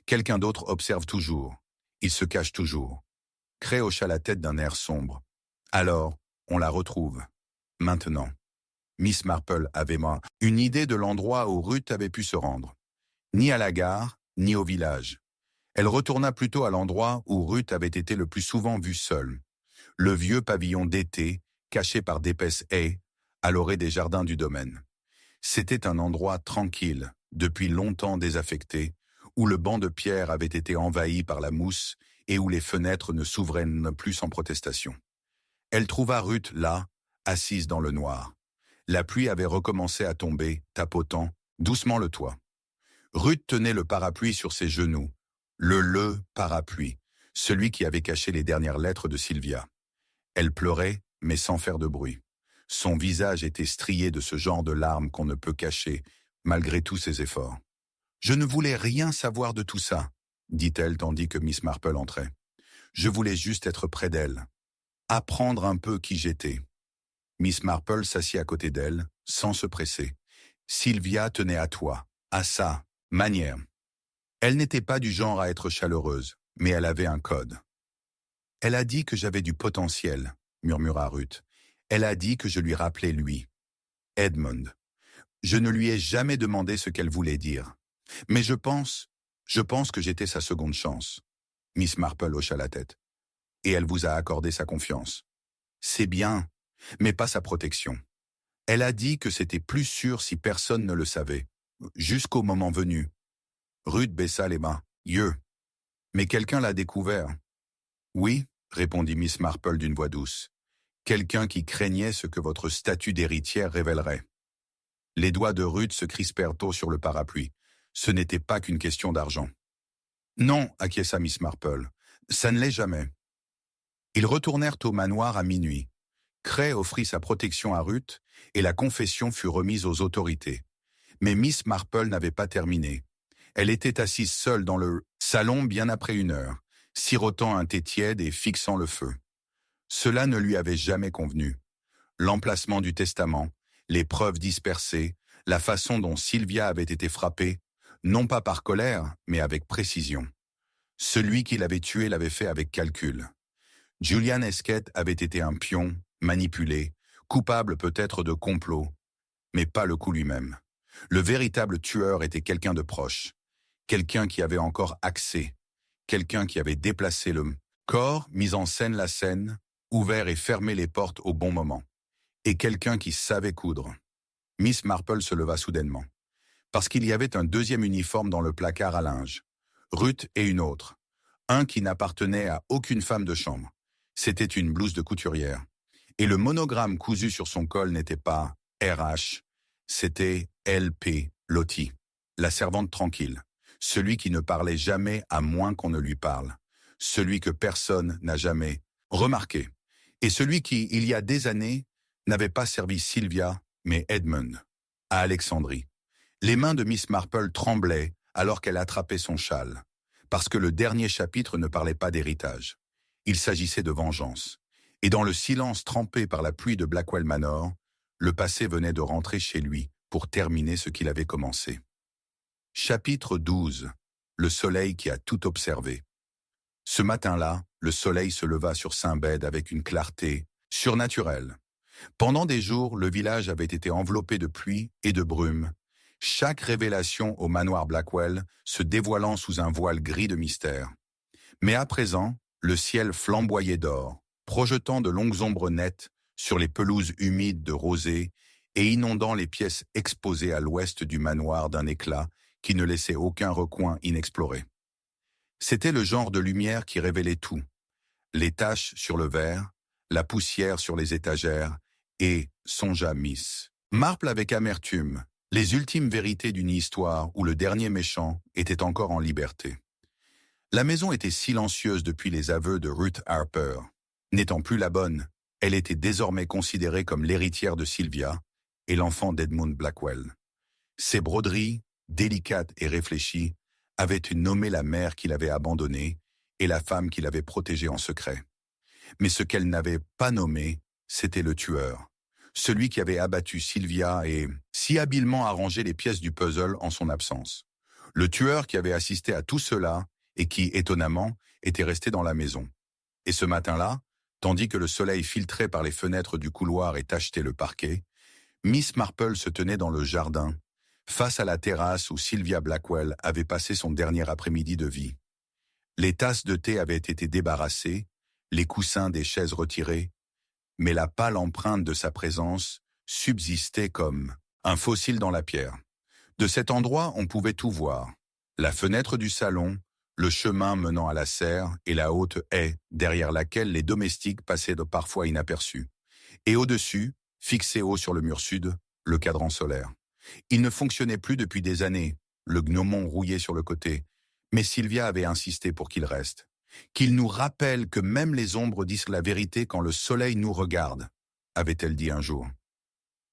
Quelqu'un d'autre observe toujours. Il se cache toujours. Cray hocha la tête d'un air sombre. Alors, on la retrouve. Maintenant. Miss Marple avait une idée de l'endroit où Ruth avait pu se rendre. Ni à la gare, ni au village. Elle retourna plutôt à l'endroit où Ruth avait été le plus souvent vue seule. Le vieux pavillon d'été, caché par d'épaisses haies, à l'orée des jardins du domaine. C'était un endroit tranquille, depuis longtemps désaffecté, où le banc de pierre avait été envahi par la mousse et où les fenêtres ne s'ouvraient plus sans protestation. Elle trouva Ruth là, assise dans le noir. La pluie avait recommencé à tomber, tapotant doucement le toit. Ruth tenait le parapluie sur ses genoux, le parapluie, celui qui avait caché les dernières lettres de Sylvia. Elle pleurait, mais sans faire de bruit. Son visage était strié de ce genre de larmes qu'on ne peut cacher, malgré tous ses efforts. « Je ne voulais rien savoir de tout ça, » dit-elle tandis que Miss Marple entrait. « Je voulais juste être près d'elle, apprendre un peu qui j'étais. » Miss Marple s'assit à côté d'elle, sans se presser. Sylvia tenait à toi, à sa manière. Elle n'était pas du genre à être chaleureuse, mais elle avait un code. « Elle a dit que j'avais du potentiel, » murmura Ruth. « Elle a dit que je lui rappelais lui. Edmund. Je ne lui ai jamais demandé ce qu'elle voulait dire. Mais je pense que j'étais sa seconde chance. » Miss Marple hocha la tête. « Et elle vous a accordé sa confiance. C'est bien, mais pas sa protection. Elle a dit que c'était plus sûr si personne ne le savait, jusqu'au moment venu. » Ruth baissa les mains. « Mais quelqu'un l'a découvert. » « Oui, » répondit Miss Marple d'une voix douce. « Quelqu'un qui craignait ce que votre statut d'héritière révélerait. » Les doigts de Ruth se crispèrent tôt sur le parapluie. Ce n'était pas qu'une question d'argent. « Non, » acquiesça Miss Marple. « Ça ne l'est jamais. » Ils retournèrent au manoir à minuit. Cray offrit sa protection à Ruth et la confession fut remise aux autorités. Mais Miss Marple n'avait pas terminé. Elle était assise seule dans le salon bien après 1 heure, sirotant un thé tiède et fixant le feu. Cela ne lui avait jamais convenu. L'emplacement du testament, les preuves dispersées, la façon dont Sylvia avait été frappée, non pas par colère, mais avec précision. Celui qui l'avait tuée l'avait fait avec calcul. Julian Hesketh avait été un pion, manipulé, coupable peut-être de complot, mais pas le coup lui-même. Le véritable tueur était quelqu'un de proche, quelqu'un qui avait encore accès, quelqu'un qui avait déplacé le corps, mis en scène la scène, ouvert et fermé les portes au bon moment, et quelqu'un qui savait coudre. Miss Marple se leva soudainement, parce qu'il y avait un deuxième uniforme dans le placard à linge, Ruth et une autre, un qui n'appartenait à aucune femme de chambre. C'était une blouse de couturière, et le monogramme cousu sur son col n'était pas RH, c'était LP, Lottie, la servante tranquille, celui qui ne parlait jamais à moins qu'on ne lui parle, celui que personne n'a jamais remarqué, et celui qui, il y a des années, n'avait pas servi Sylvia, mais Edmund, à Alexandrie. Les mains de Miss Marple tremblaient alors qu'elle attrapait son châle, parce que le dernier chapitre ne parlait pas d'héritage. Il s'agissait de vengeance. Et dans le silence trempé par la pluie de Blackwell Manor, le passé venait de rentrer chez lui pour terminer ce qu'il avait commencé. Chapitre 12. Le soleil qui a tout observé. Ce matin-là, le soleil se leva sur Saint-Bède avec une clarté surnaturelle. Pendant des jours, le village avait été enveloppé de pluie et de brume, chaque révélation au manoir Blackwell se dévoilant sous un voile gris de mystère. Mais à présent, le ciel flamboyait d'or, projetant de longues ombres nettes sur les pelouses humides de rosée et inondant les pièces exposées à l'ouest du manoir d'un éclat qui ne laissait aucun recoin inexploré. C'était le genre de lumière qui révélait tout. Les taches sur le verre, la poussière sur les étagères et, songea Miss Marple avec amertume, les ultimes vérités d'une histoire où le dernier méchant était encore en liberté. La maison était silencieuse depuis les aveux de Ruth Harper. N'étant plus la bonne, elle était désormais considérée comme l'héritière de Sylvia et l'enfant d'Edmund Blackwell. Ses broderies, délicates et réfléchies, avaient nommé la mère qu'il avait abandonnée et la femme qu'il avait protégée en secret. Mais ce qu'elle n'avait pas nommé, c'était le tueur. Celui qui avait abattu Sylvia et si habilement arrangé les pièces du puzzle en son absence. Le tueur qui avait assisté à tout cela et qui, étonnamment, était resté dans la maison. Et ce matin-là, tandis que le soleil filtrait par les fenêtres du couloir et tachetait le parquet, Miss Marple se tenait dans le jardin, face à la terrasse où Sylvia Blackwell avait passé son dernier après-midi de vie. Les tasses de thé avaient été débarrassées, les coussins des chaises retirés, mais la pâle empreinte de sa présence subsistait comme un fossile dans la pierre. De cet endroit, on pouvait tout voir. La fenêtre du salon, le chemin menant à la serre et la haute haie derrière laquelle les domestiques passaient parfois inaperçus. Et au-dessus, fixé haut sur le mur sud, le cadran solaire. Il ne fonctionnait plus depuis des années, le gnomon rouillé sur le côté, mais Sylvia avait insisté pour qu'il reste. Qu'il nous rappelle que même les ombres disent la vérité quand le soleil nous regarde, avait-elle dit un jour.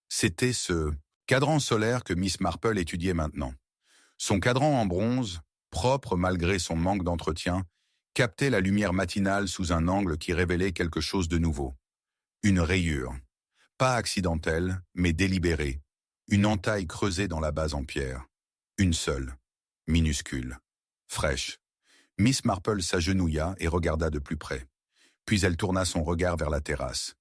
C'était ce cadran solaire que Miss Marple étudiait maintenant. Son cadran en bronze, propre malgré son manque d'entretien, captait la lumière matinale sous un angle qui révélait quelque chose de nouveau. Une rayure, pas accidentelle, mais délibérée, une entaille creusée dans la base en pierre. Une seule, minuscule, fraîche. Miss Marple s'agenouilla et regarda de plus près. Puis elle tourna son regard vers la terrasse.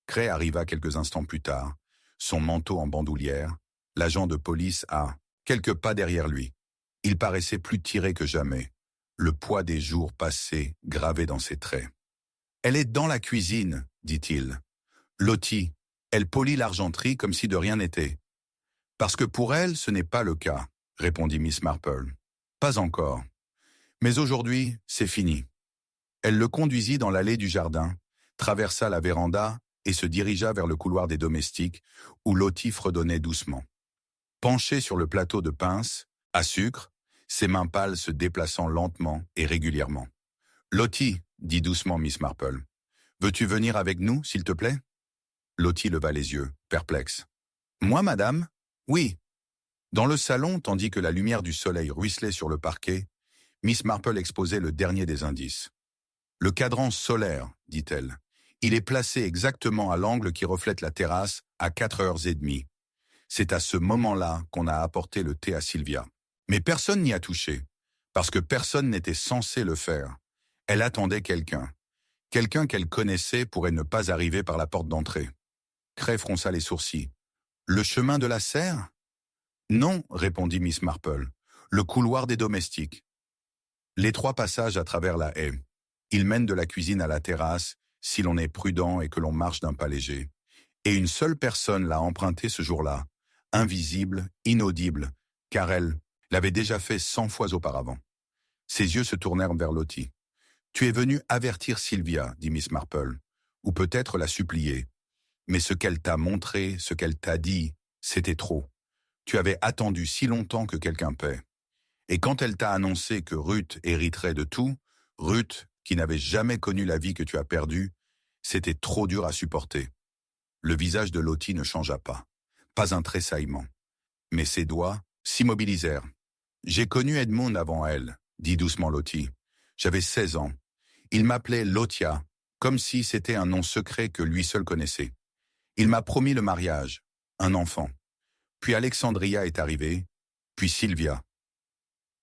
Cray arriva quelques instants plus tard, son manteau en bandoulière, l'agent de police à quelques pas derrière lui. Il paraissait plus tiré que jamais, le poids des jours passés gravé dans ses traits. « Elle est dans la cuisine, dit-il. Lottie, elle polit l'argenterie comme si de rien n'était. »« Parce que pour elle, ce n'est pas le cas, » répondit Miss Marple. « Pas encore. Mais aujourd'hui, c'est fini. » Elle le conduisit dans l'allée du jardin, traversa la véranda et se dirigea vers le couloir des domestiques, où Lottie fredonnait doucement. Penchée sur le plateau de pince, à sucre, ses mains pâles se déplaçant lentement et régulièrement. « Lottie, » dit doucement Miss Marple, « veux-tu venir avec nous, s'il te plaît ?» Lottie leva les yeux, perplexe. « Moi, madame ? Oui. » Dans le salon, tandis que la lumière du soleil ruisselait sur le parquet, Miss Marple exposait le dernier des indices. « Le cadran solaire, dit-elle. Il est placé exactement à l'angle qui reflète la terrasse à 4h30. C'est à ce moment-là qu'on a apporté le thé à Sylvia. Mais personne n'y a touché, parce que personne n'était censé le faire. Elle attendait quelqu'un. Quelqu'un qu'elle connaissait pourrait ne pas arriver par la porte d'entrée. » Cray fronça les sourcils. « Le chemin de la serre ?»« Non, » répondit Miss Marple. « Le couloir des domestiques. » Les 3 passages à travers la haie. Ils mènent de la cuisine à la terrasse, si l'on est prudent et que l'on marche d'un pas léger. Et une seule personne l'a emprunté ce jour-là, invisible, inaudible, car elle l'avait déjà fait 100 fois auparavant. Ses yeux se tournèrent vers Lottie. « Tu es venu avertir Sylvia, » dit Miss Marple, « ou peut-être la supplier. Mais ce qu'elle t'a montré, ce qu'elle t'a dit, c'était trop. Tu avais attendu si longtemps que quelqu'un paie. Et quand elle t'a annoncé que Ruth hériterait de tout, Ruth, qui n'avait jamais connu la vie que tu as perdue, c'était trop dur à supporter. Le visage de Lottie ne changea pas. Pas un tressaillement. Mais ses doigts s'immobilisèrent. « J'ai connu Edmond avant elle, » dit doucement Lottie. « J'avais 16 ans. Il m'appelait Lotia, comme si c'était un nom secret que lui seul connaissait. Il m'a promis le mariage, un enfant. Puis Alexandria est arrivée, puis Sylvia. »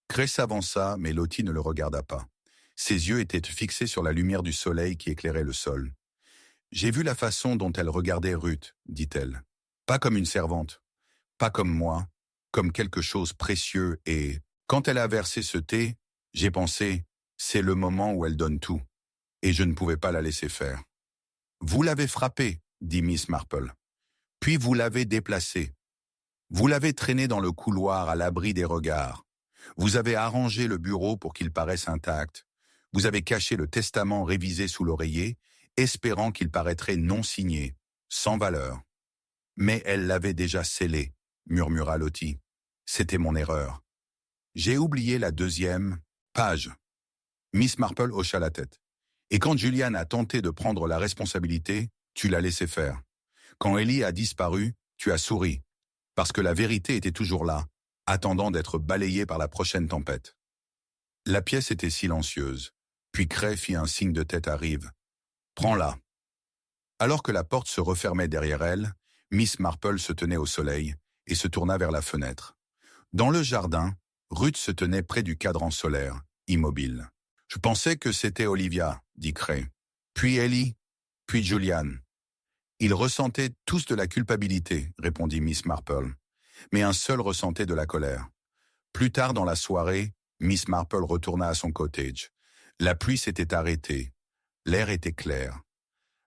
Cray s'avança, mais Lottie ne le regarda pas. Ses yeux étaient fixés sur la lumière du soleil qui éclairait le sol. « J'ai vu la façon dont elle regardait Ruth, » dit-elle. « Pas comme une servante, pas comme moi, comme quelque chose précieux et, quand elle a versé ce thé, j'ai pensé, c'est le moment où elle donne tout. Et je ne pouvais pas la laisser faire. « Vous l'avez frappée, » dit Miss Marple. « Puis vous l'avez déplacée. Vous l'avez traînée dans le couloir à l'abri des regards. Vous avez arrangé le bureau pour qu'il paraisse intact. Vous avez caché le testament révisé sous l'oreiller, espérant qu'il paraîtrait non signé, sans valeur. Mais elle l'avait déjà scellé, murmura Lottie. C'était mon erreur. J'ai oublié la deuxième page. Miss Marple hocha la tête. Et quand Julian a tenté de prendre la responsabilité, tu l'as laissé faire. Quand Ellie a disparu, tu as souri. Parce que la vérité était toujours là, attendant d'être balayée par la prochaine tempête. La pièce était silencieuse. Puis Cray fit un signe de tête à Reeve. « Prends-la. » Alors que la porte se refermait derrière elle, Miss Marple se tenait au soleil et se tourna vers la fenêtre. Dans le jardin, Ruth se tenait près du cadran solaire, immobile. « Je pensais que c'était Olivia, » dit Cray. Puis Ellie, puis Julian. Ils ressentaient tous de la culpabilité, répondit Miss Marple. Mais un seul ressentait de la colère. Plus tard dans la soirée, Miss Marple retourna à son cottage. La pluie s'était arrêtée. L'air était clair.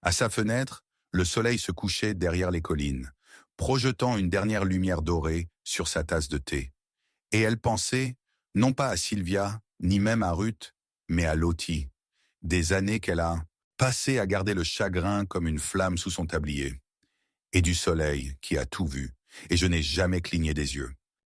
À sa fenêtre, le soleil se couchait derrière les collines, projetant une dernière lumière dorée sur sa tasse de thé. Et elle pensait, non pas à Sylvia, ni même à Ruth, mais à Lottie, des années qu'elle a passées à garder le chagrin comme une flamme sous son tablier. Et du soleil qui a tout vu, et je n'ai jamais cligné des yeux.